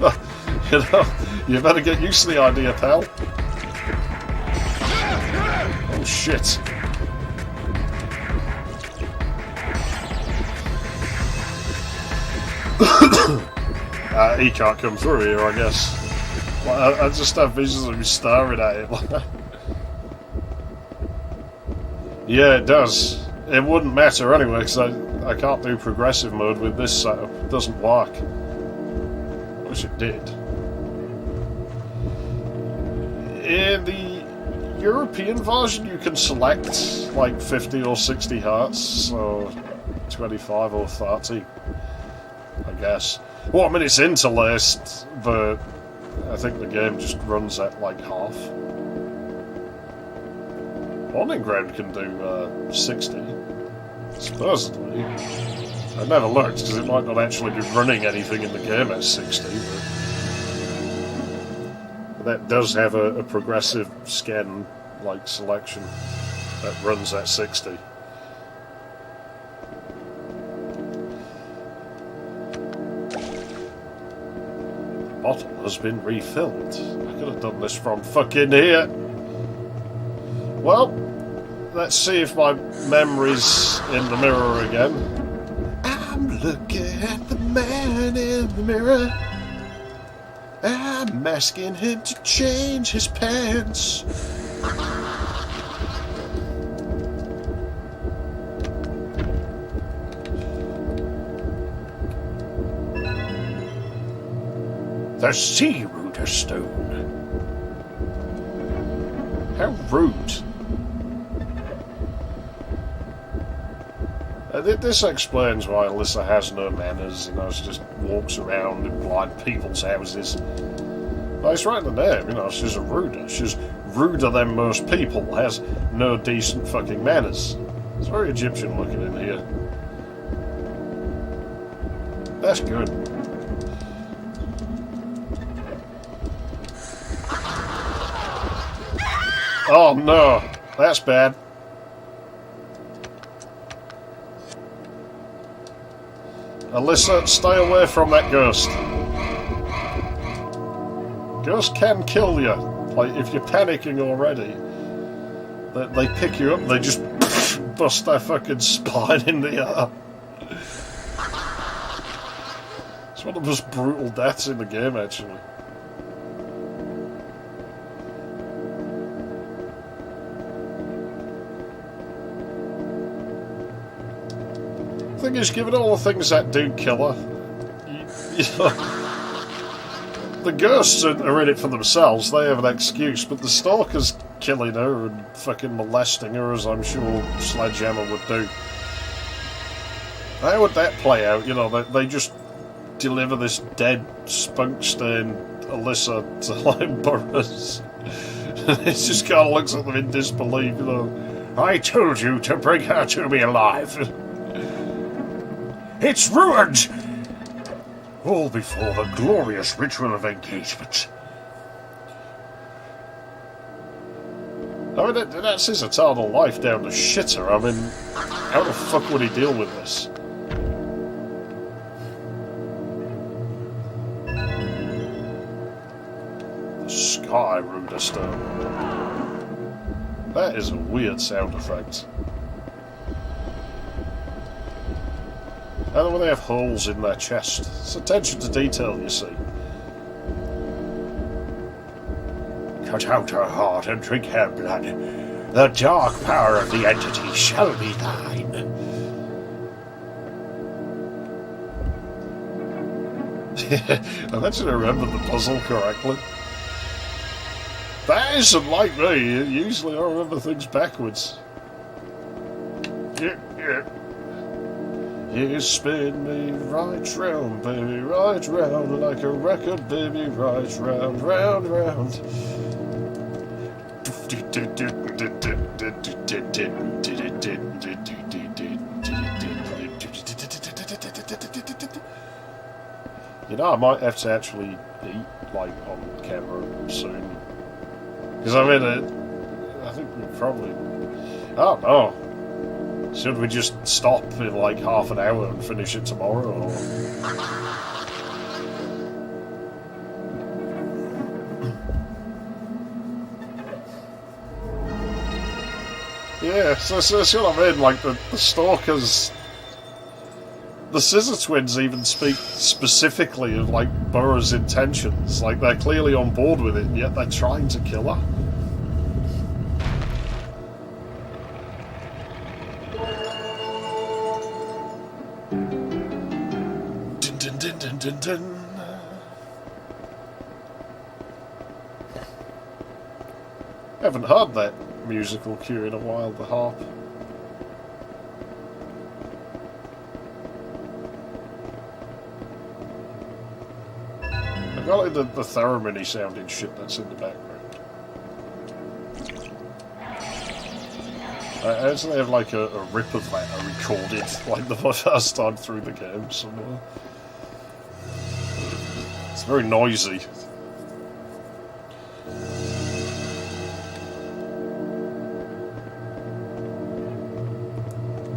you know, you better get used to the idea, pal. Oh, shit. He can't come through here, I guess. Like, I just have visions of him staring at him. Yeah, it does. It wouldn't matter anyway, because I can't do progressive mode with this setup. It doesn't work. I wish it did. In the European version, you can select like 50 or 60 hertz, so 25 or 30, I guess. Well, I mean, it's interlaced, but I think the game just runs at like half. Bonding Ground can do 60, supposedly. I've never looked, because it might not actually be running anything in the game at 60, but... That does have a progressive scan like selection that runs at 60. Bottle has been refilled. I could have done this from fucking here. Well, let's see if my memory's in the mirror again. I'm looking at the man in the mirror. I'm asking him to change his pants. The Sea Rooter Stone. How rude. This explains why Alyssa has no manners, she just walks around in blind people's houses. Well, it's right in the name, she's a ruder. She's ruder than most people, has no decent fucking manners. It's very Egyptian looking in here. That's good. Oh no, that's bad. Alyssa, stay away from that ghost. Ghosts can kill you. Like, if you're panicking already, they pick you up and they just bust their fucking spine in the air. It's one of the most brutal deaths in the game, actually. Thing is, given all the things that do kill her, the ghosts are in it for themselves. They have an excuse, but the stalker's killing her and fucking molesting her, as I'm sure Sledgehammer would do. How would that play out? They just deliver this dead, spunk-stained Alyssa to like Burroughs. It just kind of looks at them in disbelief. I told you to bring her to me alive. It's ruined! All before the glorious ritual of engagement. I mean, that's his eternal life down the shitter. I mean, how the fuck would he deal with this? The Sky Rooter Stone. That is a weird sound effect. And when they have holes in their chest. It's attention to detail, you see. Cut out her heart and drink her blood. The dark power of the entity shall be thine. I actually remembered the puzzle correctly. That isn't like me. Usually I remember things backwards. Yeah. You spin me right round, baby, right round, like a record, baby, right round, round, round. I might have to actually eat, like, on camera soon. Because I think we probably... I don't know. Should we just stop in like half an hour and finish it tomorrow? Or... yeah, so that's what I mean. Like the stalkers, the Scissor Twins even speak specifically of like Burroughs' intentions. Like they're clearly on board with it, yet they're trying to kill her. Dun, dun. Haven't heard that musical cue in a while, the harp. I got like the theremin-y sounding shit that's in the background. I actually have like a rip of that I recorded like the first time through the game somewhere. It's very noisy.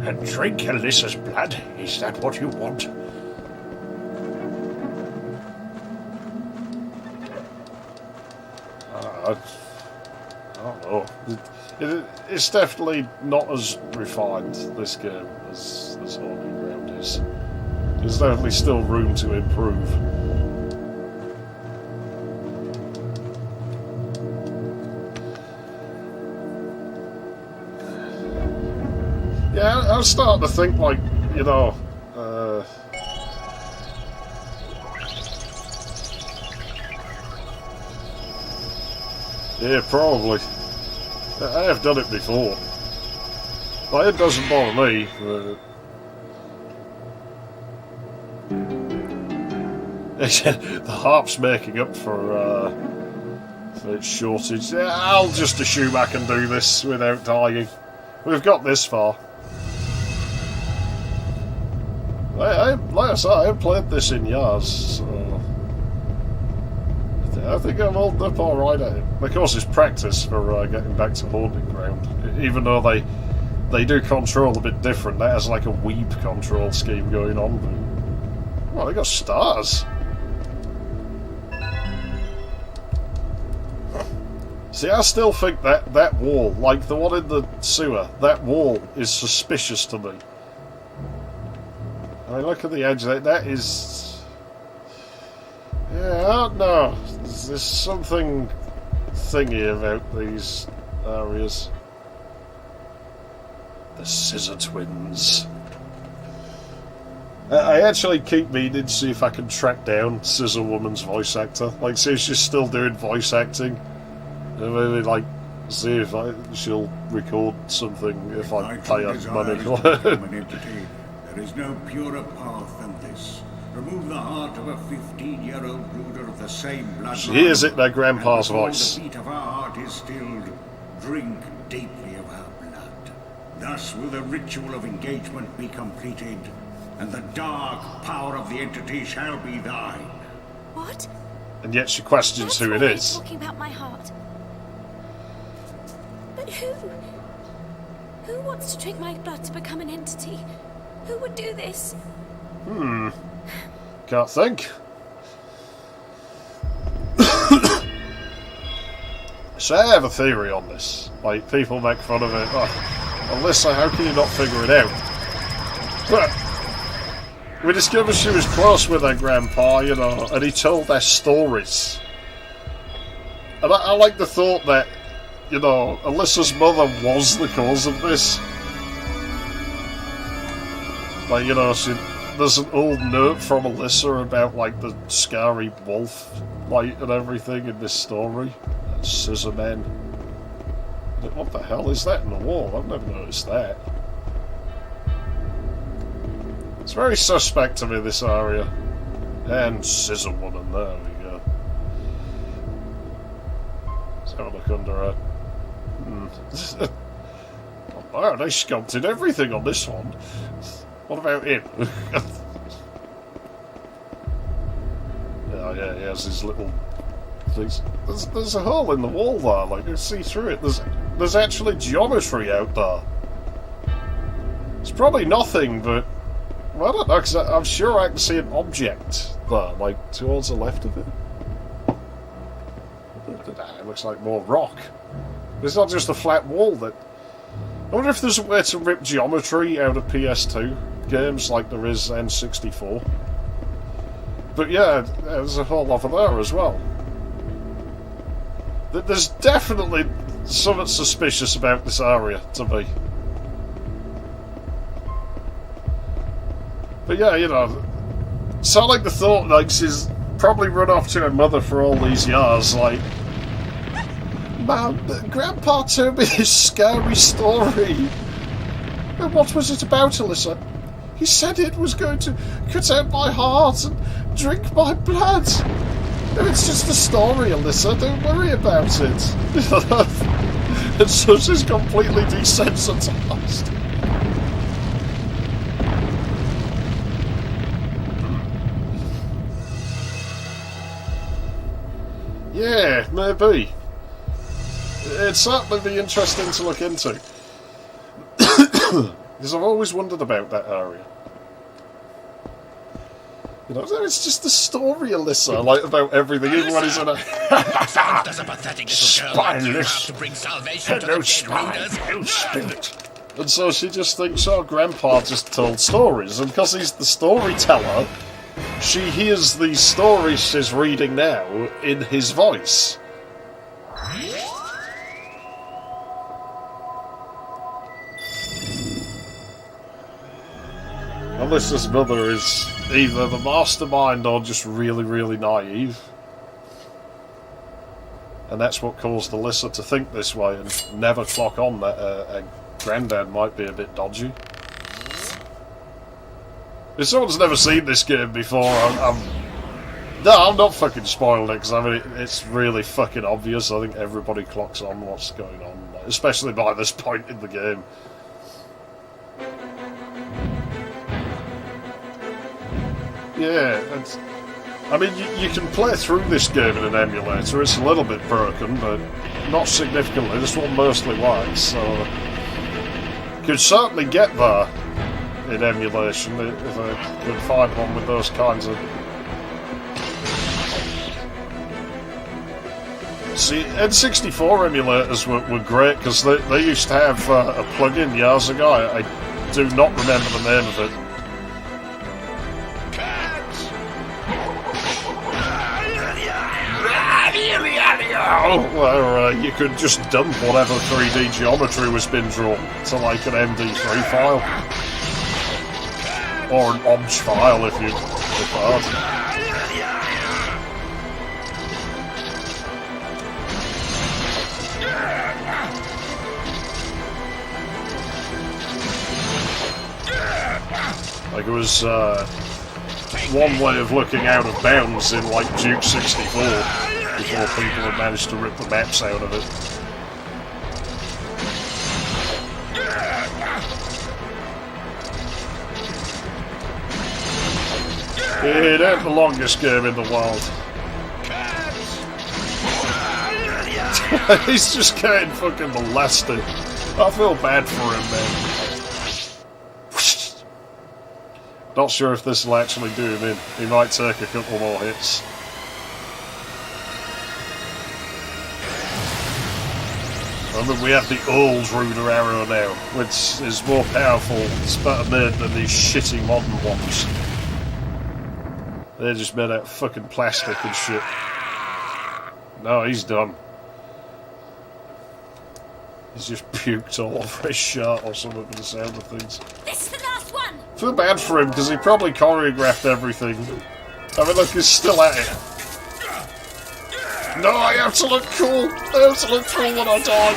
And drink Alyssa's blood? Is that what you want? I don't know. It's definitely not as refined, this game, as Haunting Ground is. There's definitely still room to improve. Yeah, I was starting to think, like, you know, yeah, probably. I have done it before. Like, it doesn't bother me, but... the harp's making up for its shortage. Yeah, I'll just assume I can do this without dying. We've got this far. Like I said, I haven't played this in years, so... I think I'm holding up alright at it. Of course, it's practice for getting back to Haunting Ground. Even though they do control a bit different. That has like a weeb control scheme going on. But, well, they got stars. See, I still think that wall, like the one in the sewer, that wall is suspicious to me. I mean, look at the edge of it. That is... Yeah, I don't know. There's something thingy about these areas. The Scissor Twins. I actually keep meaning to see if I can track down Scissor Woman's voice actor. Like, see if she's still doing voice acting. And maybe, like, see if she'll record something if I pay her money. There is no purer path than this. Remove the heart of a 15-year-old brooder of the same bloodline. She hears it in her grandpa's and voice. The beat of our heart is stilled. Drink deeply of her blood. Thus will the ritual of engagement be completed, and the dark power of the entity shall be thine. What? And yet she questions who it is. Talking about my heart. But who? Who wants to drink my blood to become an entity? Who would do this? Can't think. So I have a theory on this. Like, people make fun of it. Oh, Alyssa, how can you not figure it out? But we discovered she was close with her grandpa, you know, and he told their stories. And I like the thought that, you know, Alyssa's mother was the cause of this. Like, you know, there's an old note from Alyssa about, like, the scary wolf light and everything in this story. And Scissor Men. What the hell is that in the wall? I've never noticed that. It's very suspect to me, this area. And Scissor Woman, there we go. Let's have a look under it. Oh, they sculpted everything on this one. What about him? Oh yeah, he has his little things. There's a hole in the wall there, like you can see through it. There's actually geometry out there. It's probably nothing, but well, I don't know, because I'm sure I can see an object there, like towards the left of it. It looks like more rock. It's not just a flat wall. I wonder if there's a way to rip geometry out of PS2 games like there is N64. But yeah, there's a whole lot of there as well. There's definitely something suspicious about this area to me. But yeah, you know, so I like the thought, like, she's probably run off to her mother for all these years, like, Mum, Grandpa told me this scary story. And what was it about, Alyssa? He said it was going to cut out my heart and drink my blood. No, it's just a story, Alyssa. Don't worry about it. And so she's completely desensitized. Yeah, maybe. It'd certainly be interesting to look into. Because I've always wondered about that area. You know, it's just the story, Alyssa, like, about everything, even when he's in a... Does a pathetic little girl like you have to bring salvation to the dead readers? No spirit. And so she just thinks, oh, Grandpa just told stories. And because he's the storyteller, she hears these stories she's reading now in his voice. Alyssa's mother is either the mastermind or just really, really naive. And that's what caused Alyssa to think this way and never clock on that a granddad might be a bit dodgy. If someone's never seen this game before, I'm not fucking spoiling it, because I mean, it's really fucking obvious. I think everybody clocks on what's going on, especially by this point in the game. Yeah, I mean, you can play through this game in an emulator. It's a little bit broken, but not significantly. This one mostly works, so you could certainly get there in emulation if I could find one with those kinds of... See, N64 emulators were great because they used to have a plug-in years ago. I do not remember the name of it. Where you could just dump whatever 3D geometry was being drawn to like an MD3 file. Or an OBJ file if you preferred. Like it was one way of looking out of bounds in like Duke 64 before people had managed to rip the maps out of it. It ain't the longest game in the world. He's just getting fucking molested. I feel bad for him, man. Not sure if this will actually do him in. He might take a couple more hits. I mean, we have the old ruder arrow now, which is more powerful. It's better made than these shitty modern ones. They're just made out of fucking plastic and shit. No, he's done. He's just puked all over his shirt or something with the sound of things. This is the last one! Feel bad for him, because he probably choreographed everything. I mean, look, he's still at it. No, I have to look cool! I have to look cool when I die!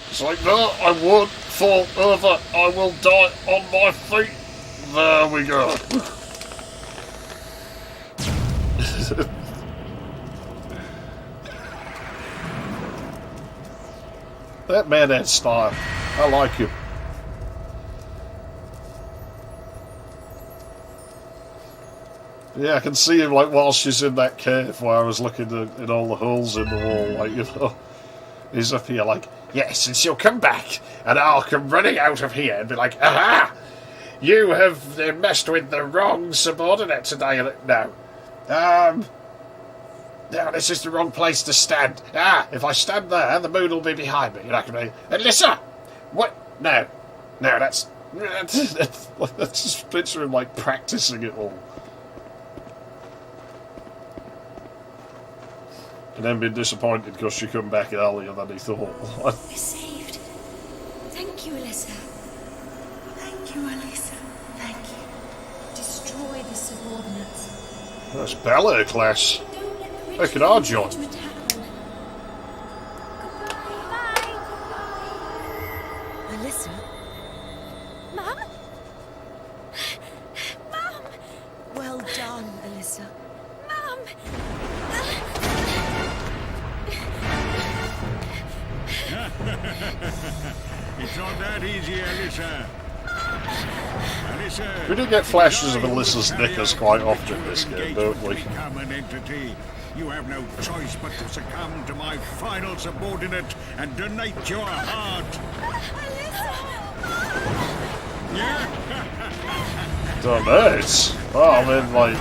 It's like, no, I won't fall over. I will die on my feet. There we go. That man had style. I like him. Yeah, I can see him like while she's in that cave where I was looking in all the holes in the wall, like, you know. He's up here like, yes, and she'll come back, and I'll come running out of here and be like, aha! You have messed with the wrong subordinate today. No. No, this is the wrong place to stand. If I stand there, the moon will be behind me. You're not going to be... Alyssa! What? No, that's just picture him, like, practicing it all. And then being disappointed because she come back earlier than he thought. We're saved. Thank you, Alyssa. Thank you, Alyssa. Thank you. Destroy the subordinates. That's ballet class. Look at our John. Alyssa? Mum? Mum! Well done, Alyssa. Mum! It's not that easy, Alyssa. We do get flashes of Alyssa's knickers quite often in this game, don't we? Become an entity. You have no choice but to succumb to my final subordinate and donate your heart. Donate? Oh, I mean, like,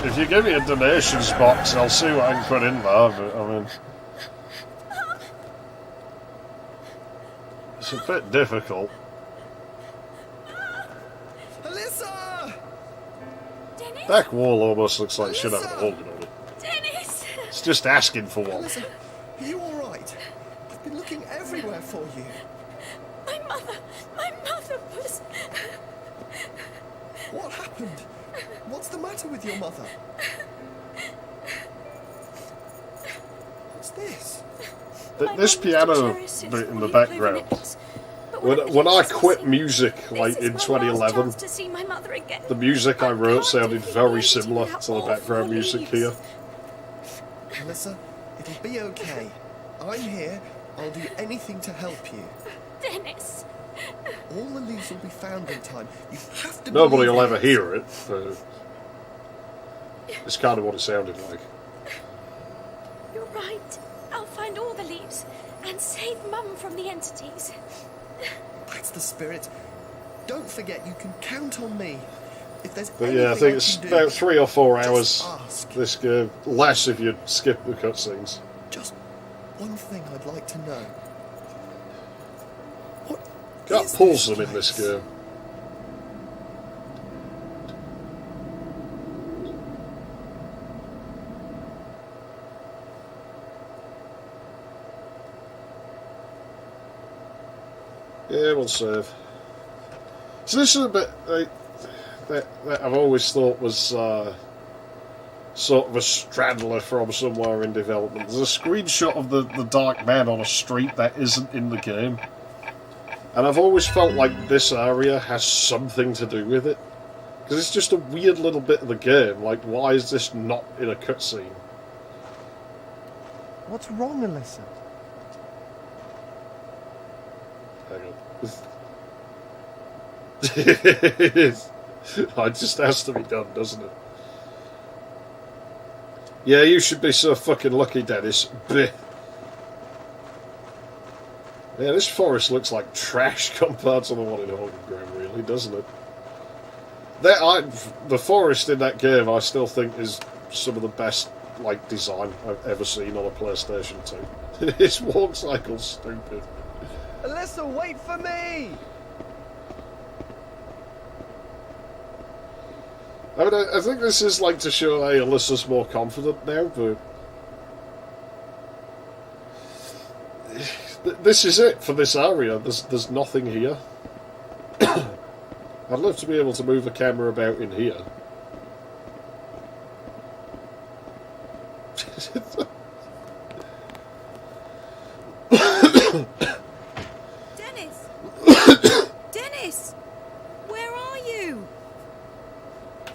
if you give me a donations box, I'll see what I can put in there, but, I mean... It's a bit difficult. Alyssa! Dennis? That wall almost looks like it should have a hole in it. Dennis! It's just asking for one. Alyssa, are you alright? I've been looking everywhere for you. My mother was... What happened? What's the matter with your mother? What's this? This piano bit in the background. When I quit music, like in 2011, the music I wrote sounded very similar to the background music here. Alyssa, it'll be okay. I'm here. I'll do anything to help you. Dennis! All the leaves will be found in time. You have to. Nobody will ever hear it, but it's kind of what it sounded like. You're right. I'll find all the leaves and save Mum from the entities. That's the spirit. Don't forget, you can count on me. If there's But yeah, I think it's about 3 or 4 hours. This game, less if you skip the cutscenes. Just one thing I'd like to know. Can't pause them in this game. Yeah, we'll save. So this is a bit that I've always thought was sort of a straddler from somewhere in development. There's a screenshot of the Dark Man on a street that isn't in the game. And I've always felt like this area has something to do with it. Because it's just a weird little bit of the game. Like, why is this not in a cutscene? What's wrong, Alyssa? Hang on. It just has to be done, doesn't it? Yeah, you should be so fucking lucky, Dennis. Blech. Yeah, this forest looks like trash compared to the one in Haunted Ground, really, doesn't it? The forest in that game, I still think, is some of the best like design I've ever seen on a PlayStation 2. This walk cycle's stupid. Alyssa, wait for me! I mean, I think this is like to show hey, Alyssa's more confident now, but this is it for this area. There's nothing here. I'd love to be able to move the camera about in here. Dennis! Dennis! Where are you?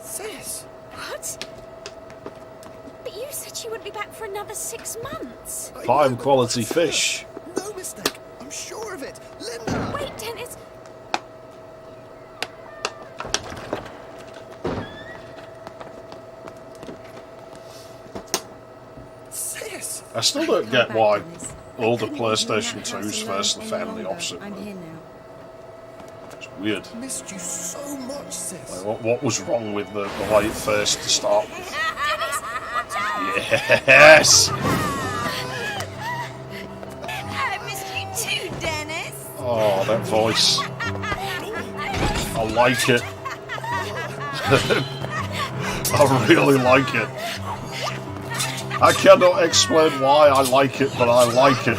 Sis! What? But you said you would be back for another 6 months. Prime quality fish. No mistake. I'm sure of it. Linda! Wait, Dennis. Sis! I still don't get why all the PlayStation 2s face the family opposite. I'm here now. It's weird. Missed you so much, sis. Like, what was wrong with the way it faced to start with? Yes! I missed you too, Dennis. Oh, that voice. I like it. I really like it. I cannot explain why I like it, but I like it.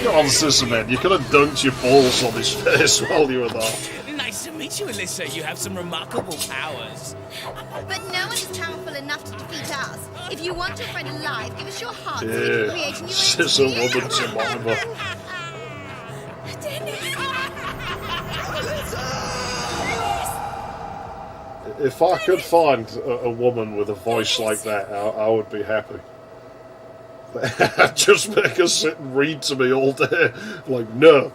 Come on, Sisterman, you could have dunked your balls on his face while you were there. Nice to meet you, Alyssa. You have some remarkable powers. But no one is powerful enough to defeat us. If you want your friend alive, give us your heart so we can Yeah, create a new scissor entity. woman survivor. If I could find a woman with a voice like that, I would be happy. Just make her sit and read to me all day. Like, no.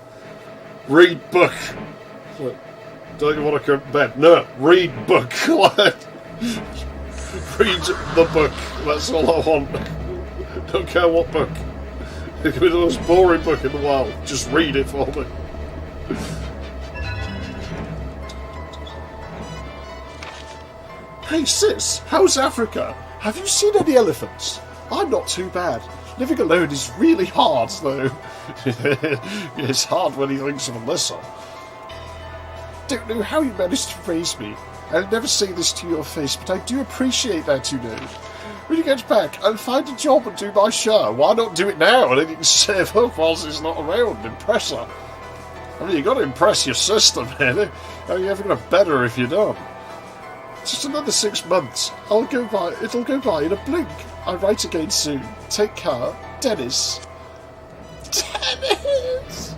Read book. Like, don't you want to come to bed? No. Read book. Read the book. That's all I want. Don't care what book. It could be the most boring book in the world. Just read it for me. Hey sis, how's Africa? Have you seen any elephants? I'm not too bad. Living alone is really hard, though. It's hard when he thinks of Alyssa. Don't know how you managed to raise me. I'll never say this to your face, but I do appreciate that, you know. When you get back, I'll find a job and do my show. Why not do it now, and then you can save up whilst he's not around? Impress her. I mean, you got to impress your sister, man. How are you ever going to better if you don't? Just another 6 months. It'll go by in a blink. I'll write again soon. Take care. Dennis. Dennis!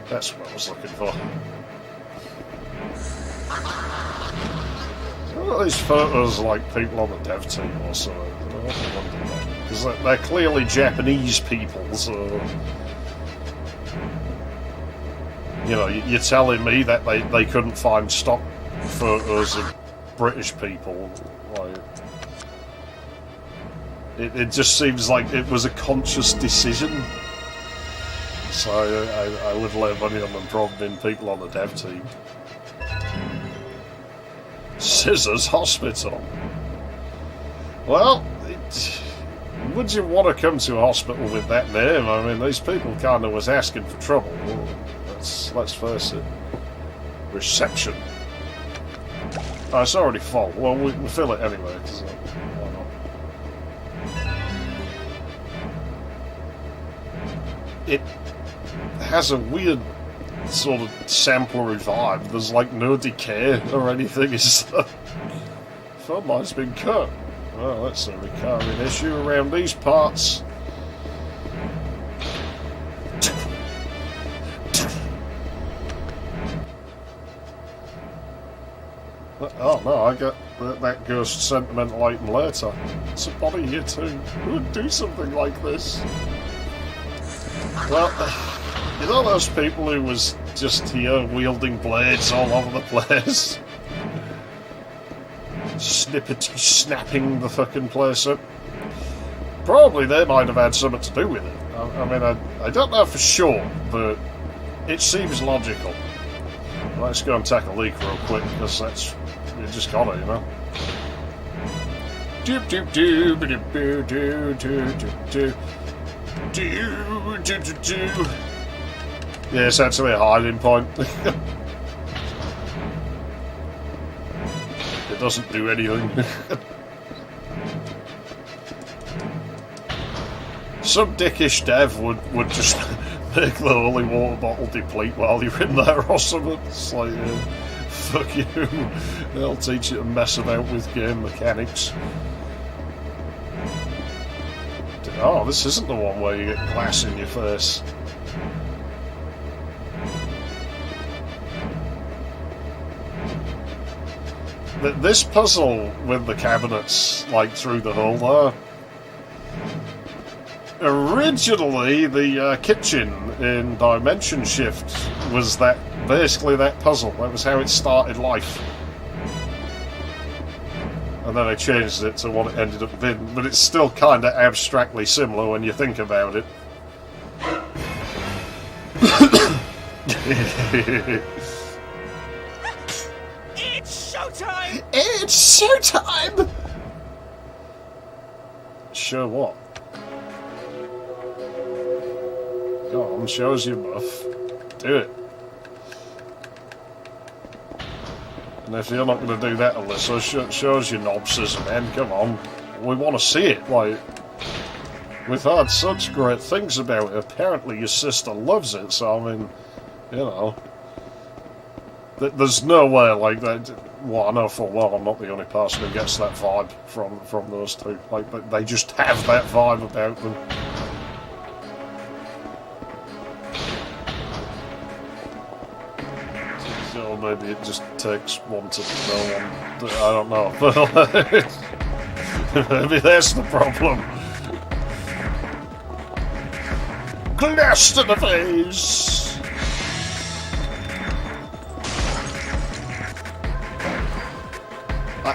That's what I was looking for. What are these photos like people on the dev team or something? Because they're clearly Japanese people, so... You know, you're telling me that they couldn't find stock photos of British people. Like, it just seems like it was a conscious decision. So I would lay money on them probably being people on the dev team. Scissors Hospital. Well, would you want to come to a hospital with that name? I mean, these people kind of was asking for trouble. Let's face it. Reception. Oh, it's already full. Well, we'll fill it anyway. Cause, why not? It has a weird sort of samplery vibe. There's like no decay or anything. It's phone line's been cut. Well, that's a recurring issue around these parts. Oh no, I get that ghost sentimental item later. It's a body here too. Who would do something like this? Well, you know those people who was just here wielding blades all over the place? Snippety snapping the fucking place up. Probably they might have had something to do with it. I mean, I don't know for sure, but it seems logical. Let's go and take a leak real quick, because that's... You just got it, you know? Doop doop doop doop doop doop doop doop doop doop. Yeah, it's actually a hiding point. It doesn't do anything. Some dickish dev would just make the holy water bottle deplete while you're in there or something. It's like, fuck you. They'll teach you to mess about with game mechanics. Oh, this isn't the one where you get glass in your face. This puzzle with the cabinets, like, through the hole there... Originally, the kitchen in Dimension Shift was basically that puzzle. That was how it started life. And then I changed it to what it ended up being. But it's still kind of abstractly similar when you think about it. It's showtime! It's showtime! Show what? Go on, show us your buff. Do it. And if you're not going to do that, Alyssa, show us your nobses, man. Come on. We want to see it. Like, we've heard such great things about it. Apparently your sister loves it, so I mean, you know. There's no way like that. Well, I know full well I'm not the only person who gets that vibe from those two. Like, but they just have that vibe about them. or maybe it just takes one to know one. I don't know. But maybe that's the problem. Glass to the face!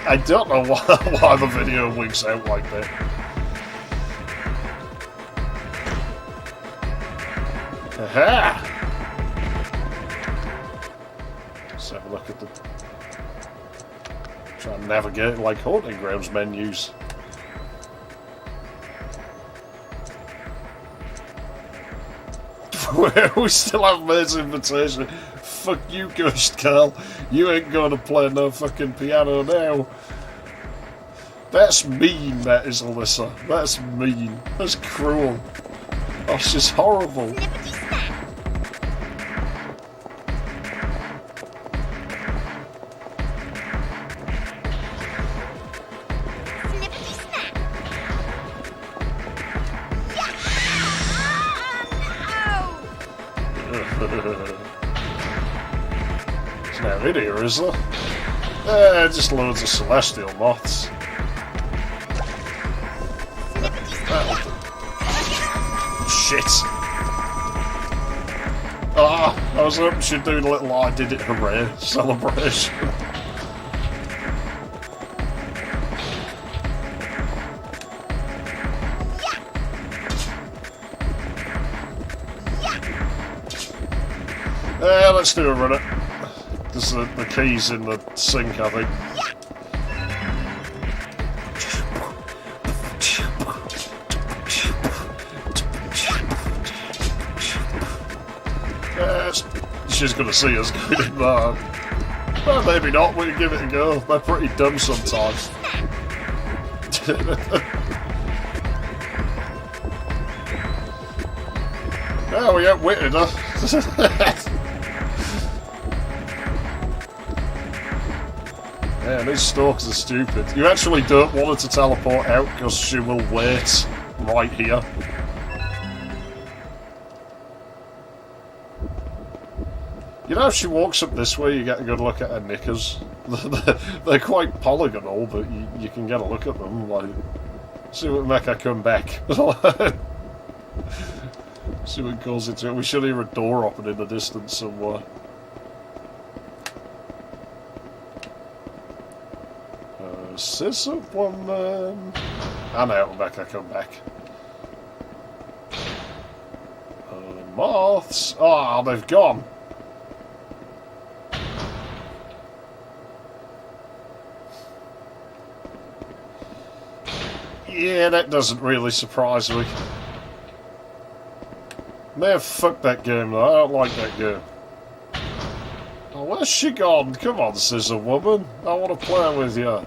I don't know why the video winks out like that. Aha! Let's have a look at the... Try and navigate like Haunting Grounds menus. We still have Maid's Invitation. Fuck you, Ghost Carl. You ain't gonna play no fucking piano now. That's mean, that is, Alyssa. That's mean. That's cruel. Oh, she's horrible. There's no in here, is there? Just loads of celestial moths. Shit. Ah, I was hoping she'd do a little I did it hooray celebration. Let's do a run it. There's the keys in the sink, I think. She's going to see us going in there. Well, maybe not, we can give it a go. They're pretty dumb sometimes. Oh, we outwitted her. Man, these stalkers are stupid. You actually don't want her to teleport out because she will wait right here. You know, if she walks up this way, you get a good look at her knickers. They're quite polygonal, but you can get a look at them. Like, see what make her come back. See what calls it to it. We should hear a door open in the distance somewhere. Scissor woman. I know, Rebecca, come back. Moths. Oh, they've gone. Yeah, that doesn't really surprise me. May have fucked that game though. I don't like that game. Oh, where's she gone? Come on, Scissor Woman. I want to play with you.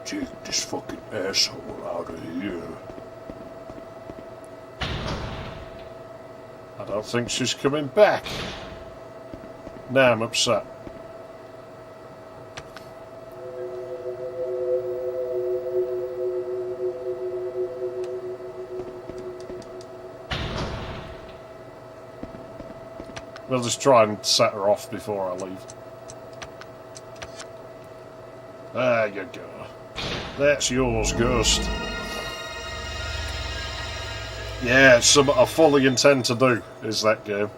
Take this fucking asshole out of here. I don't think she's coming back. Now I'm upset. We'll just try and set her off before I leave. There you go. That's yours, Ghost. Yeah, it's something I fully intend to do, is that game.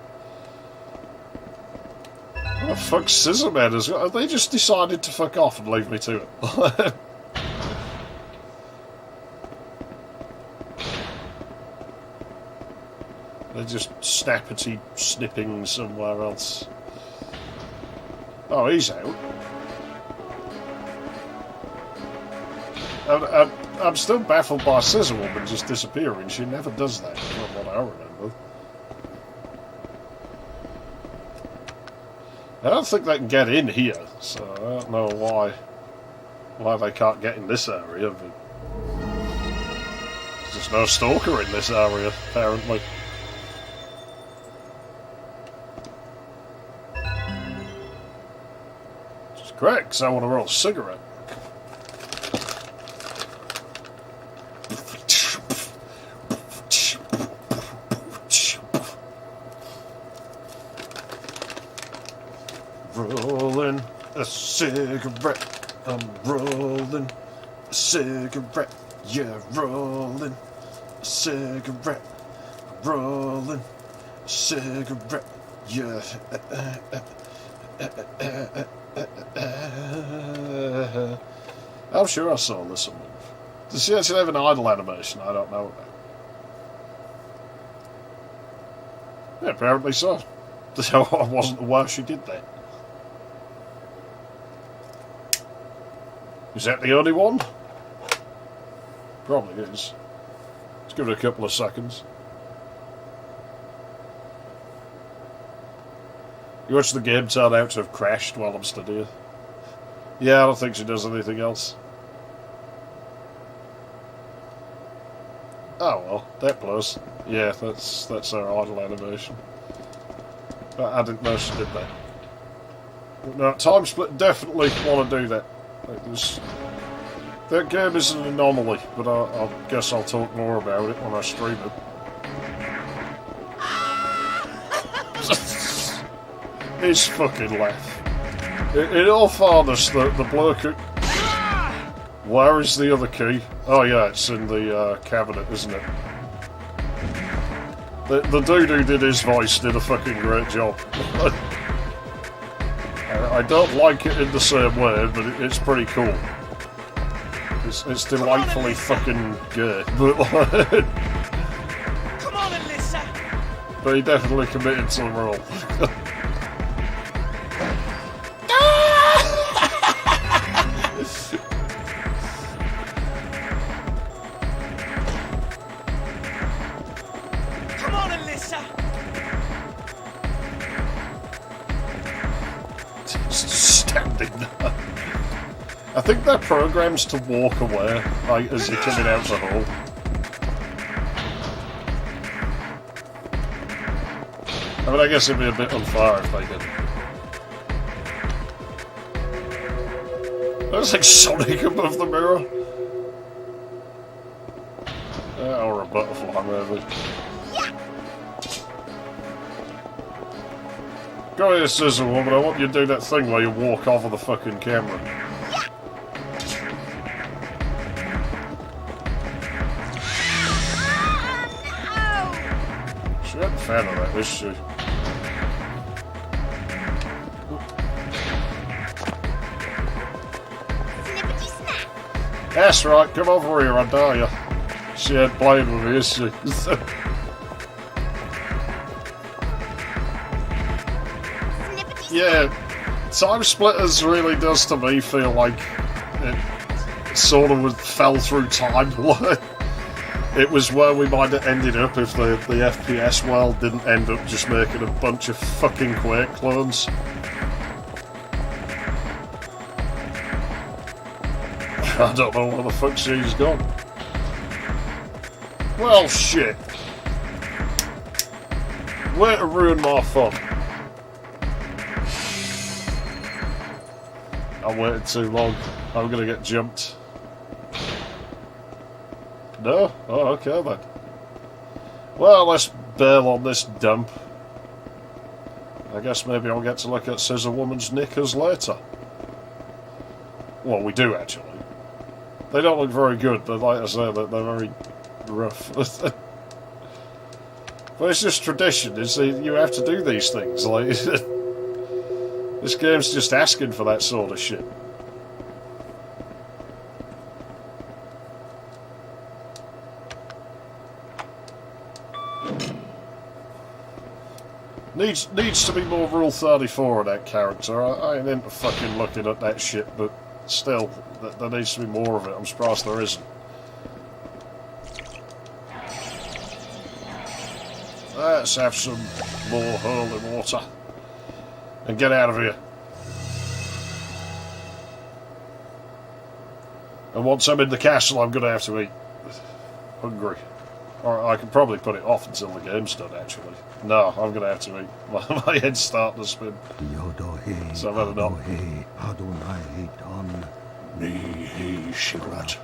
What the fuck's Scissorman as well? They just decided to fuck off and leave me to it. They're just snappity snipping somewhere else. Oh, he's out. I'm still baffled by Scissor Woman just disappearing. She never does that, from what I remember. I don't think they can get in here, so I don't know why they can't get in this area, but there's just no stalker in this area, apparently. Which is great, because I want to roll a cigarette. cigarette, I'm rolling. A cigarette, yeah, rolling. A cigarette, rolling. A cigarette, yeah. I'm sure I saw this one. Does she actually have an idle animation I don't know about? Yeah, apparently so. I wasn't aware she did that. Is that the only one? Probably is. Let's give it a couple of seconds. You watch the game turn out to have crashed while I'm stood here. Yeah, I don't think she does anything else. Oh well, that blows. Yeah, that's her idle animation. But I didn't know she did that. No, Time Split definitely want to do that. That game is an anomaly, but I guess I'll talk more about it when I stream it. His fucking laugh. In all fairness, the bloke who... Where is the other key? Oh yeah, it's in the cabinet, isn't it? The dude who did his voice did a fucking great job. I don't like it in the same way, but it's pretty cool. It's delightfully fucking gay, but Come on, Alyssa! But he definitely committed to the role. Come on, Alyssa! Just standing there. I think they're programmed to walk away, like, as you're coming out the hall. I mean, I guess it'd be a bit unfair if they didn't. That was like Sonic above the mirror. Or a butterfly, maybe. Go here, Scissor Woman, I want you to do that thing where you walk off of the fucking camera. She wasn't a fan of that, was she? That's right, come over here, I dare you. She ain't playing with me, is she? Yeah, Time Splitters really does to me feel like it sort of fell through time. It was where we might have ended up if the FPS world didn't end up just making a bunch of fucking Quake clones. I don't know where the fuck she's gone. Well, shit. Way to ruin my fun. I waited too long. I'm gonna get jumped. No? Oh, okay then. Well, let's bail on this dump. I guess maybe I'll get to look at Scissor Woman's knickers later. Well, we do actually. They don't look very good, but like I say, they're very rough. But it's just tradition. You have to do these things. Like this game's just asking for that sort of shit. Needs to be more Rule 34 of that character. I ain't into fucking looking at that shit, but still, there needs to be more of it. I'm surprised there isn't. Let's have some more holy water. And get out of here. And once I'm in the castle, I'm going to have to eat. Hungry. Or I can probably put it off until the game's done, actually. No, I'm going to have to eat. My head's starting to spin. So I've had enough. Shibboleth.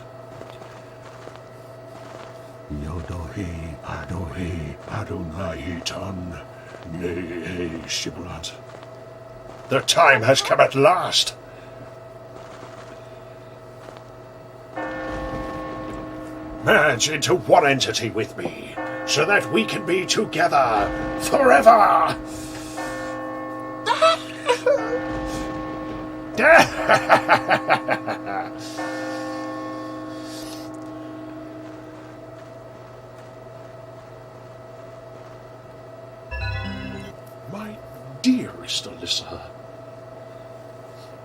Yodohe Adohe Adonai Ton Nehe Shibboleth. The time has come at last. Merge into one entity with me, so that we can be together forever! My dearest Alyssa.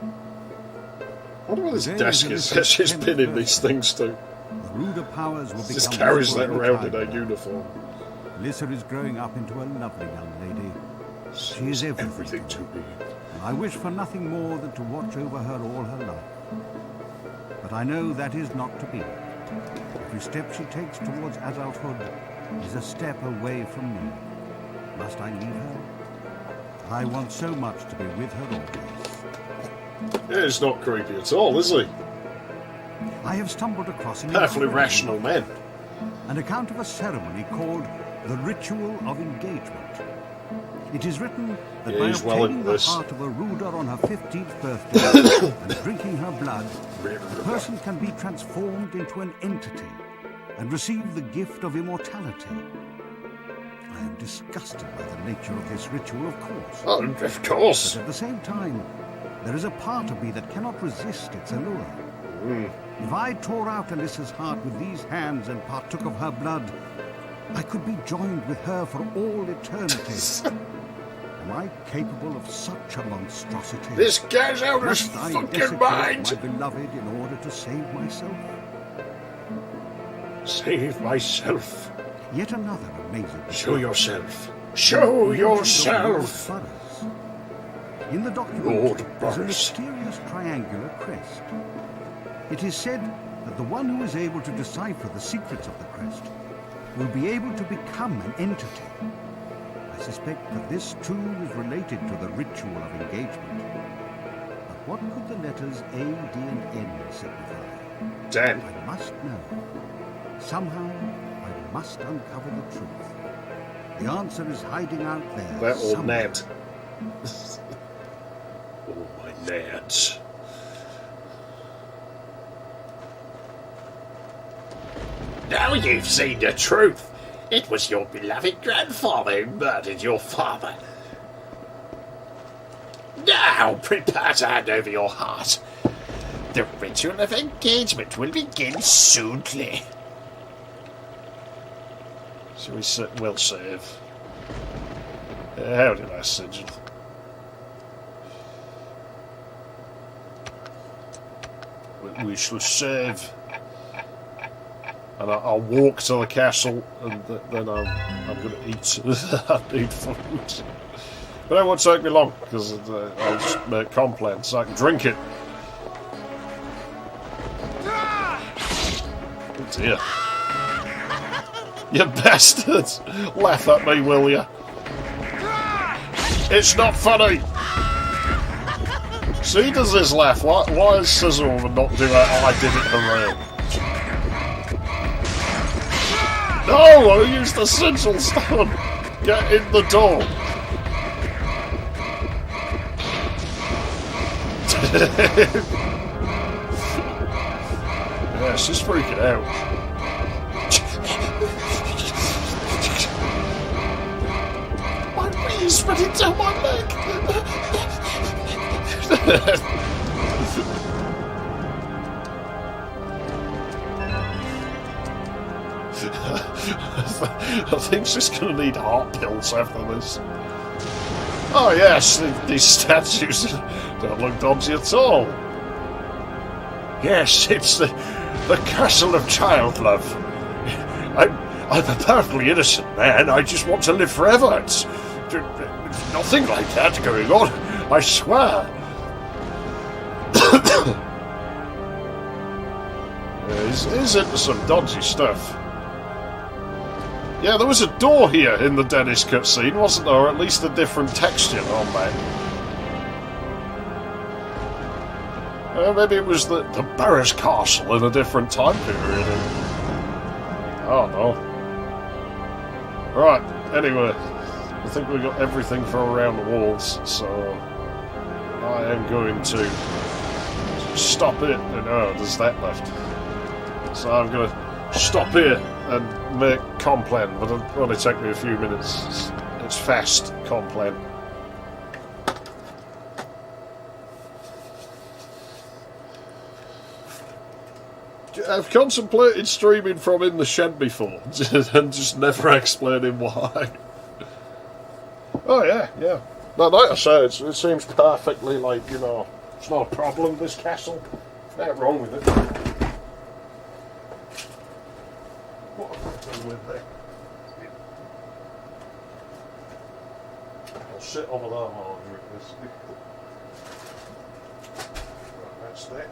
I wonder what this desk is that she's pinning these things to. The ruder powers will Just become carries that more around in her tied. uniform. Alyssa is growing up into a lovely young lady. She is everything to me. And I wish for nothing more than to watch over her all her life. But I know that is not to be. Every step she takes towards adulthood is a step away from me. Must I leave her? I want so much to be with her always. Yeah, he's not creepy at all, is he? I have stumbled across an Perfectly incredible rational man. an account of a ceremony called the Ritual of Engagement. It is written that Yeah, by he's well obtaining into the this. heart of a ruder on her 15th birthday and drinking her blood, the person can be transformed into an entity and receive the gift of immortality. I am disgusted by the nature of this ritual, of course. Oh, of course. But at the same time, there is a part of me that cannot resist its allure. If I tore out Alyssa's heart with these hands and partook of her blood, I could be joined with her for all eternity. Am I capable of such a monstrosity? This guy's out of his Must I fucking desecrate mind. my beloved in order to save myself? Save myself. Yet another amazing... Show yourself. Show yourself. Lord Burroughs. In the document, Lord there's a Burroughs. mysterious triangular crest. It is said that the one who is able to decipher the secrets of the crest will be able to become an entity. I suspect that this too is related to the ritual of engagement. But what could the letters A, D, and N signify? Damn. I must know. Somehow, I must uncover the truth. The answer is hiding out there. That old somewhere. Ned. Oh, my lads. Now you've seen the truth. It was your beloved grandfather who murdered your father. Now prepare to hand over your heart. The ritual of engagement will begin soonly. Shall we sit? We'll save. How did I sigil? We shall save. And I'll walk to the castle, and then I'm going to eat. I need food. But it won't take me long, because I'll just make complaints. I can drink it. Oh dear. You bastards! Laugh at me, will you? It's not funny! See, does this laugh? Why is Sizzlewoman not do that? Oh, I did it, hooray. No! I used the sigil stone! Get in the door! Yeah, she's freaking out. My knees running down my leg! I think she's going to need heart pills after this. Oh yes, these statues don't look dodgy at all. Yes, it's the Castle of Childlove. I'm a perfectly innocent man. I just want to live forever. It's nothing like that going on. I swear. Yeah, he's into some dodgy stuff. Yeah, there was a door here in the Dennis cutscene, wasn't there? Or at least a different texture on that. Maybe it was the Burroughs Castle in a different time period. I don't know. Right, anyway. I think we got everything for around the walls, so I am going to stop it. And oh, there's that left. So I'm going to stop here and make Complan, but it'll only take me a few minutes. It's fast Complan. I've contemplated streaming from in the shed before, and just never explaining why. Oh yeah. No, like I say, it seems perfectly like, you know, it's not a problem, this castle. Nothing wrong with it. What have I done with that? I'll sit over there while I drink this. Right, that's that.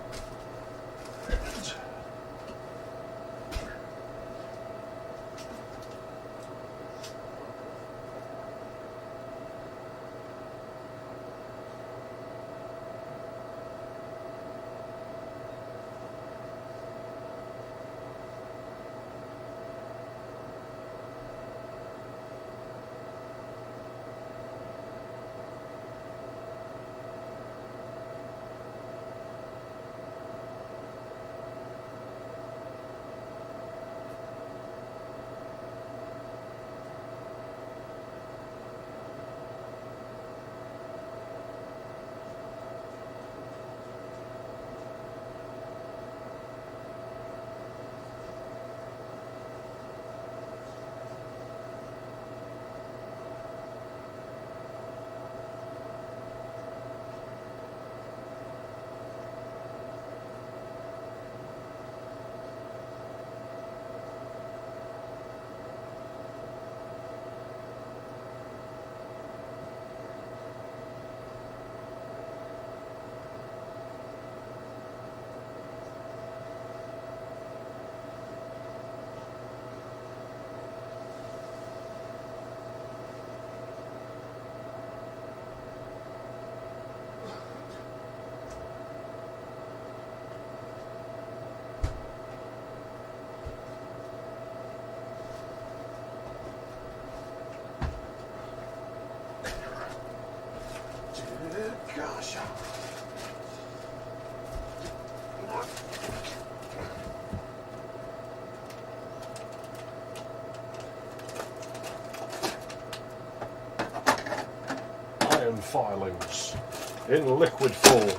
Gosh. Iron filings in liquid form.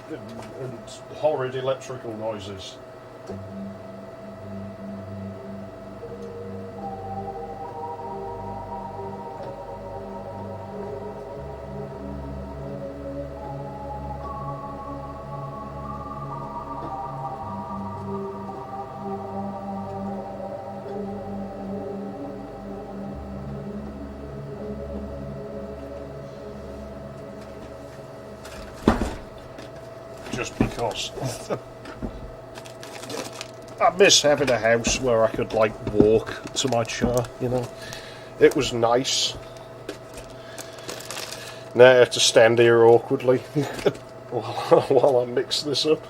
And horrid electrical noises. Just because. I miss having a house where I could, like, walk to my chair, you know. It was nice. Now I have to stand here awkwardly while I mix this up.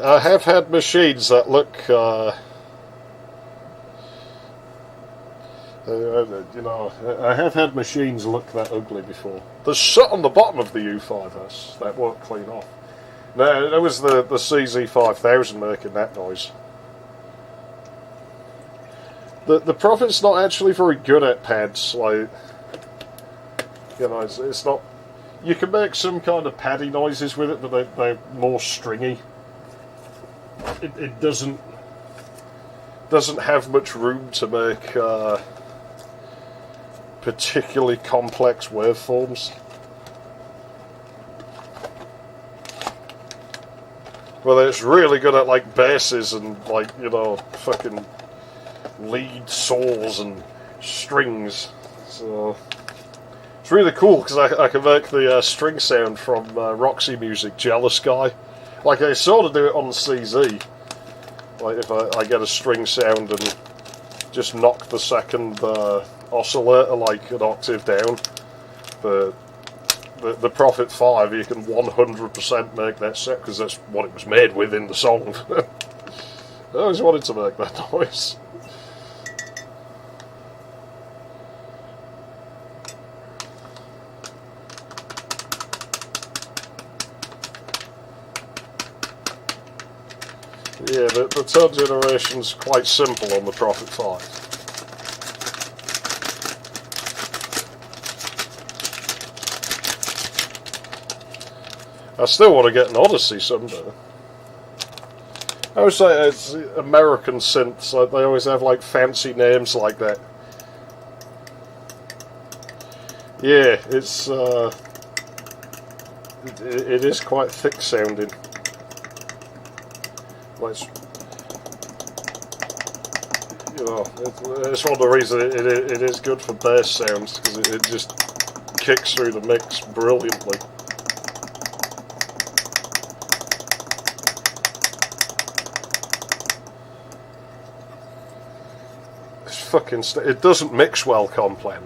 I have had machines that look, you know, I have had machines look that ugly before. There's shit on the bottom of the U5S that won't clean off. No, that was the CZ5000 making that noise. The Prophet's not actually very good at pads, like, you know, it's not... You can make some kind of paddy noises with it, but they're more stringy. It doesn't have much room to make particularly complex waveforms. Well, it's really good at, like, basses and, like, you know, fucking lead saws and strings. So it's really cool because I can make the string sound from Roxy Music, Jealous Guy. Like, I sort of do it on the CZ. Like, if I get a string sound and just knock the second oscillator, like, an octave down. But the Prophet 5, you can 100% make that set, because that's what it was made with in the song. I always wanted to make that noise. Yeah, the turn generation's quite simple on the Prophet 5. I still want to get an Odyssey someday. I would say it's American synths, like they always have like fancy names like that. Yeah, it's it is quite thick sounding. Like, you know, it's one of the reasons it is good for bass sounds, because it just kicks through the mix brilliantly. Fucking it doesn't mix well, Complan.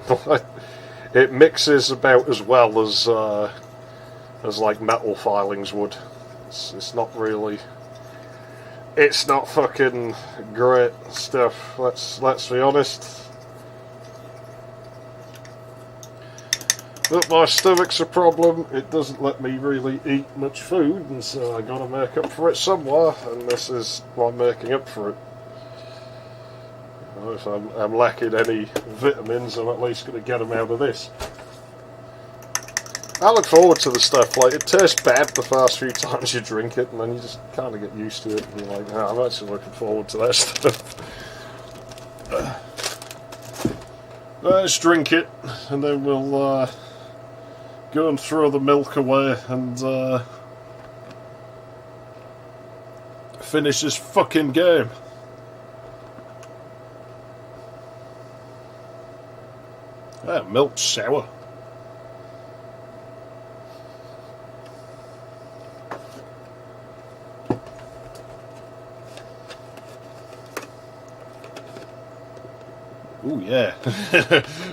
It mixes about as well as like metal filings would. It's not really. It's not fucking great stuff. Let's be honest. But my stomach's a problem. It doesn't let me really eat much food, and so I gotta make up for it somewhere. And this is my making up for it. If I'm lacking any vitamins, I'm at least going to get them out of this. I look forward to the stuff. Like, it tastes bad the first few times you drink it, and then you just kind of get used to it, and you're like, oh, I'm actually looking forward to that stuff. Let's drink it, and then we'll go and throw the milk away and finish this fucking game. Ah, milk's sour. Ooh, yeah.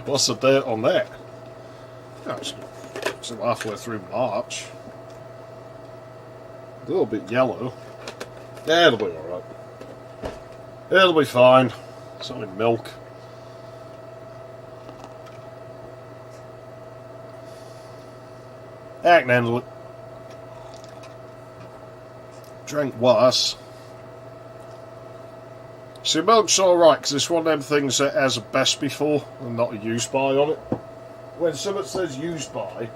What's the date on that? Oh, it's halfway through March. A little bit yellow. Yeah, it'll be alright. It'll be fine. It's only milk. I can handle it. Drink worse. See, milk's alright, because it's one of them things that has a best before and not a use by on it. When something says used by,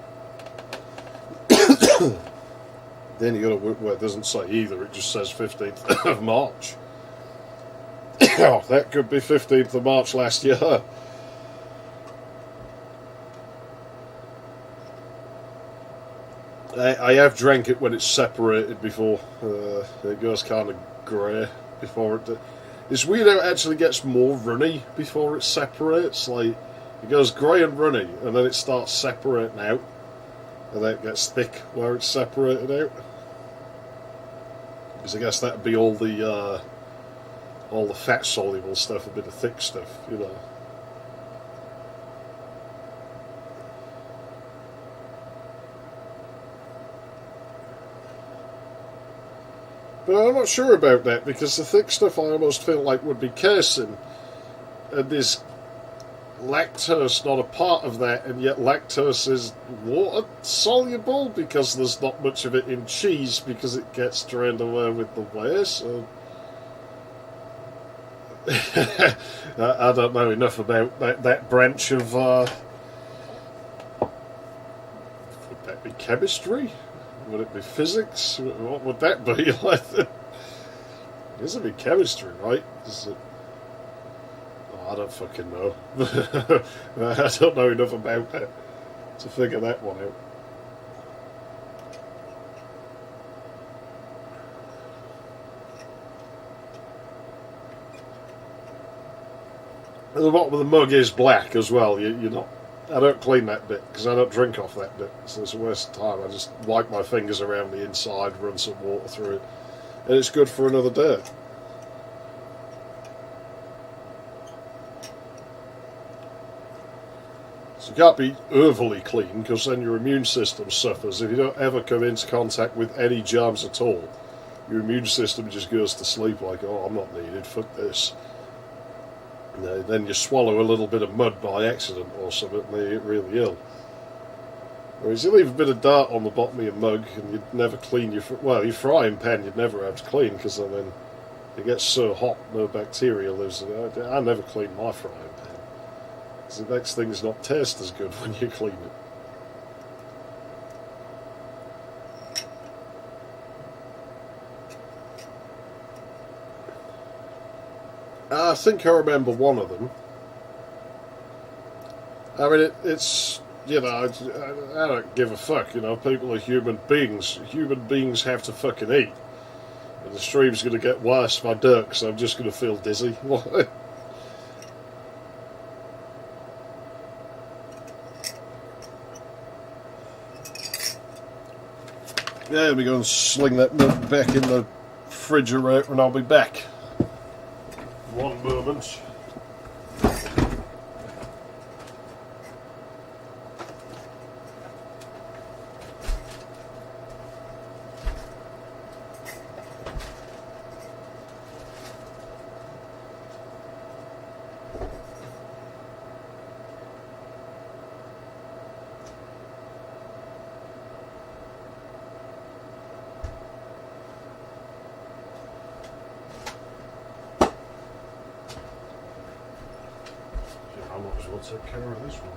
then you gotta, well, it doesn't say either, it just says 15th of March. Oh, that could be 15th of March last year. I have drank it when it's separated before. It goes kind of grey before it. It's weird how it actually gets more runny before it separates. Like, it goes grey and runny, and then it starts separating out, and then it gets thick where it's separated out. Because I guess that'd be all the fat soluble stuff, a bit of thick stuff, you know. But I'm not sure about that, because the thick stuff I almost feel like would be casein, and is lactose not a part of that, and yet lactose is water soluble because there's not much of it in cheese because it gets drained away with the whey. So I don't know enough about that branch of would that be chemistry? Would it be physics? What would that be? This would be chemistry, right? Is it? Oh, I don't fucking know. I don't know enough about that to figure that one out. And the bottom of the mug is black as well. You're not. I don't clean that bit because I don't drink off that bit, so it's a waste of time. I just wipe my fingers around the inside, run some water through it, and it's good for another day. So you can't be overly clean because then your immune system suffers if you don't ever come into contact with any germs at all. your immune system just goes to sleep like, oh, I'm not needed, fuck this. And then you swallow a little bit of mud by accident or something and you get really ill. Whereas you leave a bit of dirt on the bottom of your mug and you'd never clean your frying pan you'd never have to clean, because I mean, it gets so hot no bacteria lives in it. I never clean my frying pan, because it makes things not taste as good when you clean it. I think I remember one of them. I mean, it's, you know, I don't give a fuck, you know, people are human beings. Human beings have to fucking eat. And the stream's going to get worse if I don't, because I'm just going to feel dizzy. Yeah, let me go and sling that milk back in the refrigerator and I'll be back. One moment. I might as well take care of this one.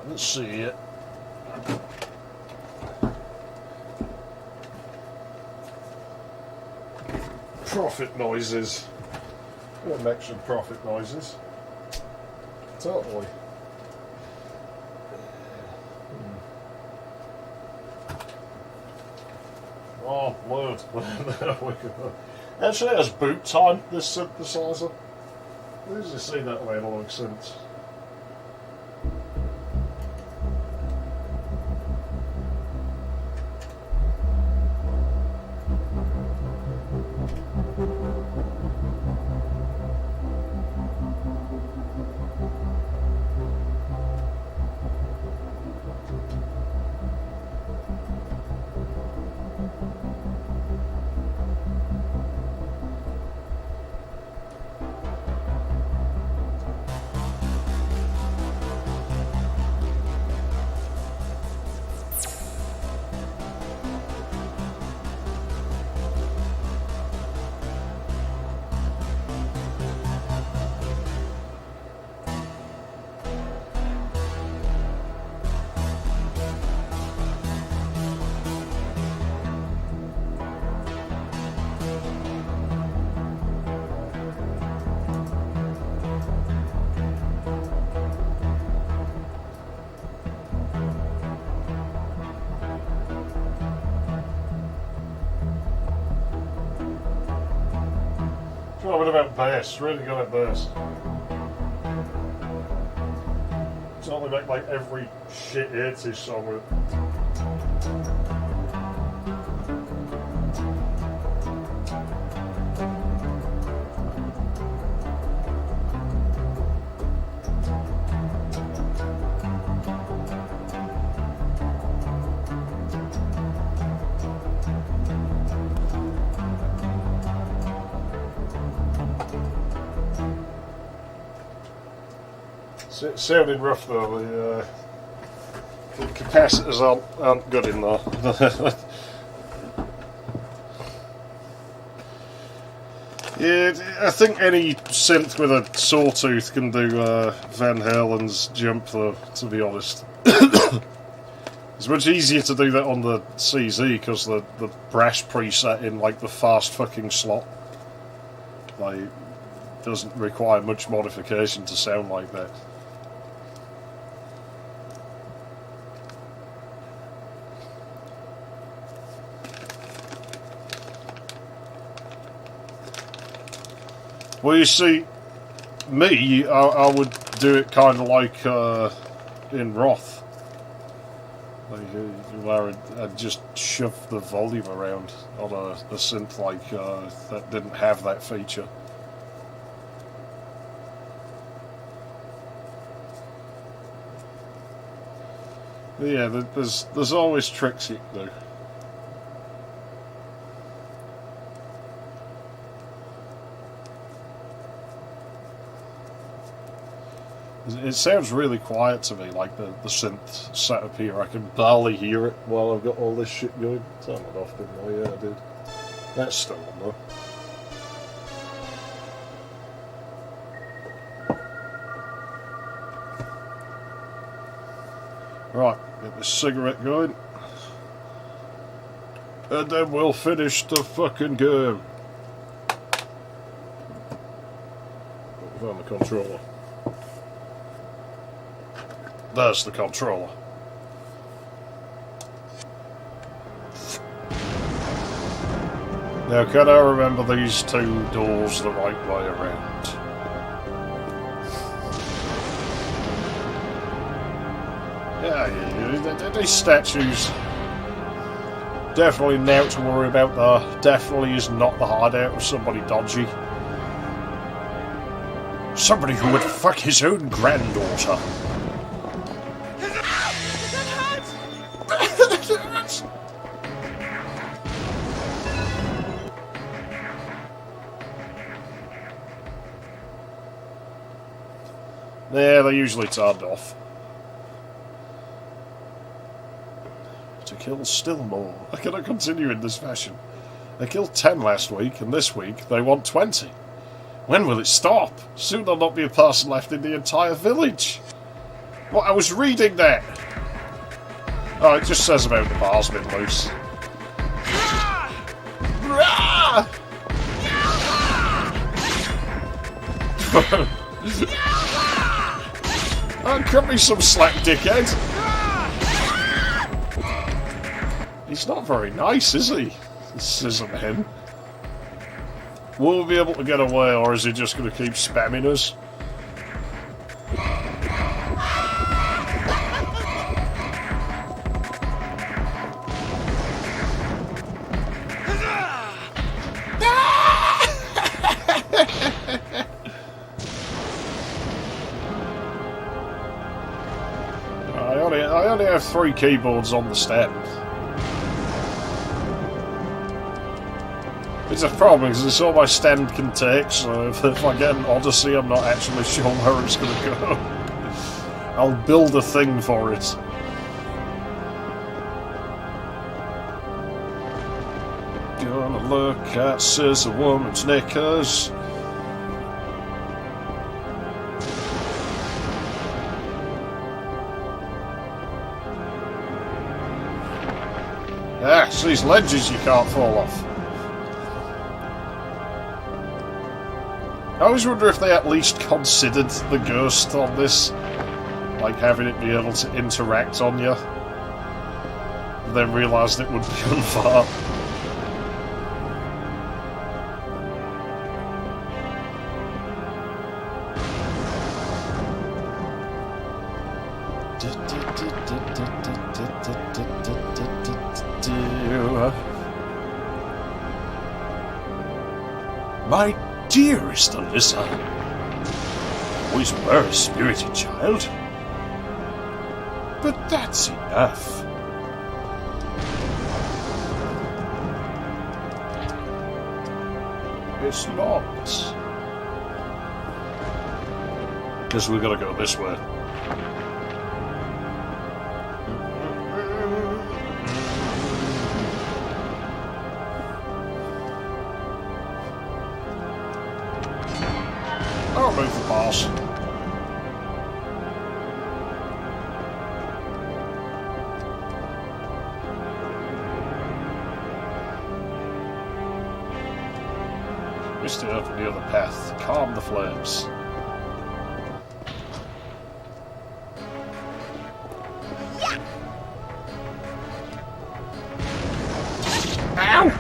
Let's see it. Profit noises. What makes some profit noises? Totally. Oh, Lord. There we go. Actually, it has boot time, this synthesizer. Where's you seen that analog since? Oh, what about bass? Really good at bass. Totally make like every shit 80s song with it sounded rough though. The The capacitors aren't good in there. Yeah, I think any synth with a sawtooth can do Van Halen's jump, though, to be honest. It's much easier to do that on the CZ because the brass preset in like the fast fucking slot like doesn't require much modification to sound like that. Well, you see, me, I would do it kind of like in Roth. Like, where I'd just shove the volume around on a synth like that didn't have that feature. But yeah, there's always tricks you can do. It sounds really quiet to me, like the synth setup here. I can barely hear it while I've got all this shit going. Turn it off, didn't I? Yeah, I did. That's still on though. Right, get this cigarette going. And then we'll finish the fucking game. Found the controller. There's the controller. Now, can I remember these two doors the right way around? Yeah, these statues. Definitely now to worry about there. Definitely is not the hideout of somebody dodgy. Somebody who would fuck his own granddaughter. Yeah, they're usually turned off. To kill still more. I cannot continue in this fashion. They killed 10 last week, and this week they want 20. When will it stop? Soon there'll not be a person left in the entire village. What? I was reading that. Oh, it just says about the bar's been loose. Oh, cut me some slack, dickhead. He's not very nice, is he? This isn't him. Will we be able to get away, or is he just going to keep spamming us? I only have 3 keyboards on the stand. It's a problem because it's all my stand can take, so if I get an Odyssey, I'm not actually sure where it's going to go. I'll build a thing for it. Gonna look at Scissor Woman's knickers. Ah, it's these ledges you can't fall off. I always wonder if they at least considered the ghost on this, like having it be able to interact on you, and then realised it would be unfair. My dearest Alyssa, always were a spirited child, but that's enough. It's locked. Guess we gotta go this way. boss. Wish to open the other path. Calm the flames. Ow!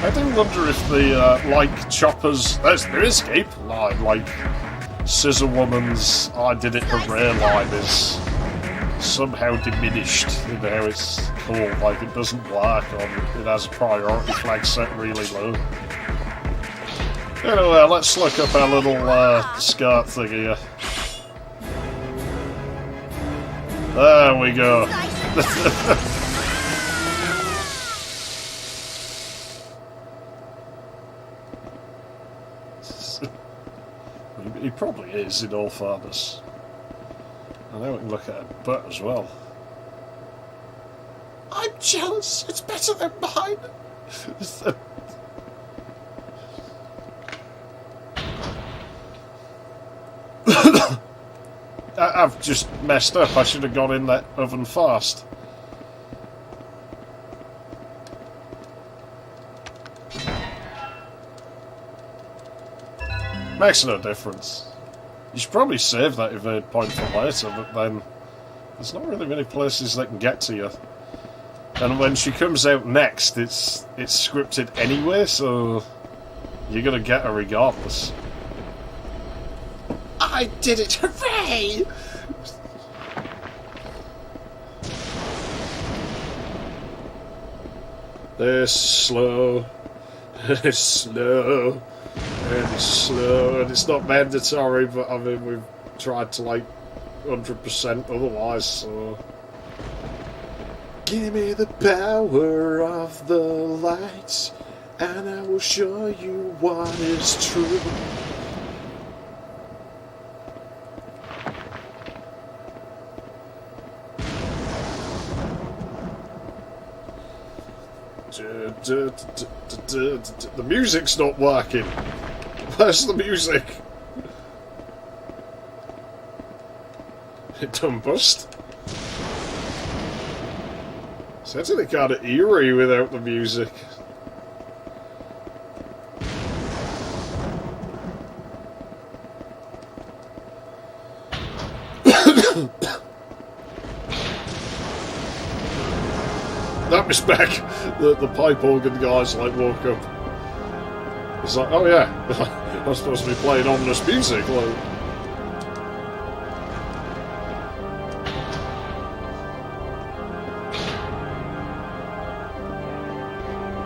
I do wonder if the, like Chopper's... There's the escape line, like Scissor Woman's I did it hooray line is somehow diminished in how it's called. Like, it doesn't work on... It has a priority flag set really low. Anyway, let's look up our little, skirt thing here. There we go. He probably is, in all fairness. I know we can look at a butt as well. I'm jealous. It's better than mine. I've just messed up. I should have gone in that oven fast. Makes no difference. You should probably save that evade point for later, but then there's not really many places that can get to you. And when she comes out next, it's scripted anyway, so you're gonna get her regardless. I did it! Hooray! They're slow. It's slow. And it's slow. And it's not mandatory, but I mean, we've tried to like 100% otherwise, so. Give me the power of the lights, and I will show you what is true. The music's not working. Where's the music? It done bust. It's actually kind of eerie without the music. That was back. The pipe organ guys like woke up. It's like, oh yeah, I'm supposed to be playing ominous music. Like,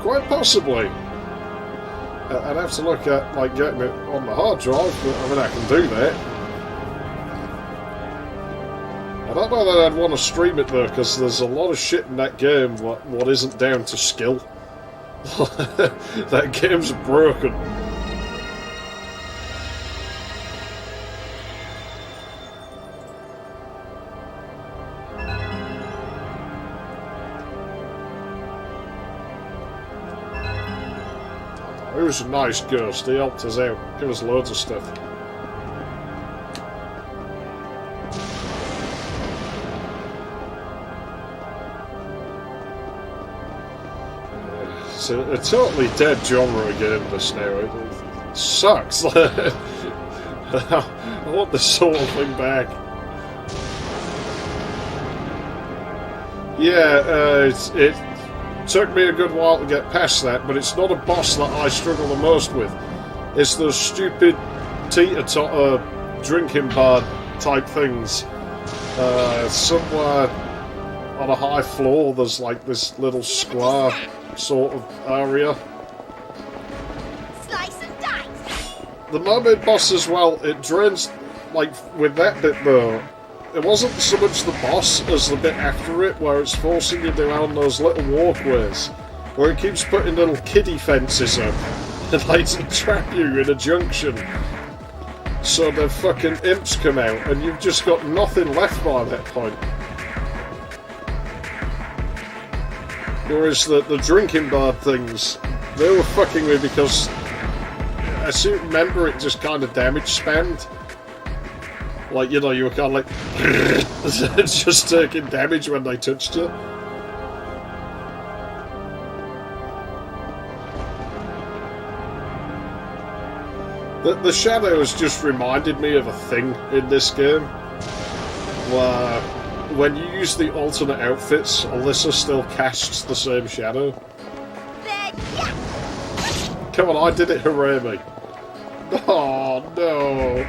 quite possibly. I'd have to look at like getting it on the hard drive, but I mean I can do that. I don't know that I'd want to stream it though, because there's a lot of shit in that game what isn't down to skill. That game's broken. He was a nice ghost, he helped us out, give us loads of stuff. It's a totally dead genre again, this now. It sucks. I want this sort of thing back. Yeah, it took me a good while to get past that, but it's not a boss that I struggle the most with. It's those stupid teeter-totter drinking bar type things. Somewhere on a high floor there's like this little square sort of area. Slice and dice. The mermaid boss as well, it drains, like, with that bit though, it wasn't so much the boss as the bit after it, where it's forcing you down those little walkways, where it keeps putting little kiddie fences up, and like to trap you in a junction. So the fucking imps come out, and you've just got nothing left by that point. Whereas the drinking bar things They were fucking me because I seem to remember it just kind of damage spammed. Like, you know, you were kind of like just taking damage when they touched you. The shadows just reminded me of a thing in this game. Where when you use the alternate outfits, Alyssa still casts the same shadow. Come on, I did it, hooray me. Oh no.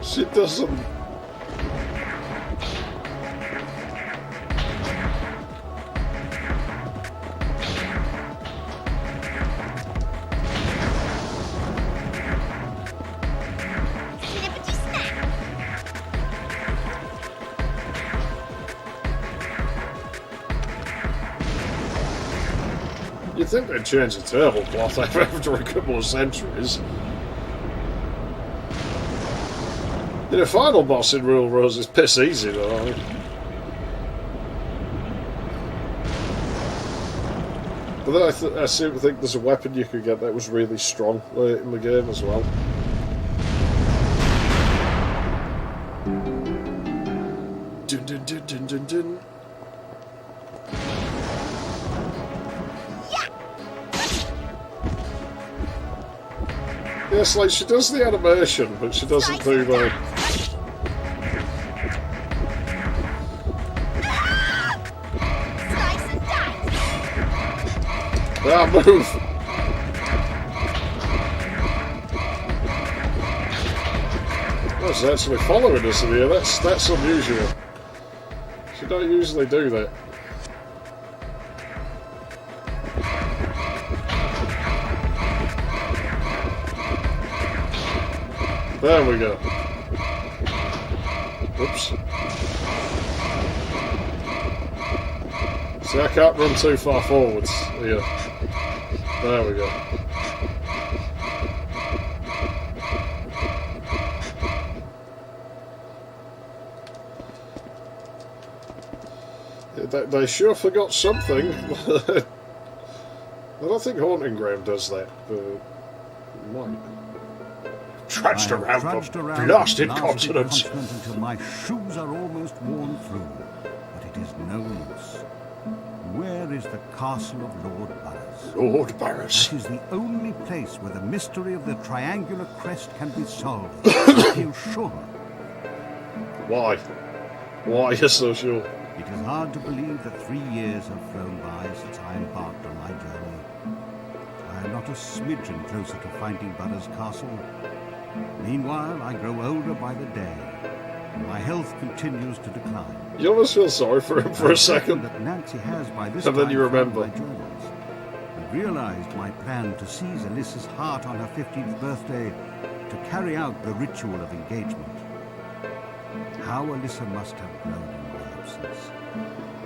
She doesn't. You'd think they'd change the tablecloth after a couple of centuries. The final boss in Rule Rose is piss easy though. But then I seem to think there's a weapon you could get that was really strong late in the game as well. Dun dun dun dun dun dun. Yes, like she does the animation, but she doesn't do the... Ah, move! Oh, she's actually following us in here. That's unusual. She don't usually do that. There we go. Oops. See, I can't run too far forwards here. There we go. They sure forgot something. I don't think Haunting Ground does that, but it might. Trudged around blasted continents until my shoes are almost worn through, but it is no use. Where is the castle of Lord Barras? Lord Barras. That is the only place where the mystery of the triangular crest can be solved. I feel sure. Why? Why are you so sure? It is hard to believe that 3 years have flown by since I embarked on my journey. I am not a smidgen closer to finding Barras Castle. Meanwhile, I grow older by the day, and my health continues to decline. You almost feel sorry for him for a second. That Nancy has by this and then you time remember. my journals, and realized my plan to seize Alyssa's heart on her 15th birthday to carry out the ritual of engagement. How Alyssa must have grown in my absence.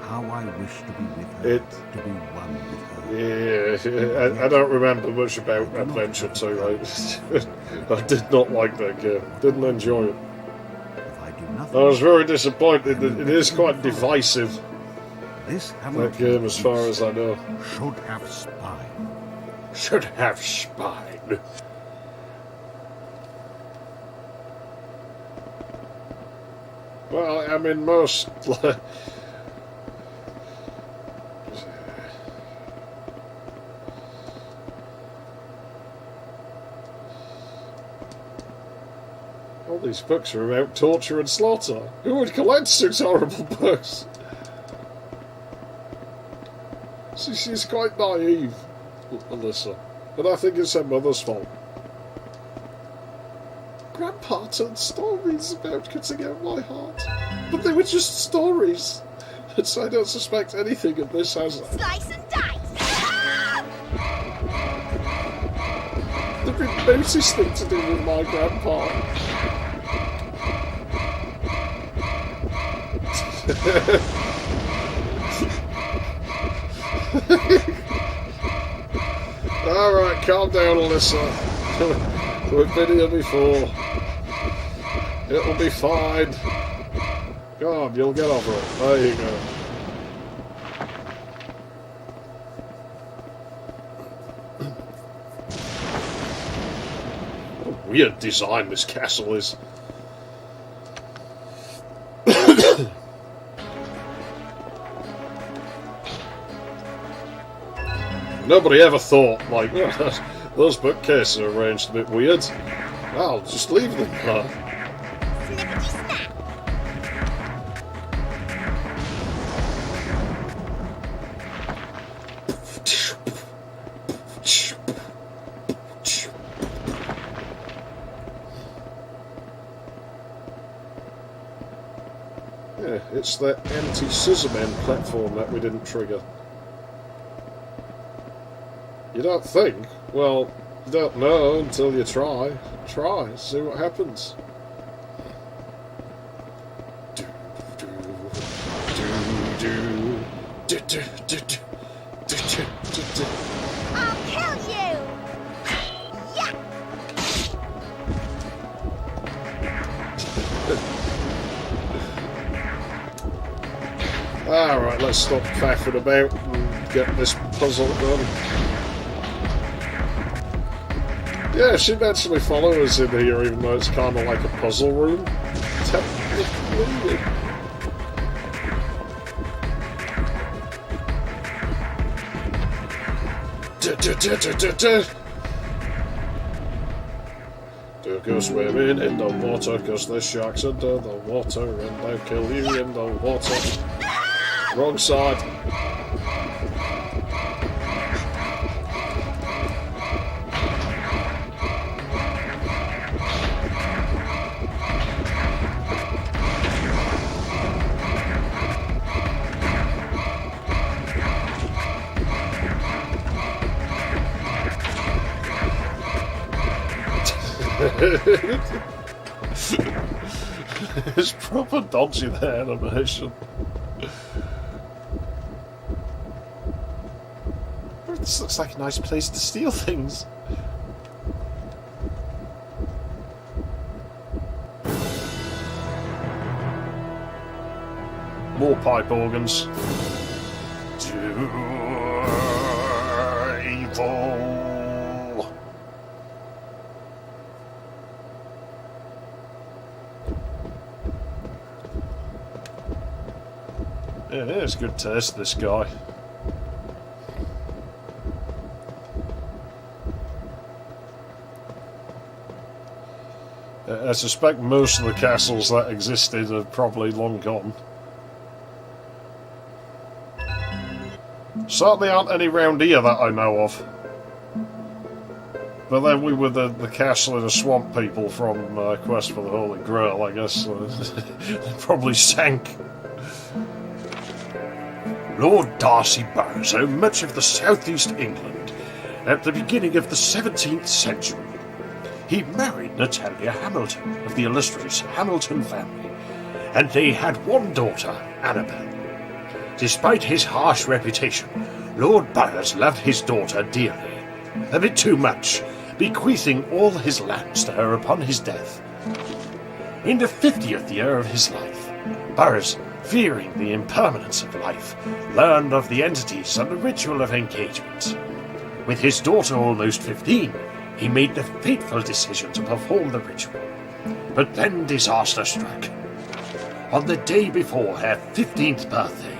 How I wish to be with her, to be one with her. Yeah, I don't remember much about Adventure 2. I did not like that game. Didn't enjoy it. I was very disappointed. It is quite divisive. That game, as far as I know. Should have spine. Should have spine. Well, I mean, most... All these books are about torture and slaughter. Who would collect such horrible books? She's quite naive, Alyssa. And I think it's her mother's fault. Grandpa told stories about cutting out my heart. But they were just stories. And so I don't suspect anything of this has... Slice and dice! The remotest thing to do with my grandpa. Alright, calm down, Alyssa. We've been here before. It'll be fine. Go on, you'll get over it. There you go. weird design this castle is. Nobody ever thought, like, those bookcases are arranged a bit weird. I'll just leave them there. Yeah, it's that anti-scissorman platform that we didn't trigger. You don't think? Well, you don't know until you try. Try, see what happens. I'll kill you! Yeah! Alright, let's stop faffing about and get this puzzle done. Yeah, she'd actually follow us in here, even though it's kind of like a puzzle room. Technically. Do go swimming in the water, cause the sharks under the water, and they'll kill you in the water. Wrong side. It's proper dodgy, the animation. This looks like a nice place to steal things. More pipe organs. Evil. Yeah, it's good taste, this guy. I suspect most of the castles that existed are probably long gone. Certainly aren't any round here that I know of. But then we were the castle in the swamp people from Quest for the Holy Grail, I guess. They probably sank. Lord Darcy Burroughs owned much of the southeast England at the beginning of the 17th century. He married Natalia Hamilton of the illustrious Hamilton family, and they had one daughter, Annabel. Despite his harsh reputation, Lord Burroughs loved his daughter dearly, a bit too much, bequeathing all his lands to her upon his death. In the 50th year of his life, Burroughs, fearing the impermanence of life, learned of the entities and the ritual of engagement. With his daughter almost 15, he made the fateful decision to perform the ritual. But then disaster struck. On the day before her 15th birthday,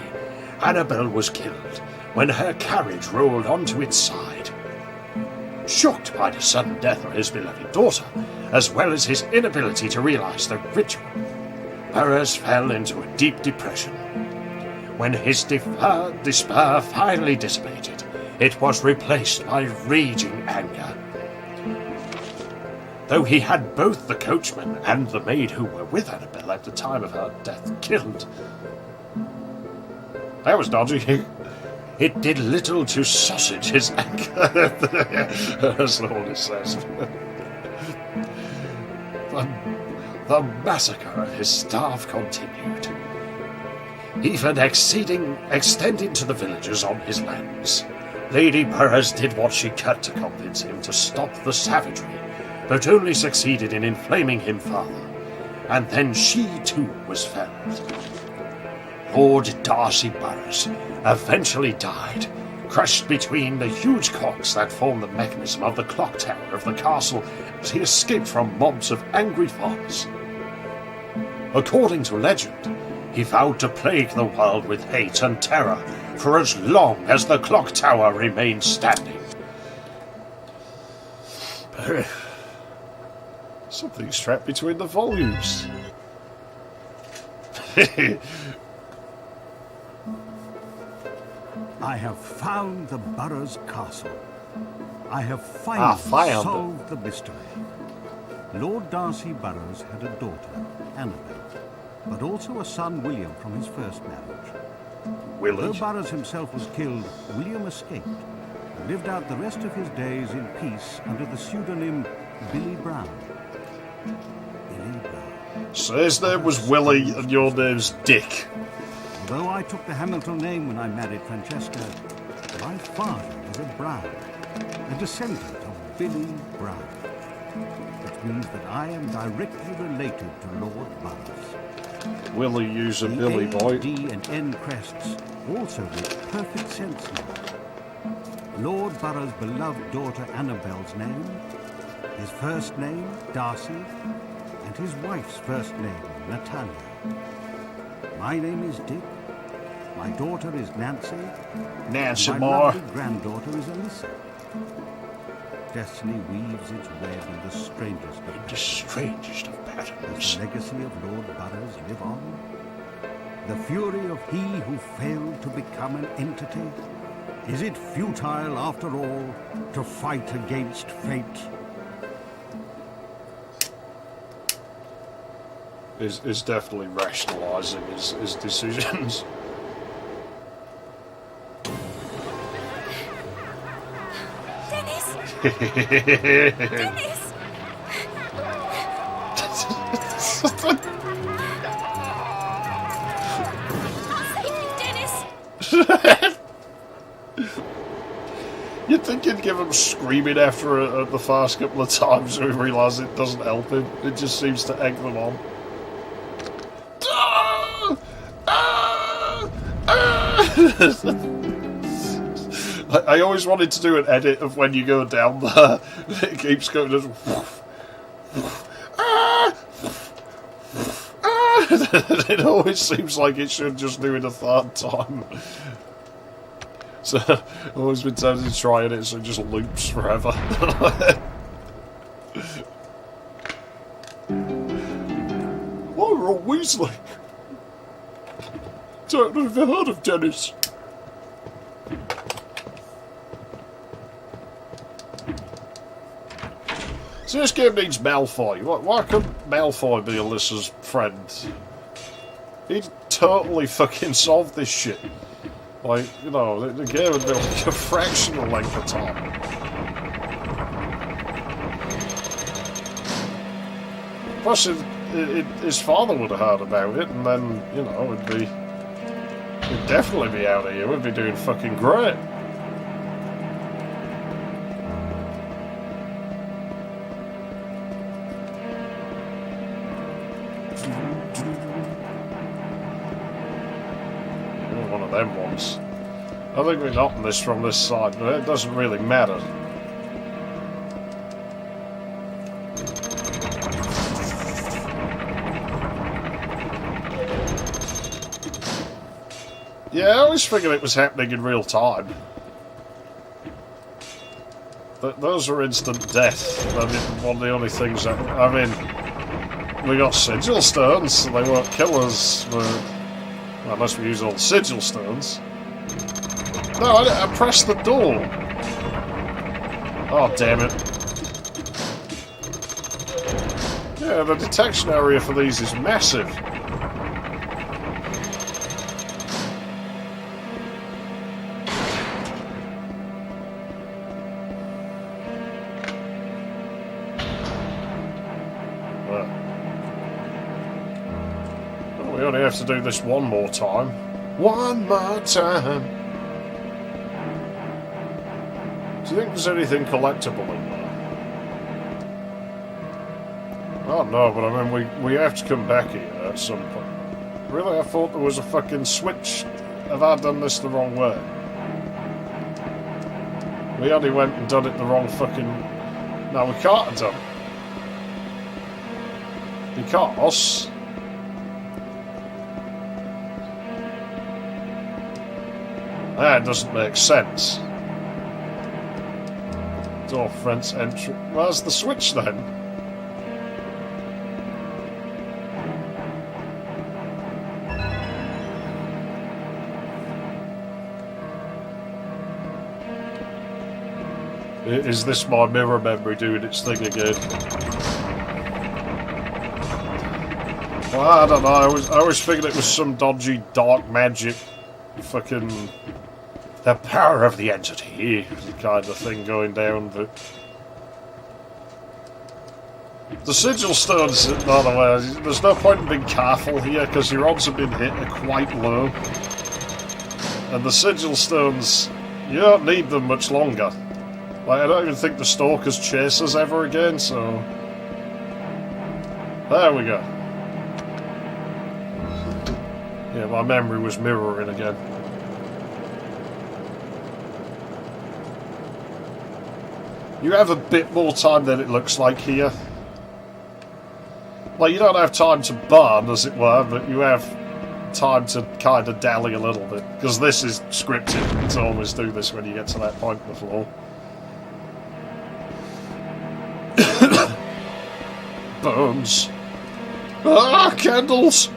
Annabel was killed when her carriage rolled onto its side. Shocked by the sudden death of his beloved daughter, as well as his inability to realize the ritual, Burroughs fell into a deep depression. When his despair finally dissipated, it was replaced by raging anger. Though he had both the coachman and the maid who were with Annabel at the time of her death killed, that was dodgy. It did little to sausage his anger. That's all it says. The massacre of his staff continued, even extending to the villagers on his lands. Lady Burroughs did what she could to convince him to stop the savagery, but only succeeded in inflaming him further, and then she too was felled. Lord Darcy Burroughs eventually died, crushed between the huge cogs that form the mechanism of the clock tower of the castle as he escaped from mobs of angry foes. According to legend, he vowed to plague the world with hate and terror for as long as the clock tower remained standing. Something's trapped between the volumes. I have found the Burroughs Castle. I have finally solved the mystery. Lord Darcy Burroughs had a daughter, Annabel, but also a son, William, from his first marriage. Though Burroughs himself was killed, William escaped and lived out the rest of his days in peace under the pseudonym Billy Brown. Billy Brown. So his name was Willie and your name's Dick. Although I took the Hamilton name when I married Francesca, my father was a Brown, a descendant of Billy Brown, which means that I am directly related to Lord Burroughs. Willie use a Billy boy. D and N crests also make perfect sense now. Lord Burroughs' beloved daughter Annabel's name, his first name, Darcy, and his wife's first name, Natalia. My name is Dick. My daughter is Nancy. Nancy my Moore. lovely granddaughter is Alyssa. Destiny weaves its web in the strangest of patterns. Does the legacy of Lord Burroughs live on? The fury of he who failed to become an entity? Is it futile, after all, to fight against fate? Is definitely rationalising his decisions. Dennis! Dennis! You'd think you'd give him screaming after the first couple of times so he realises it doesn't help him. It just seems to egg them on. I always wanted to do an edit of when you go down there. It keeps going just... It always seems like it should just do it a third time. So I've always been tempted to try it so it just loops forever. Ira Weasley! Don't know if you've heard of Dennis. So this game needs Malfoy. Why couldn't Malfoy be Alyssa's friend? He'd totally fucking solve this shit. Like, you know, the game would be like a fractional length of time. Plus, his father would have heard about it, and then, you know, he'd definitely be out of here. We'd be doing fucking great. One of them ones. I think we're not on this from this side, but it doesn't really matter. Yeah, I always figured it was happening in real time. Those are instant death. I mean, one of the only things that... I mean, we got sigil stones, so they won't kill us, but... Well, unless we use all the sigil stones. No, I pressed the door. Oh, damn it. Yeah, the detection area for these is massive. We only have to do this one more time. One more time. Do you think there's anything collectible in there? Oh no, but I mean, we have to come back here at some point. Really? I thought there was a fucking switch. Have I done this the wrong way? We only went and done it the wrong fucking... No, we can't have done. Because... That doesn't make sense. Door fence entry. Where's the switch then? Is this my mirror memory doing its thing again? Well, I don't know. I always figured it was some dodgy dark magic fucking... The power of the entity. Kind of thing going down, but... The sigil stones, by the way, there's no point in being careful here, because your odds of being hit are quite low. And the sigil stones, you don't need them much longer. Like, I don't even think the stalkers chase us ever again, so... There we go. Yeah, my memory was mirroring again. You have a bit more time than it looks like here. Like, you don't have time to burn, as it were, but you have time to kind of dally a little bit. Because this is scripted. It's always do this when you get to that point in the floor. Bones. Ah, candles!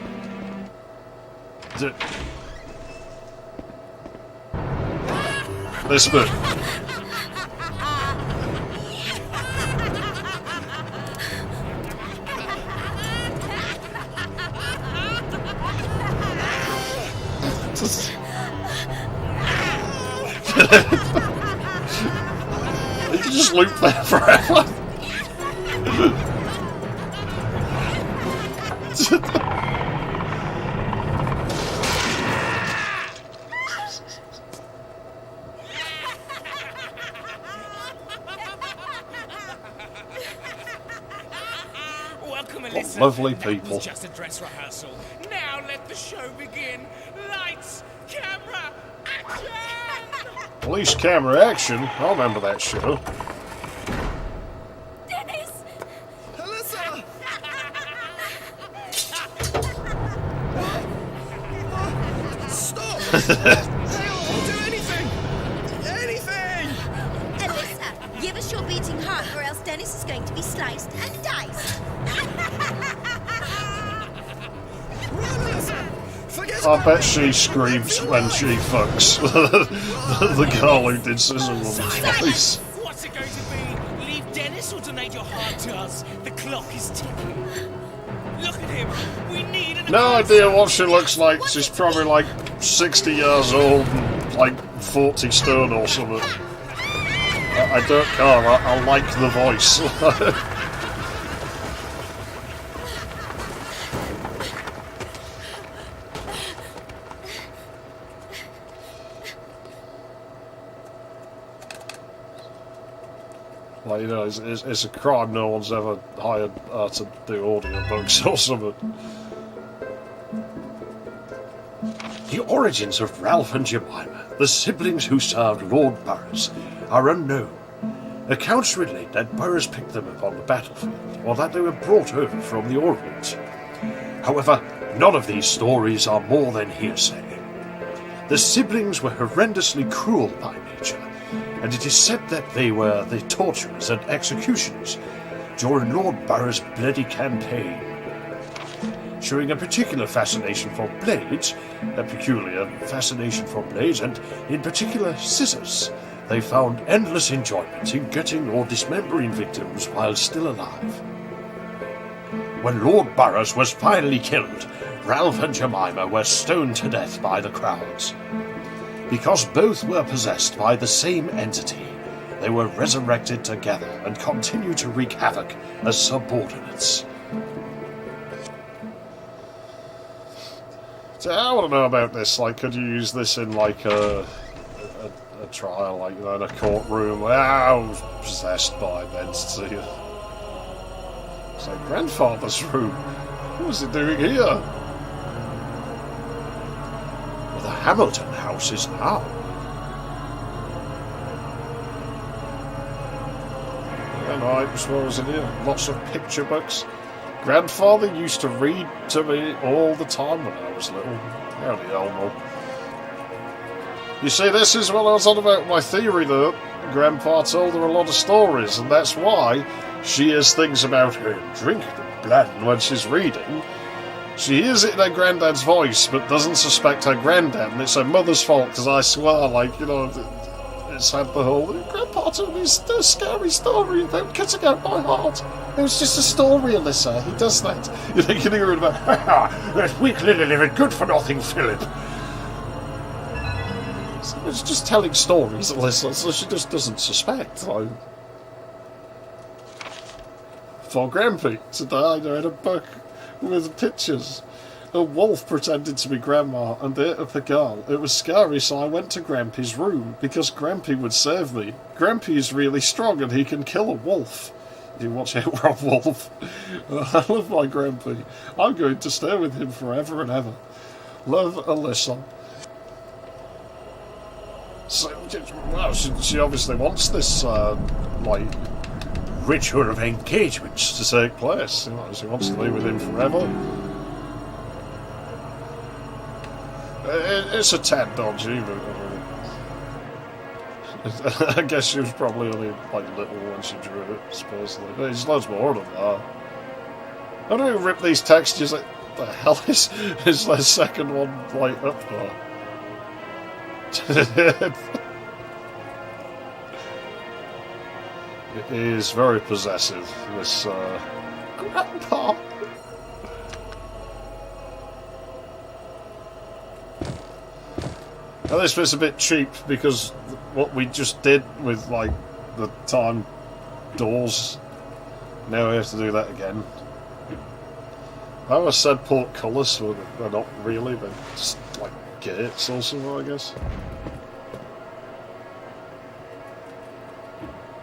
This bit. You can just loop there forever. Welcome, Alyssa. Lovely people. Just a dress rehearsal. Now let the show begin. Lights, camera, action! Police camera action? I remember that show. Dennis! Alyssa! Stop! Hey, I'll do anything! Anything! Alyssa, give us your beating heart, or else Dennis is going to be sliced and diced. I bet she screams when she fucks the girl who did Scissor Woman's face. What's it going to be? Leave Dennis or donate your heart to us? The clock is ticking. Look at him. We need an... No idea what she looks like. She's probably like 60 years old and like 40 stone or something. I don't care. I like the voice. Like, you know, it's a crime no one's ever hired to do audiobooks or something. The origins of Ralph and Jemima, the siblings who served Lord Burroughs, are unknown. Accounts relate that Burroughs picked them up on the battlefield, or that they were brought over from the Orient. However, none of these stories are more than hearsay. The siblings were horrendously cruel by nature, and it is said that they were the torturers and executioners during Lord Burroughs' bloody campaign. Showing a particular fascination for blades, and in particular scissors, they found endless enjoyment in gutting or dismembering victims while still alive. When Lord Burroughs was finally killed, Ralph and Jemima were stoned to death by the crowds. Because both were possessed by the same entity, they were resurrected together and continue to wreak havoc as subordinates. So I want to know about this. Like, could you use this in like a trial, like, you know, in a courtroom? I was possessed by an entity. It's like grandfather's room. What was he doing here? Well, the Hamilton house is now. And I was in here. Lots of picture books. Grandfather used to read to me all the time when I was little. How the hell no? You see, this is what I was on about my theory that Grandpa told her a lot of stories, and that's why she hears things about her drinking blood when she's reading. She hears it in her granddad's voice, but doesn't suspect her granddad, and it's her mother's fault, because I swear, like, you know, it's had the whole, Grandpa told me a scary story about cutting out my heart. It was just a story, Alyssa. He does that. You know, you can hear it about, that weak little living good-for-nothing Philip. It's just telling stories, Alyssa, so she just doesn't suspect. Like, for Grampy today, I read a book with pictures. A wolf pretended to be Grandma and ate up a girl. It was scary, so I went to Grampy's room, because Grampy would save me. Grampy is really strong and he can kill a wolf. You watch out, Rob Wolf. I love my Grampy. I'm going to stay with him forever and ever. Love, Alyssa. So, well, she obviously wants this, like, ritual of engagements to take place. You know, she wants to be with him forever. It's a tad dodgy, but I guess she was probably only like little when she drew it, supposedly. But there's loads more than that. How do we rip these textures? Like, the hell is the second one like up there? It is very possessive. This Grandpa. Now this bit's a bit cheap because what we just did with like the time doors, now we have to do that again. I always said portcullis, but they're not really, they're just like gates also, I guess.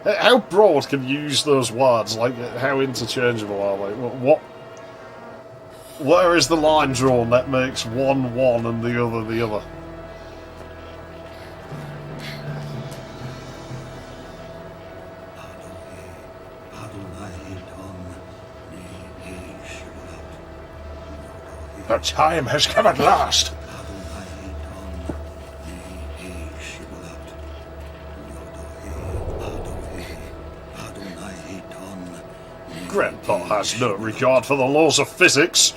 How broad can you use those words? Like, how interchangeable are they? Where is the line drawn that makes one one and the other the other? The time has come at last. Grandpa has no regard for the laws of physics.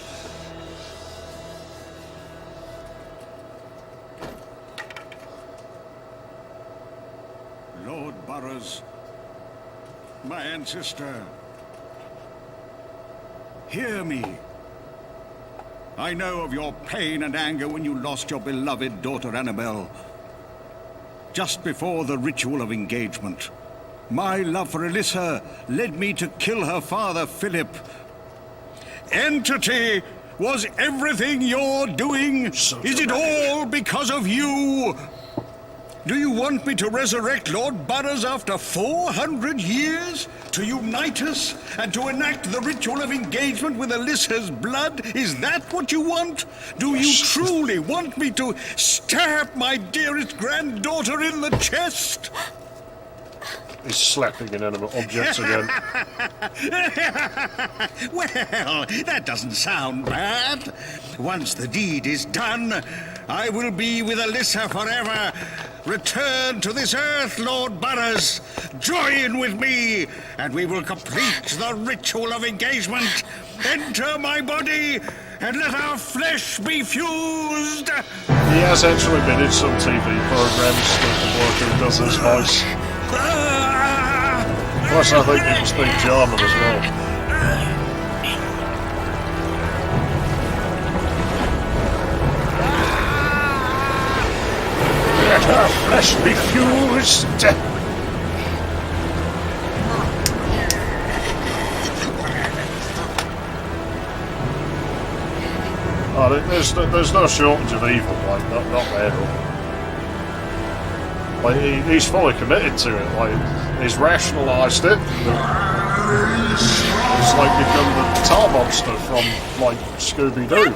Lord Burroughs, my ancestor, hear me. I know of your pain and anger when you lost your beloved daughter Annabelle. Just before the ritual of engagement, my love for Alyssa led me to kill her father, Philip. Entity, was everything you're doing? Is it all because of you? Do you want me to resurrect Lord Burroughs after 400 years? To unite us and to enact the ritual of engagement with Alyssa's blood? Is that what you want? Do you truly want me to stab my dearest granddaughter in the chest? He's slapping inanimate objects again. Well, that doesn't sound bad. Once the deed is done, I will be with Alyssa forever. Return to this earth, Lord Burroughs. Join with me, and we will complete the ritual of engagement. Enter my body, and let our flesh be fused. He has actually been in some TV programs that the bloke who does his voice. Plus, I think he can speak German as well. Let her flesh be fused. Oh, there's no shortage of evil, like, not there, though. Like, he's fully committed to it, like, he's rationalised it. It's like become the tar monster from, like, Scooby-Doo.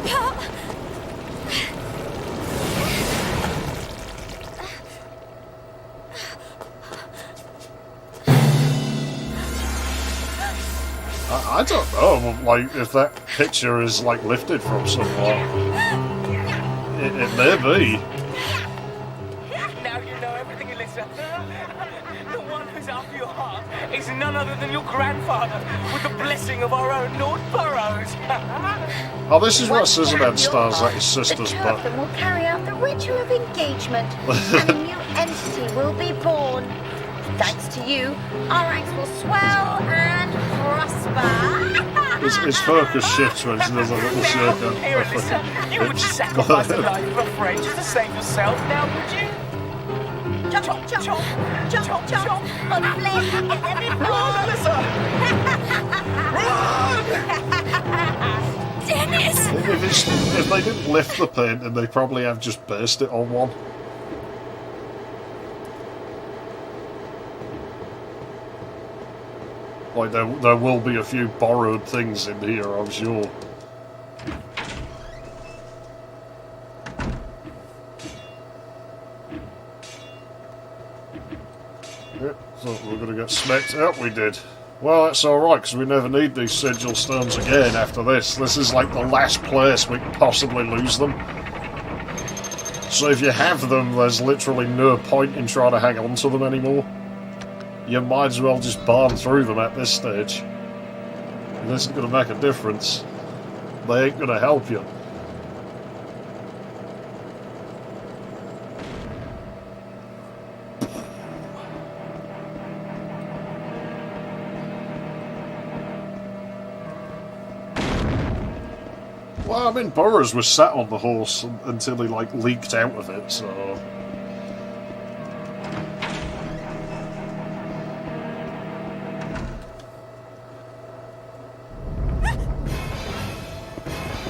know, but, like, if that picture is, like, lifted from somewhere, it may be. Now you know everything, Alyssa. The one who's after your heart is none other than your grandfather, with the blessing of our own Lord Burroughs. Oh, this is what Scissorman stars at his sister's The two of butt. them will carry out the ritual of engagement, and a new entity will be born. Thanks to you, our ranks will swell and prosper. His focus shifts when she does a little circle. Here, Alyssa, you would sacrifice a life for a friend just to save yourself now, would you? Chop, chop, chop, chop, chop, chop, on the blade, and every Run, Alyssa! Dennis! If they didn't lift the painting, they probably have just burst it on one. Like, there will be a few borrowed things in here, I'm sure. Yep, thought we were going to get smacked. Yep, we did. Well, that's alright, because we never need these sigil stones again after this. This is like the last place we can possibly lose them. So if you have them, there's literally no point in trying to hang on to them anymore. You might as well just barn through them at this stage. It isn't going to make a difference. They ain't going to help you. Well, I mean, Burroughs was sat on the horse until he, like, leaked out of it, so...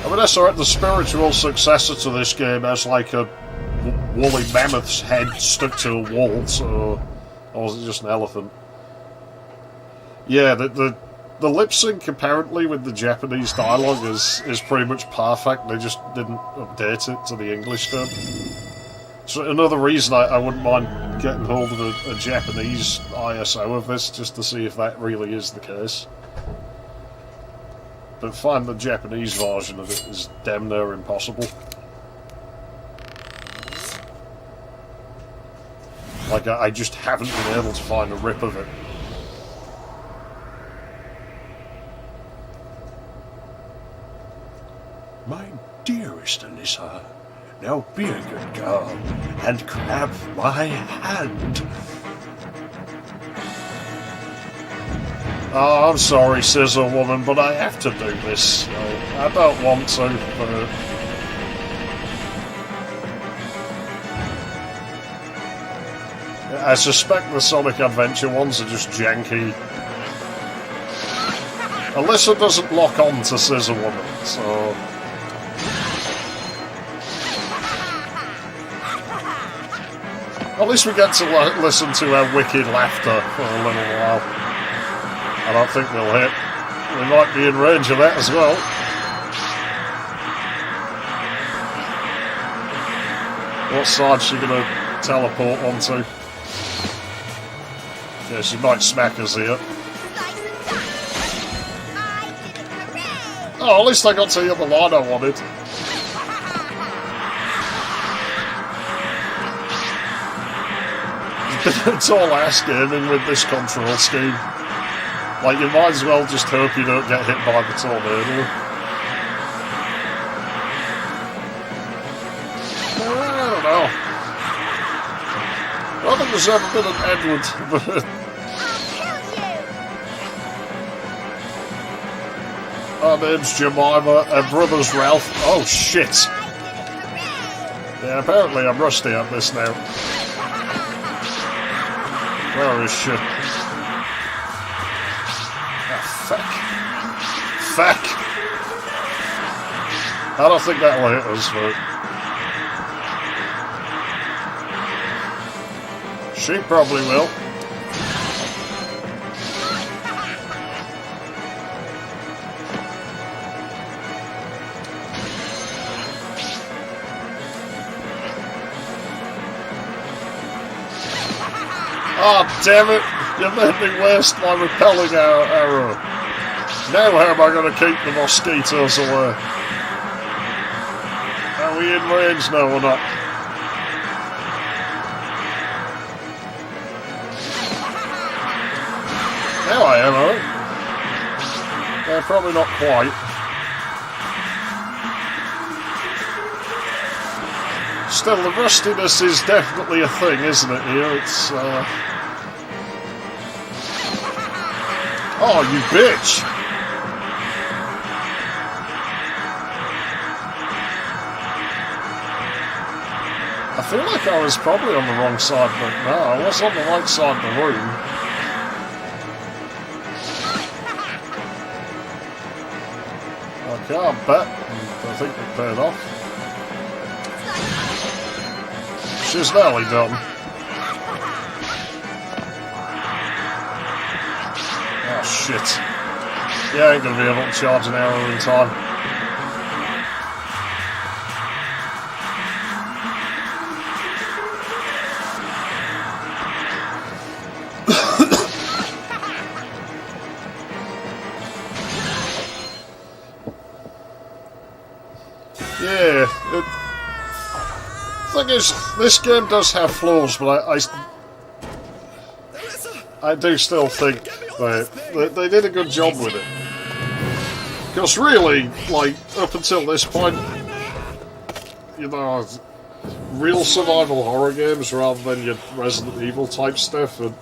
I mean, that's alright, the spiritual successor to this game has, like, a woolly mammoth's head stuck to a wall, so... Or was it just an elephant? Yeah, the lip sync apparently with the Japanese dialogue is pretty much perfect. They just didn't update it to the English dub. So another reason I wouldn't mind getting hold of a Japanese ISO of this, just to see if that really is the case. But find the Japanese version of it is damn near impossible. Like, I just haven't been able to find a rip of it. My dearest Alyssa, now be a good girl and grab my hand. Oh, I'm sorry, Scissor Woman, but I have to do this. I don't want to, but... I suspect the Sonic Adventure ones are just janky. Alyssa doesn't lock on to Scissor Woman, so... At least we get to listen to her wicked laughter for a little while. I don't think we'll hit. We might be in range of that as well. What side's she going to teleport onto? Yeah, she might smack us here. Oh, at least I got to hear the line I wanted. It's all ass gaming with this control scheme. Like, you might as well just hope you don't get hit by the tornado. I don't know. I don't think there's ever been an Edward, but... Her name's Jemima, her brother's Ralph. Oh, shit. Yeah, apparently I'm rusty at this now. Where is she? Ah, fuck. Fuck! I don't think that'll hit us, but... She probably will. Oh, damn it! You made me waste my repelling arrow. Now how am I going to keep the mosquitoes away? Are we in range now or not? Now I am, probably not quite. Still, the rustiness is definitely a thing, isn't it, here? It's, Oh, you bitch! I feel like I was probably on the wrong side, but no, I was on the right side of the room. Okay, I bet. I think it paid off. She's nearly done. Oh shit. Yeah, I ain't gonna be able to charge an arrow in time. Yeah, the thing is, this game does have flaws, but I do still think they did a good job with it. Because really, like, up until this point, you know, real survival horror games rather than your Resident Evil type stuff would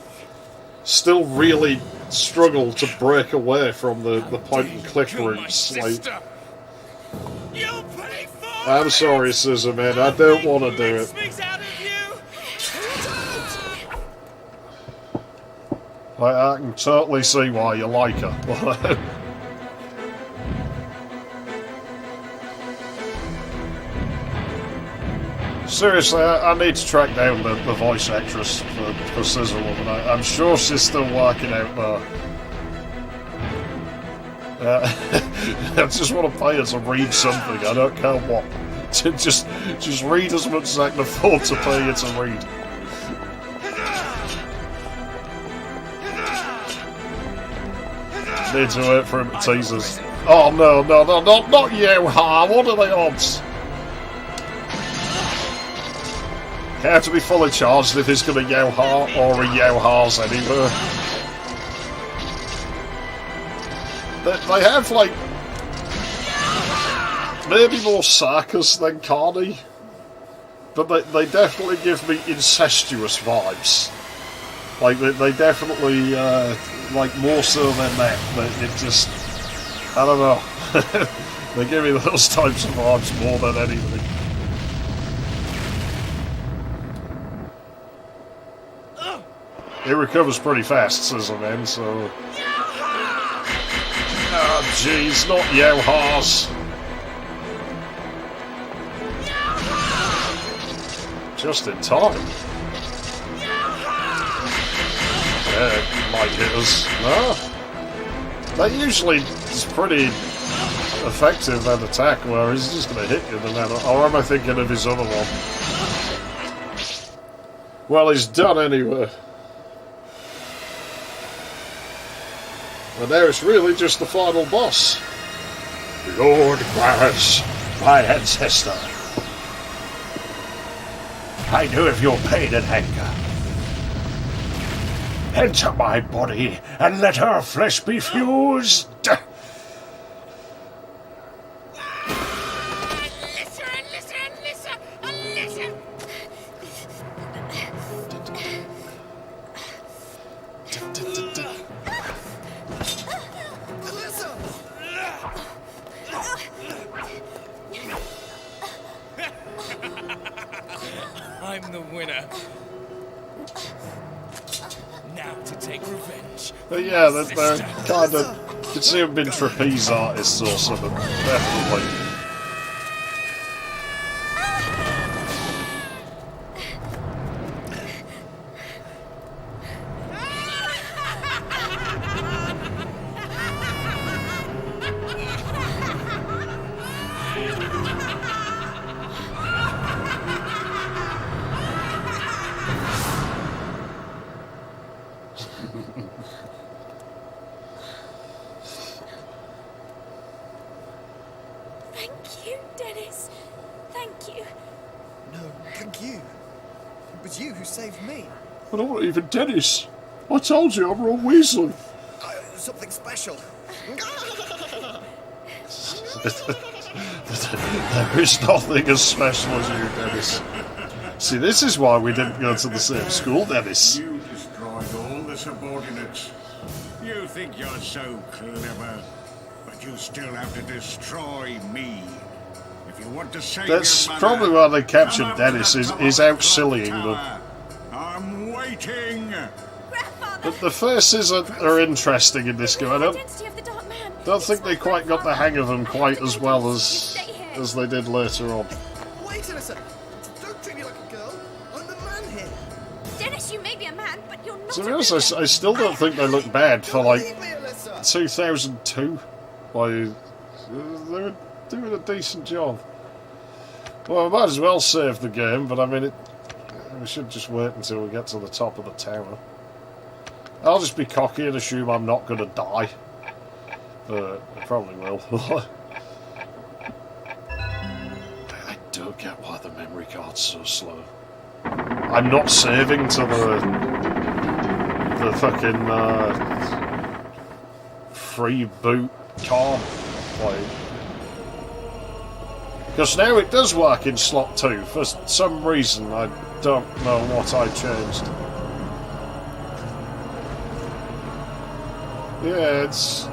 still really struggle to break away from the point and click routes. Like, I'm sorry, Scissor Man, I don't want to do it. I can totally see why you like her. Seriously, I need to track down the voice actress for Scissor Woman. I'm sure she's still working out there. I just want to pay her to read something, I don't care what. Just read as much as I can afford to pay her to read. Need to wait for him to tease us. Oh no, not you, Ha! What are the odds? How to be fully charged if he's going to Yo-Ha, or a Yo-Ha's anywhere. They have, like, maybe more Sarkis than Carney, but they definitely give me incestuous vibes. Like, they definitely, like, more so than that, but it just, I don't know. They give me those types of vibes more than anything. He recovers pretty fast, Scissor Man, so... Oh, jeez, not Yo-Ha's. Just in time. Yeah, it might hit us. No. That usually is pretty effective, that attack, where he's just going to hit you no matter... Or am I thinking of his other one? Well, he's done anyway. And now it's really just the final boss. Lord Gras, my ancestor. I know of your pain and anger. Enter my body and let her flesh be fused. I'm the winner. Now to take revenge. But yeah, they're kind of... You can see them being trapeze artists or something. Definitely. Thank you. It was you who saved me. But I'm not even Dennis. I told you I'm Ron Weasley. Something special. There is nothing as special as you, Dennis. See, this is why we didn't go to the same school, Dennis. You destroyed all the subordinates. You think you're so clever, but you still have to destroy me. If you want to save That's your mother, probably why they come captured up Dennis, to the is top out of the sillying them. tower. I'm waiting. But the faces are interesting in this game. I don't think they quite got the hang of them quite as well as they did later on. Wait a second. Don't treat me like a girl. I'm the man here. Dennis, you may be a man, but you're not To be a honest, I still don't think they look bad for like 2002. Like, they were doing a decent job. Well, I might as well save the game, but I mean, we should just wait until we get to the top of the tower. I'll just be cocky and assume I'm not going to die. But I probably will. I don't get why the memory card's so slow. I'm not saving to the fucking free boot card. Because now it does work in slot 2. For some reason, I don't know what I changed. Yeah, it's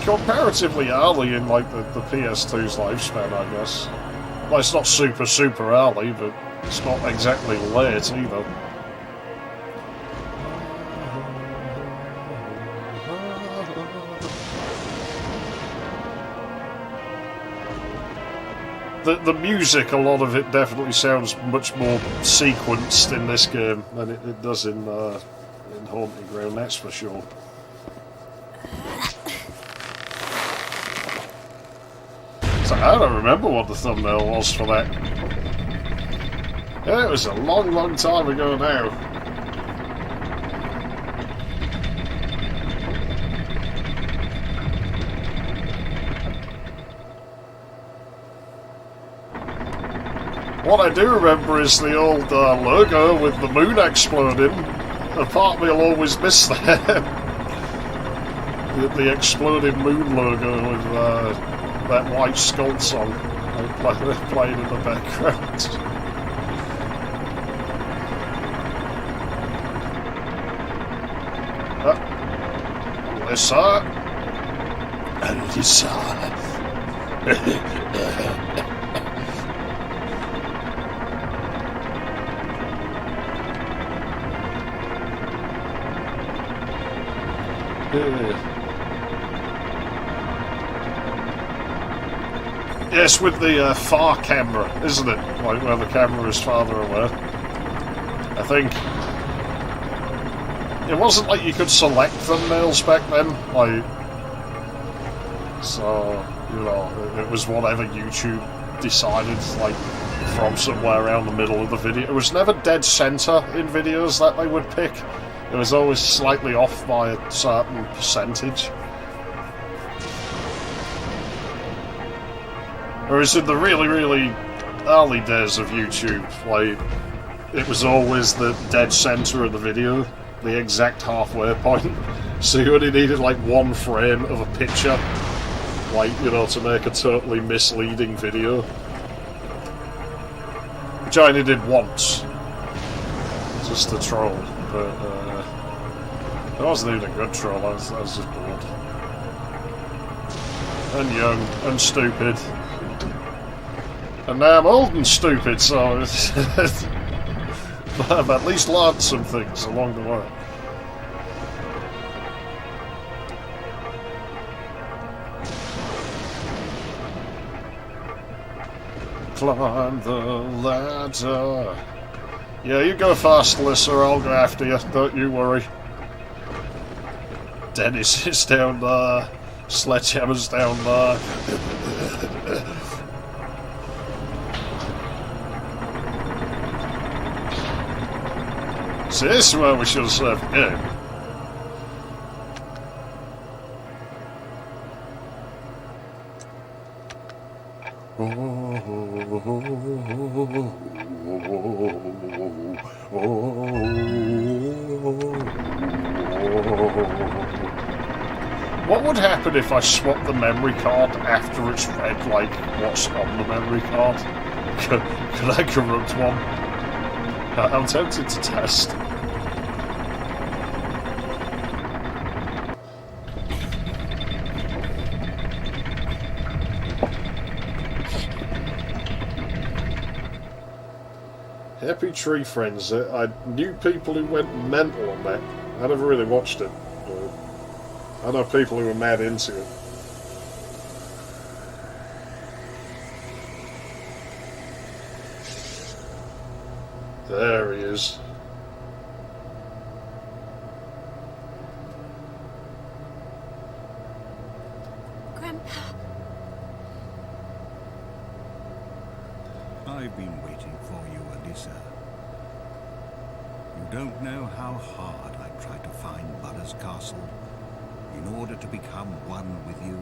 comparatively early in like the PS2's lifespan, I guess. Well, it's not super early, but it's not exactly late either. The music, a lot of it definitely sounds much more sequenced in this game than it does in Haunting Ground, that's for sure. So I don't remember what the thumbnail was for that. Yeah, it was a long time ago now. What I do remember is the old logo with the moon exploding. A part of me will always miss that. the exploding moon logo with that White Skull song playing in the background. Alyssa. Yes, with the far camera, isn't it? Like where the camera is farther away. I think it wasn't like you could select thumbnails back then. Like, so you know, it was whatever YouTube decided. Like from somewhere around the middle of the video. It was never dead center in videos that they would pick. It was always slightly off by a certain percentage. Whereas in the really early days of YouTube, like, it was always the dead center of the video, the exact halfway point. So you only needed like one frame of a picture, like, you know, to make a totally misleading video. Which I only did once, just to troll, but I wasn't even a good troll, I was just bored. And young, and stupid. And now I'm old and stupid, so I've at least learned some things along the way. Climb the ladder. Yeah, you go fast, Alyssa, I'll go after you, don't you worry. Dennis is down there. Sledgehammer's down there. So this is where we should have saved the game. What would happen if I swapped the memory card after it's read, like, what's on the memory card? Could I corrupt one? I'm tempted to test. Happy Tree Friends. I knew people who went mental on that. I never really watched it. I know people who were mad into it. There he is. Grandpa. I've been waiting for you, Alyssa. You don't know how hard I tried to find Butters Castle in order to become one with you.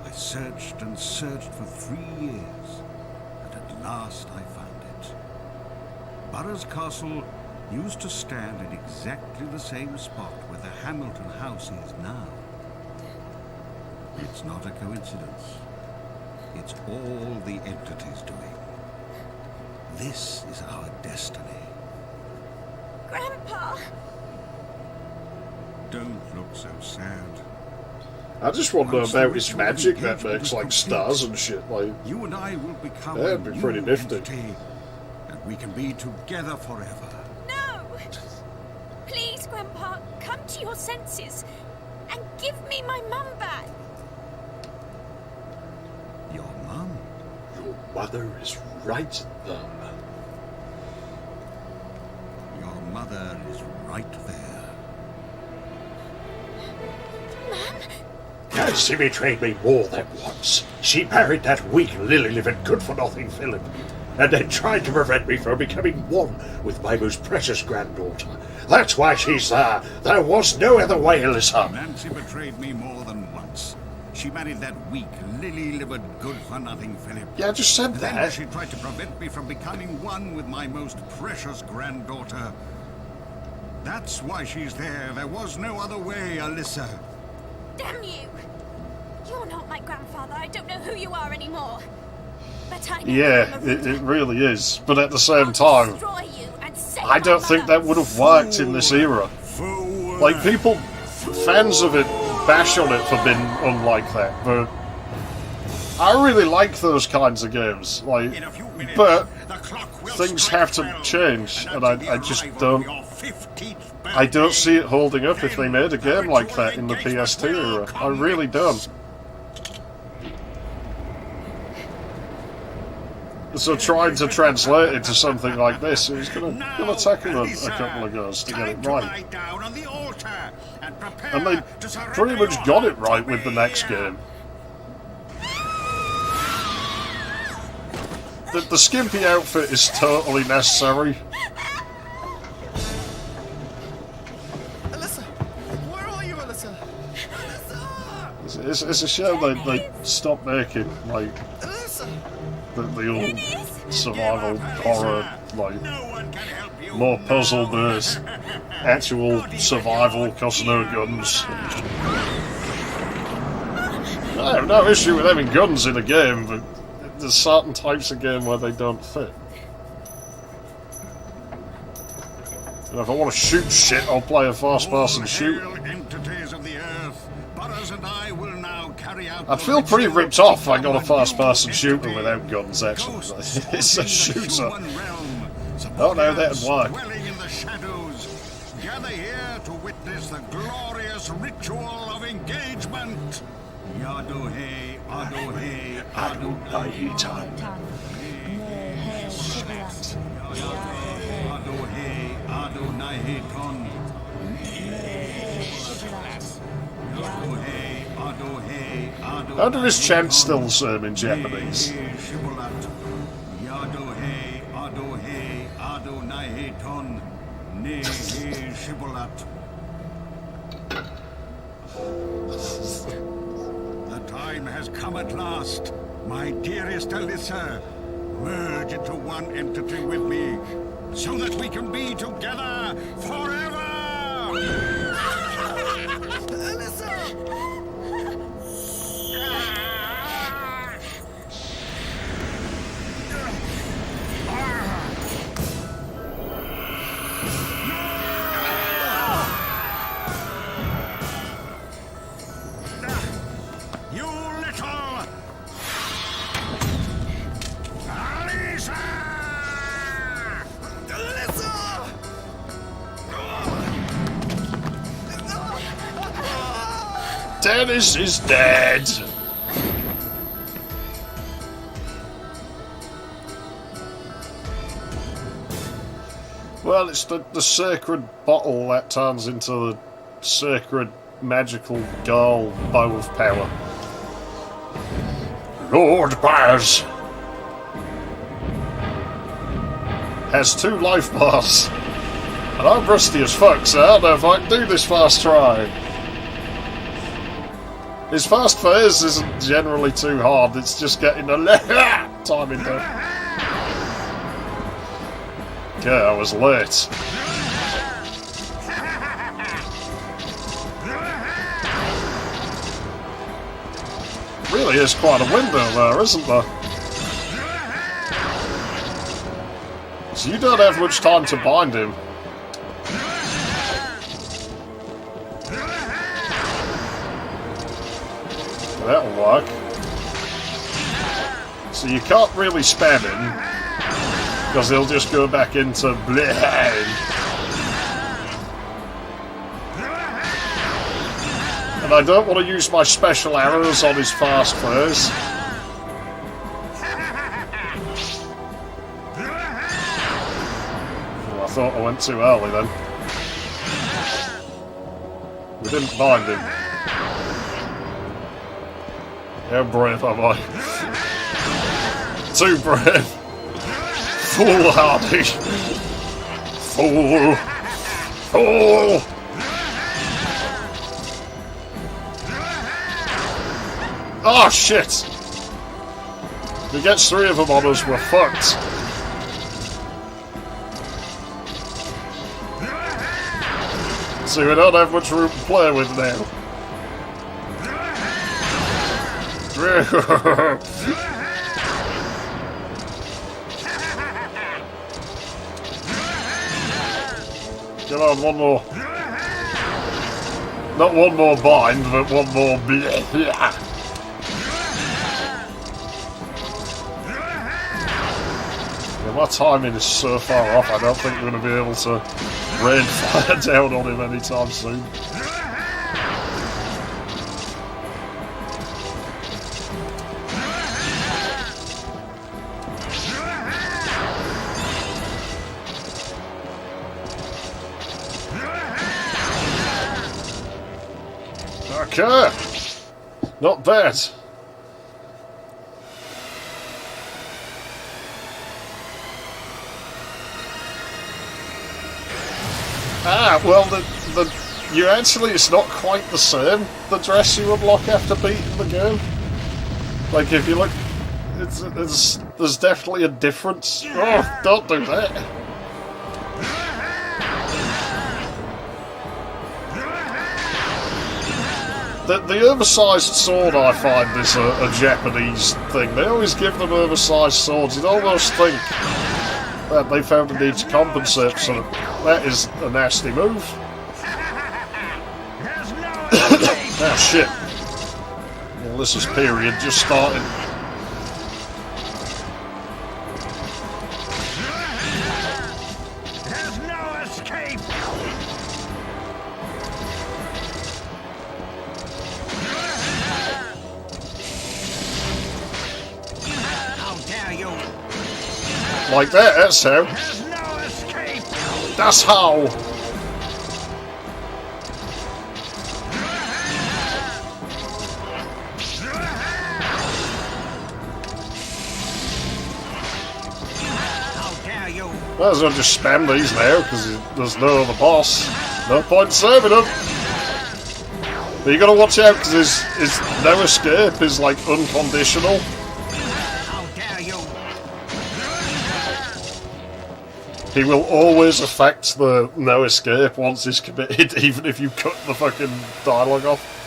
I searched and searched for 3 years, but at last I found it. Butters Castle used to stand in exactly the same spot where the Hamilton house is now. It's not a coincidence. It's all the entity's doing. This is our destiny. Grandpa! Don't look so sad. I just want to know about his magic that makes like stars and shit. Like, you and I will become that'd be pretty nifty. Entity, and we can be together forever. No! Please, Grandpa, come to your senses and give me my mum back. Your mum? Your mother is right there. Your mother is right there. Yes, she betrayed me more than once. She married that weak, lily-livered, good-for-nothing Philip, and then tried to prevent me from becoming one with my most precious granddaughter. That's why she's there. There was no other way, Alyssa. Nancy betrayed me more than once. She married that weak, lily-livered, good-for-nothing Philip. Yeah, I just said then that. She tried to prevent me from becoming one with my most precious granddaughter. That's why she's there. There was no other way, Alyssa. Damn you! You're not my grandfather. I don't know who you are anymore. But I know yeah, it really is. But at the same time, I don't think that would have worked in this era. Like, people, fans of it, bash on it for being unlike that, but I really like those kinds of games. Like, but things have to change, and I just don't. I don't see it holding up if they made a game like that in the PS2 era. I really don't. So trying to translate it to something like this, it was going to take them a couple of goes to get it right. And they pretty much got it right with the next game. The skimpy outfit is totally necessary. Alyssa! Where are you, Alyssa? It's a shame they stopped making, like, the old survival horror, like, more puzzle-based, actual survival, because no guns. I have no issue with having guns in a game, but there's certain types of game where they don't fit. And if I want to shoot shit, I'll play a first-person shooter. I'd feel pretty ripped off if I got a first-person shooter without guns, actually. It's a shooter. Oh no, that'd work. Gather here to witness the glorious ritual of engagement. Yadohe, Adohe, Adonaitan. Adohe, Adonaiton. How did his chant still serve in Japanese? Yadohe, Adohe, Adonaiton. Nehe Shibolat. The time has come at last, my dearest Alyssa. merge into one entity with me, so that we can be together forever! You little... Alisa! Dennis is dead! Well, it's the sacred bottle that turns into the sacred magical girl bow of power. Lord Baz has 2 life bars. And I'm rusty as fuck, so I don't know if I can do this fast try. His fast phase isn't generally too hard, it's just getting the timing down. Okay, I was late. Really is quite a window there, isn't there? So you don't have much time to bind him. That'll work. So you can't really spam him, because he'll just go back into blind. And I don't want to use my special arrows on his fast phase. Oh, I thought I went too early then. We didn't bind him. How brave am I? Too brave. Foolhardy. Fool. Fool. Oh shit! If he gets 3 of them on us, we're fucked. So we don't have much room to play with now. Come on, one more. Not one more bind, but one more blah. Yeah, my timing is so far off, I don't think we're going to be able to rain fire down on him anytime soon. Okay, not bad. Ah, well, you actually, it's not quite the same, the dress you unlock after beating the game. Like, if you look, there's definitely a difference. Oh, don't do that. The oversized sword, I find, is a Japanese thing. They always give them oversized swords. You'd almost think that they found a need to compensate, so that is a nasty move. Ah, shit. Well, this is period just starting. There's no escape! How dare you! Like that, that's how. There's no escape! That's how! How dare you! Might as well just spam these now, because there's no other boss. No point in saving them. But you gotta watch out, because his no escape is like unconditional. How dare you! He will always affect the no escape once he's committed, even if you cut the fucking dialogue off.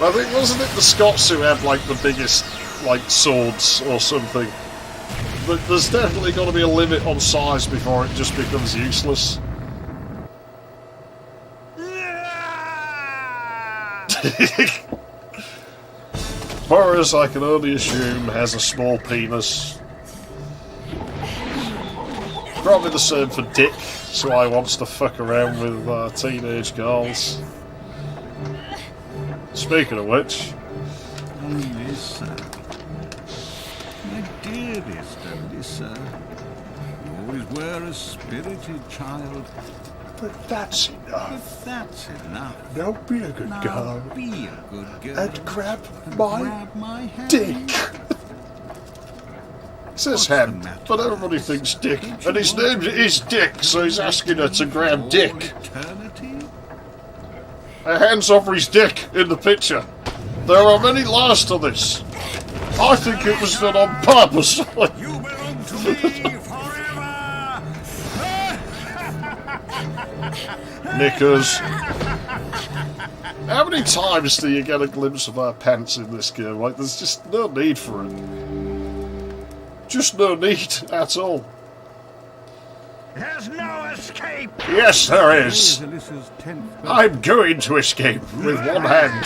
I think, wasn't it the Scots who had, like, the biggest, like, swords or something? But there's definitely got to be a limit on size before it just becomes useless. Boris, I can only assume, has a small penis. Probably the same for Dick, so I wants to fuck around with teenage girls. Speaking of which... Alyssa. My dearest Alyssa. You always were a spirited child. But that's enough. But that's enough. Now be a good girl. Be a good girl. And grab my hand. dick. It says hand, but everybody thinks Dick. And his name is Dick, so he's asking her to grab Dick. Eternity? Her hand's over his dick in the picture. There are many layers to this. I think it was done on purpose. You belong to me forever! Knickers. How many times do you get a glimpse of her pants in this game? Like, there's just no need for it. Just no need at all. There's no escape! Yes, there is. I'm going to escape with one hand.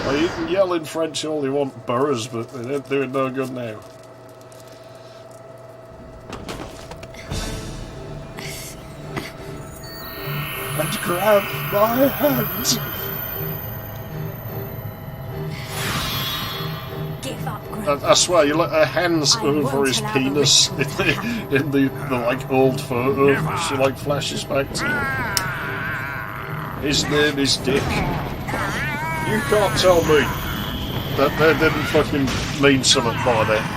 Well, you can yell in French all you want, Burrows, but they ain't doing no good now. And grab my hand. Give up, I swear, you let her hands over his penis in the like old photo. She like flashes back to him. His name is Dick. You can't tell me that they didn't fucking mean something by that.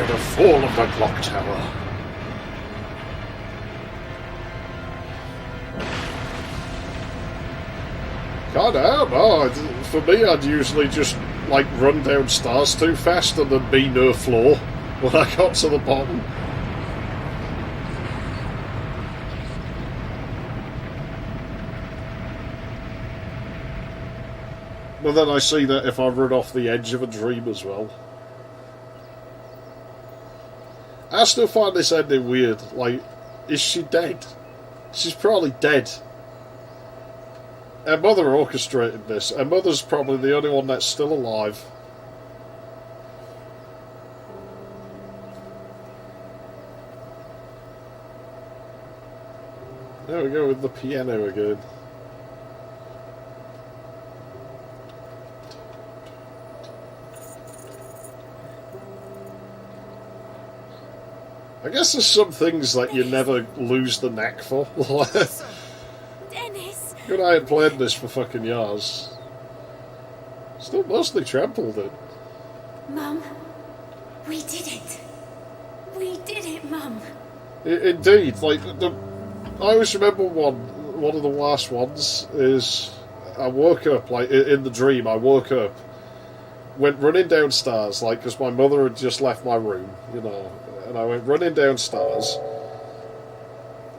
The fall of the clock tower. God, I don't know. For me, I'd usually just like run downstairs too fast and there'd be no floor when I got to the bottom. But then I see that if I run off the edge of a dream as well. I still find this ending weird. Like, is she dead? She's probably dead. Her mother orchestrated this. Her mother's probably the only one that's still alive. There we go with the piano again. I guess there's some things that you never lose the knack for. Dennis! Good, I ain't played this for fucking years. Still mostly trampled it. Mum, we did it. We did it, Mum. Indeed, like I always remember one of the last ones is I woke up like in the dream. I woke up, went running downstairs, like because my mother had just left my room, you know. And I went running downstairs,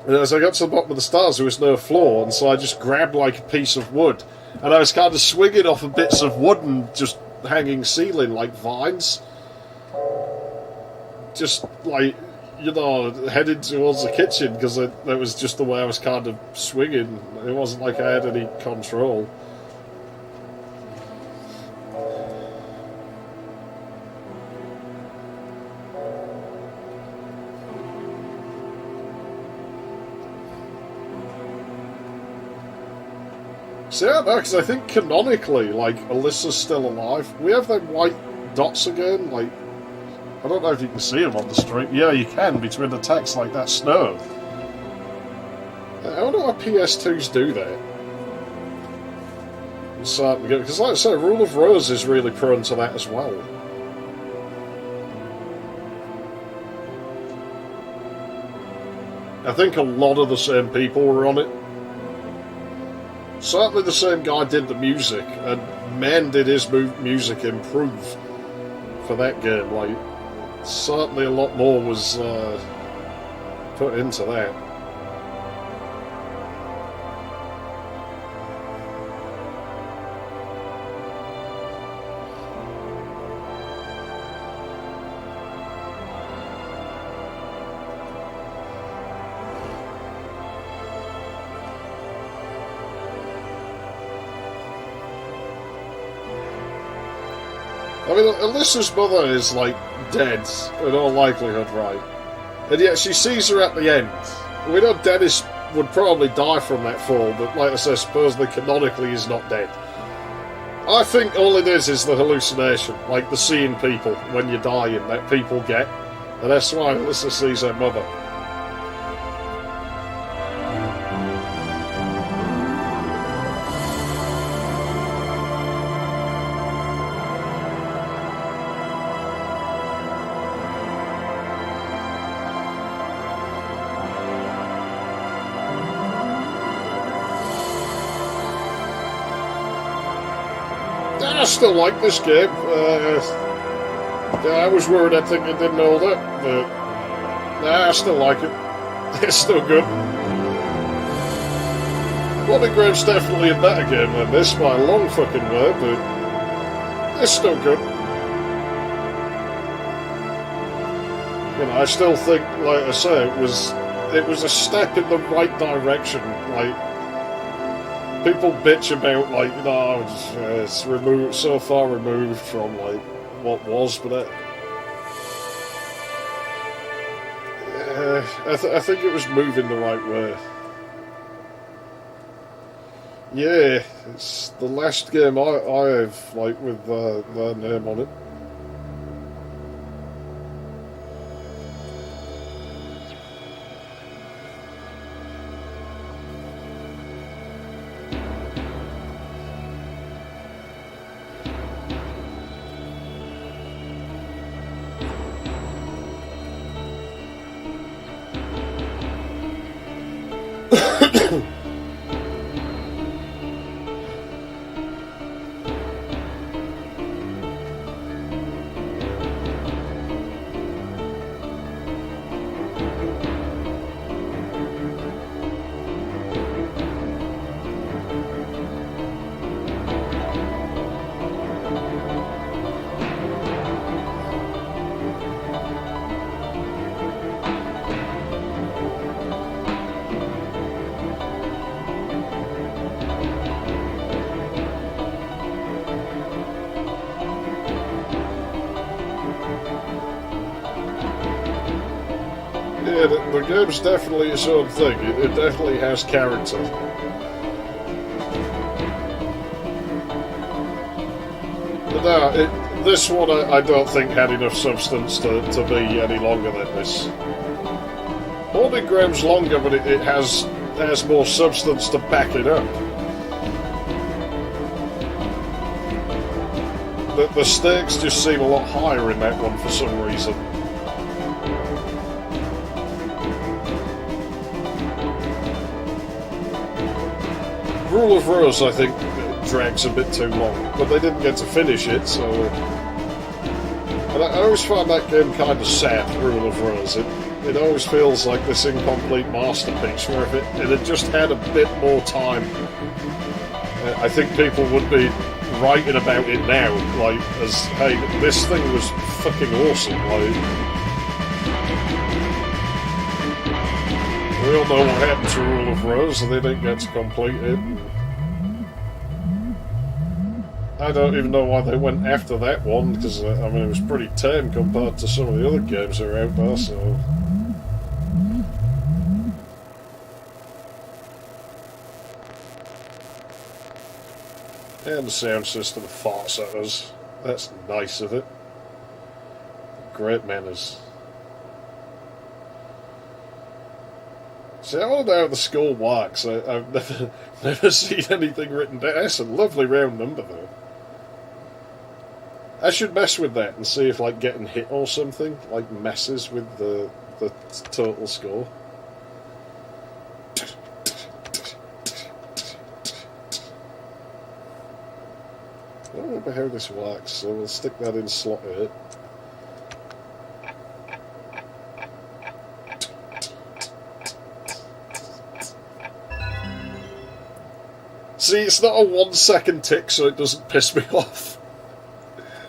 and as I got to the bottom of the stairs there was no floor, and so I just grabbed like a piece of wood, and I was kind of swinging off of bits of wood and just hanging ceiling like vines, just like you know, heading towards the kitchen because that was just the way I was kind of swinging. It wasn't like I had any control. See, I don't know, because I think canonically, like, Alyssa's still alive. We have them white dots again, like, I don't know if you can see them on the street. Yeah, you can, between the text, like that snow. I wonder why PS2s do that. Because, like I say, Rule of Rose is really prone to that as well. I think a lot of the same people were on it. Certainly the same guy did the music, and man did his music improve for that game. Like, certainly a lot more was put into that. I mean, Alyssa's mother is, like, dead, in all likelihood, right? And yet she sees her at the end. We know Dennis would probably die from that fall, but like I said, supposedly canonically he's not dead. I think all it is the hallucination, like the seeing people when you're dying, that people get. And that's why Alyssa sees her mother. I still like this game. I was worried I think it didn't hold up, but I still like it. It's still good. Bobby Graham's definitely a better game than this by a long fucking way, but it's still good. You know, I still think, like I say, it was a step in the right direction. Like, people bitch about, like, you know, it's removed, so far removed from, like, what was, but I think it was moving the right way. Yeah, it's the last game I have, like, with their name on it. Yeah, the game's definitely its own thing. It definitely has character. But no, this one I don't think had enough substance to be any longer than this. Holding Graham's longer, but it has more substance to back it up. The stakes just seem a lot higher in that one for some reason. Rule of Rose, I think, drags a bit too long, but they didn't get to finish it, so... And I always find that game kind of sad, Rule of Rose. It always feels like this incomplete masterpiece, where if it had just had a bit more time, I think people would be writing about it now, like, as, hey, this thing was fucking awesome, like... We all know what happened to Rule of Rose, and they didn't get to complete it. I don't even know why they went after that one, because, I mean, it was pretty tame compared to some of the other games that are out there, so... And the sound system farts at us. That's nice of it. Great manners. See, I wonder how the score works. I've never seen anything written down. That's a lovely round number, though. I should mess with that and see if, like, getting hit or something, like, messes with the total score. I don't remember how this works, so we'll stick that in slot 8. See, it's not a 1 second tick, so it doesn't piss me off.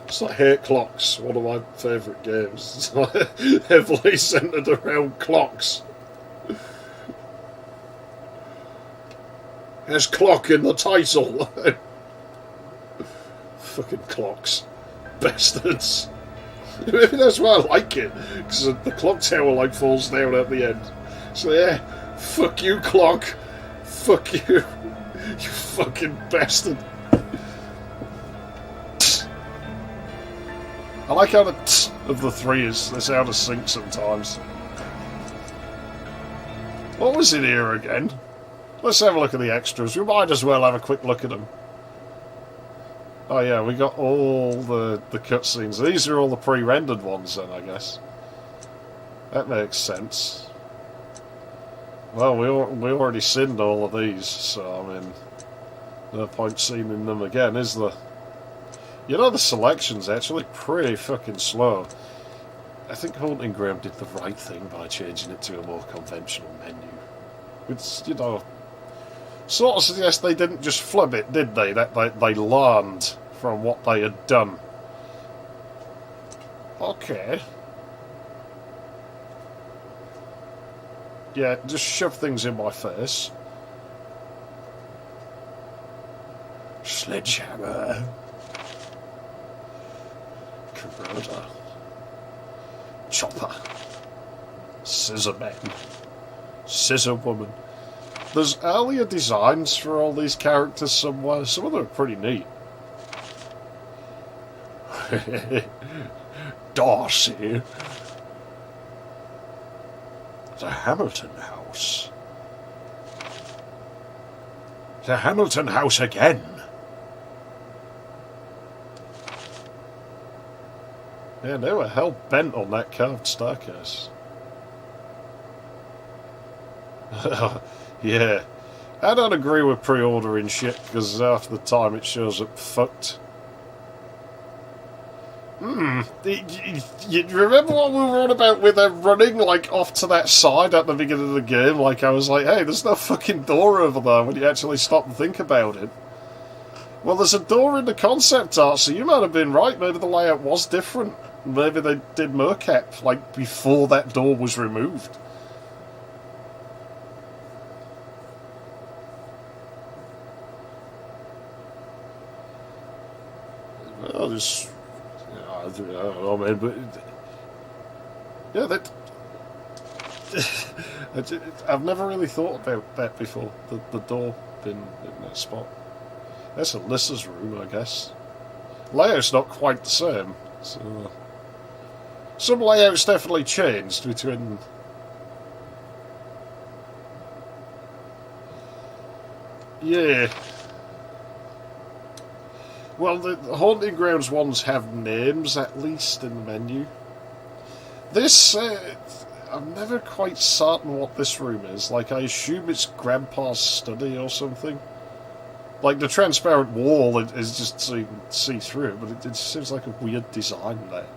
It's like Hate Clocks, one of my favourite games. It's like heavily centred around clocks. There's clock in the title. Fucking clocks. Bastards. Maybe that's why I like it, because the clock tower like falls down at the end. So yeah, fuck you, clock. Fuck you. You fucking bastard. I like how the t of the 3 is out of sync sometimes. What was in here again? Let's have a look at the extras. We might as well have a quick look at them. Oh yeah, we got all the cutscenes. These are all the pre-rendered ones then, I guess. That makes sense. Well, we already seen all of these, so I mean, no point seeing them again, is there? You know, the selection's actually pretty fucking slow. I think Haunting Ground did the right thing by changing it to a more conventional menu. It's, you know, sort of suggests they didn't just flub it, did they? That they learned from what they had done. Okay. Yeah, just shove things in my face. Sledgehammer. Corroder. Chopper. Scissor Man. Scissor Woman. There's earlier designs for all these characters somewhere. Some of them are pretty neat. Darcy. The Hamilton House. The Hamilton House again. Yeah, they were hell bent on that carved staircase. Yeah. I don't agree with pre-ordering shit, because half the time it shows up fucked. You remember what we were on about with them running, like, off to that side at the beginning of the game? Like, I was like, hey, there's no fucking door over there when you actually stop and think about it. Well, there's a door in the concept art, so you might have been right. Maybe the layout was different. Maybe they did mocap, like, before that door was removed. Well, just... I don't know, man, but... Yeah, that... I've never really thought about that before, the door being in that spot. That's Alyssa's room, I guess. Layout's not quite the same, so... Some layouts definitely changed between... Yeah. Well, the Haunting Grounds ones have names, at least, in the menu. This, I'm never quite certain what this room is. Like, I assume it's Grandpa's study or something. Like, the transparent wall is just so you can see through it, but it seems like a weird design there.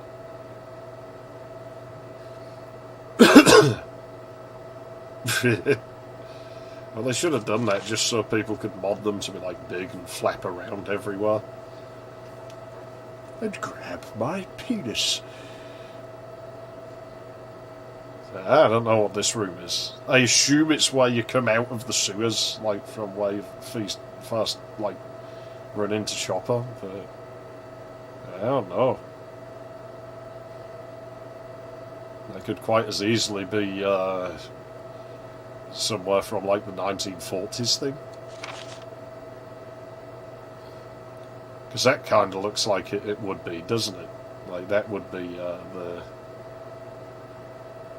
Well, they should have done that just so people could mod them to be, like, big and flap around everywhere. And grab my penis. I don't know what this room is. I assume it's where you come out of the sewers, like from where you first like run into Chopper, but I don't know. That could quite as easily be somewhere from like the 1940s thing. Because that kind of looks like it would be, doesn't it? Like that would be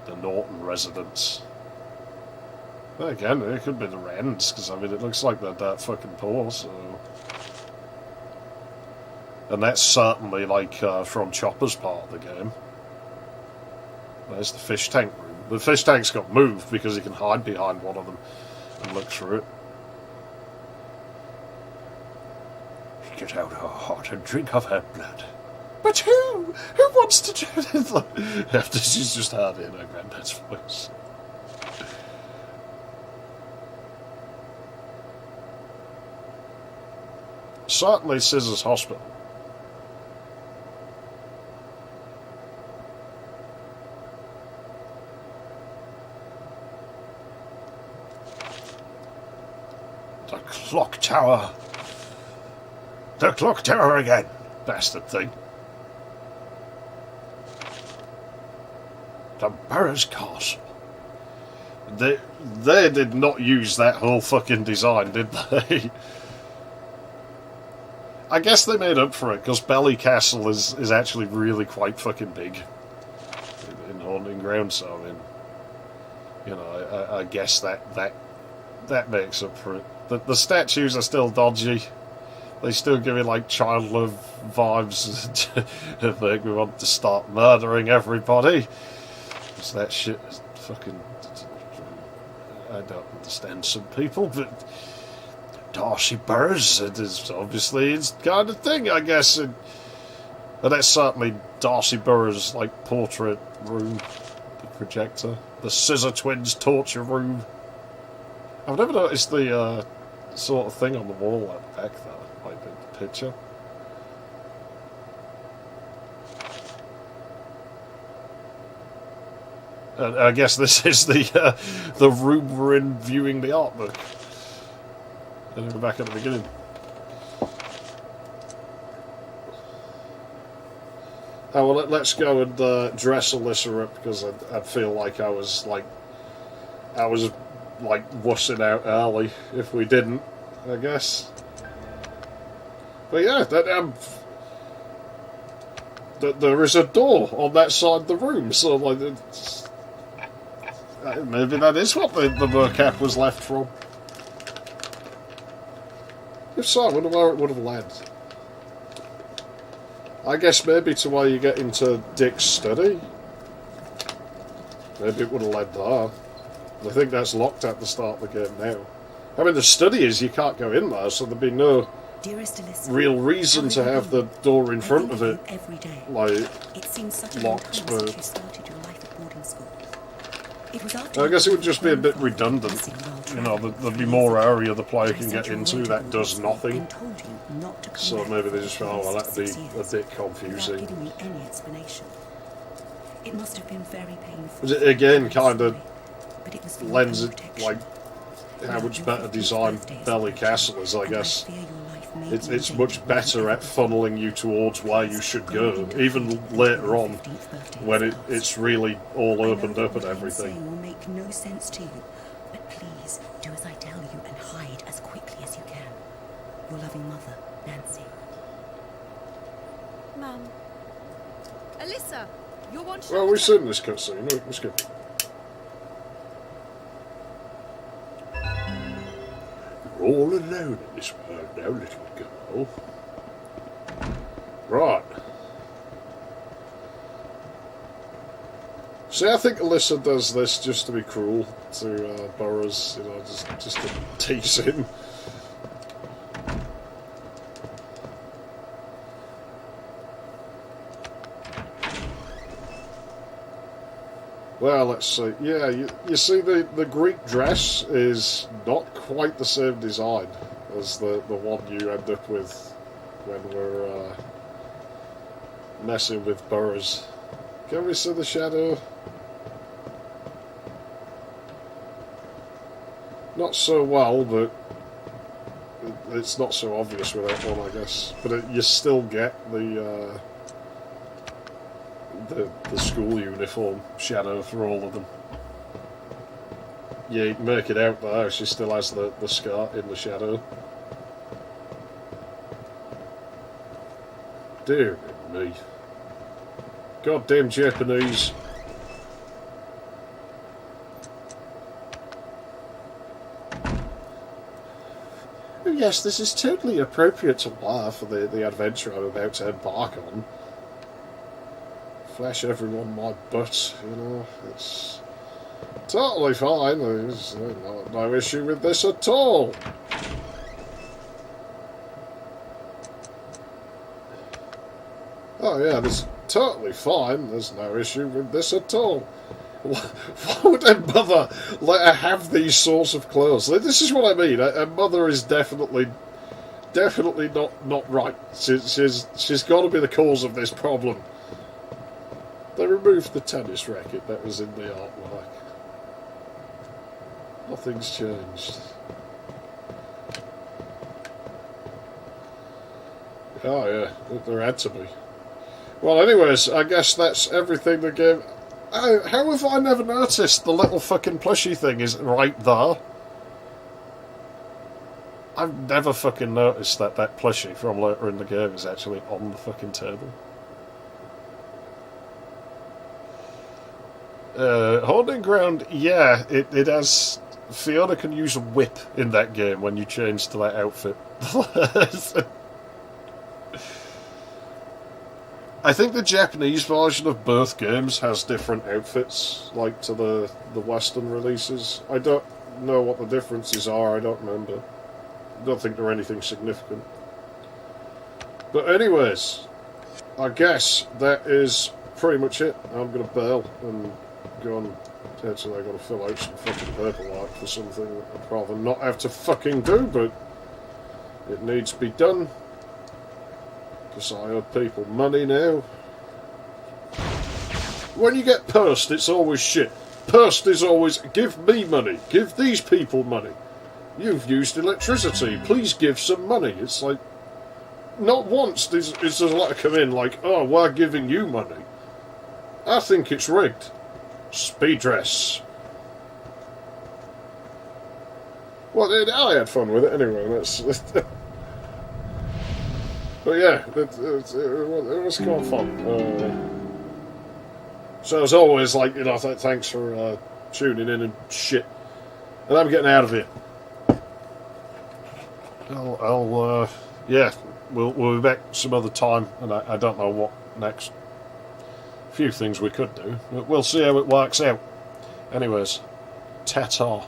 the Norton residence. But again, it could be the Wrens, because I mean it looks like they're that fucking poor, so... And that's certainly like from Chopper's part of the game. There's the fish tank room. The fish tank's got moved because you can hide behind one of them and look through it. Get out her heart and drink of her blood. But who? Who wants to do this? After she's just heard it in her granddad's voice. Certainly Scissors Hospital. The clock tower. The clock tower again. Bastard thing. The Burroughs Castle. They did not use that whole fucking design, did they? I guess they made up for it, because Belly Castle is actually really quite fucking big in Haunting Ground, so I mean, you know, I guess that makes up for it. The statues are still dodgy. They still give me like child love vibes. If we want to start murdering everybody, because that shit is fucking. I don't understand some people, but Darcy Burroughs, it is obviously its kind of thing, I guess. And that's certainly Darcy Burroughs' like portrait room, the projector, the Scissor Twins torture room. I've never noticed the sort of thing on the wall at the back there, like the picture. And I guess this is the room we're in viewing the art book. And we're back at the beginning. Oh, well, let's go and dress Alyssa up, because I feel like I was wussing out early if we didn't, I guess. But yeah, there is a door on that side of the room, so like maybe that is what the mercap was left from. If so, I wonder where it would have led. I guess maybe to where you get into Dick's study. Maybe it would have led there. I think that's locked at the start of the game now. I mean, the study is you can't go in there, so there'd be no real reason to have the door in front of it, like, locked, but... I guess it would just be a bit redundant. You know, there'd be more area the player can get into that does nothing. So maybe they just thought, oh, well, that'd be a bit confusing. It must have been very painful. But it again kind of lends it, like, how much better designed Belly Castle is, I guess. It's much better at funneling you towards where you should go, even later on, when it's really all opened up and everything. Will make no sense to you, but please do as I tell you and hide as quickly as you can. Your loving mother, Nancy. Mum. Alyssa, you're one. Well, we've seen this cutscene. Let's go. You're all alone in this world now, little girl. Right. See, I think Alyssa does this just to be cruel to Burroughs, you know, just to tease him. Well, let's see. Yeah, you see, the Greek dress is not quite the same design as the one you end up with when we're messing with Burroughs. Can we see the shadow? Not so well, but it's not so obvious with that one, I guess. But you still get the school uniform shadow for all of them. Yeah, you can make it out there. She still has the skirt in the shadow. Dear me. Goddamn Japanese. Oh yes, this is totally appropriate to wear for the adventure I'm about to embark on. Flash everyone my butt, you know, it's totally fine. There's no issue with this at all. Oh yeah, this is totally fine. There's no issue with this at all. Why would a mother let her have these sorts of clothes? This is what I mean. A mother is definitely not right. She's got to be the cause of this problem. They removed the tennis racket that was in the artwork. Nothing's changed. Oh yeah, there had to be. Well, anyways, I guess that's everything the game... How have I never noticed the little fucking plushie thing is right there? I've never fucking noticed that plushie from later in the game is actually on the fucking table. Haunting Ground, yeah, it has... Fiona can use a whip in that game when you change to that outfit. I think the Japanese version of both games has different outfits, like to the Western releases. I don't know what the differences are, I don't remember. I don't think they're anything significant. But anyways, I guess that is pretty much it. I'm going to bail and go on. Actually, I've got to fill out some fucking paperwork for something that I'd rather not have to fucking do, but it needs to be done. Because I owe people money now. When you get pursed, it's always shit. Pursed is always, give me money, give these people money. You've used electricity, please give some money. It's like, not once is there a letter come in like, oh, we're giving you money. I think it's rigged. Speed dress. Well, I had fun with it anyway. But yeah, it was kind of fun. So as always, like, you know, thanks for tuning in and shit. And I'm getting out of here. Yeah, we'll be back some other time, and I don't know what next. A few things we could do, but we'll see how it works out. Anyways, ta-ta.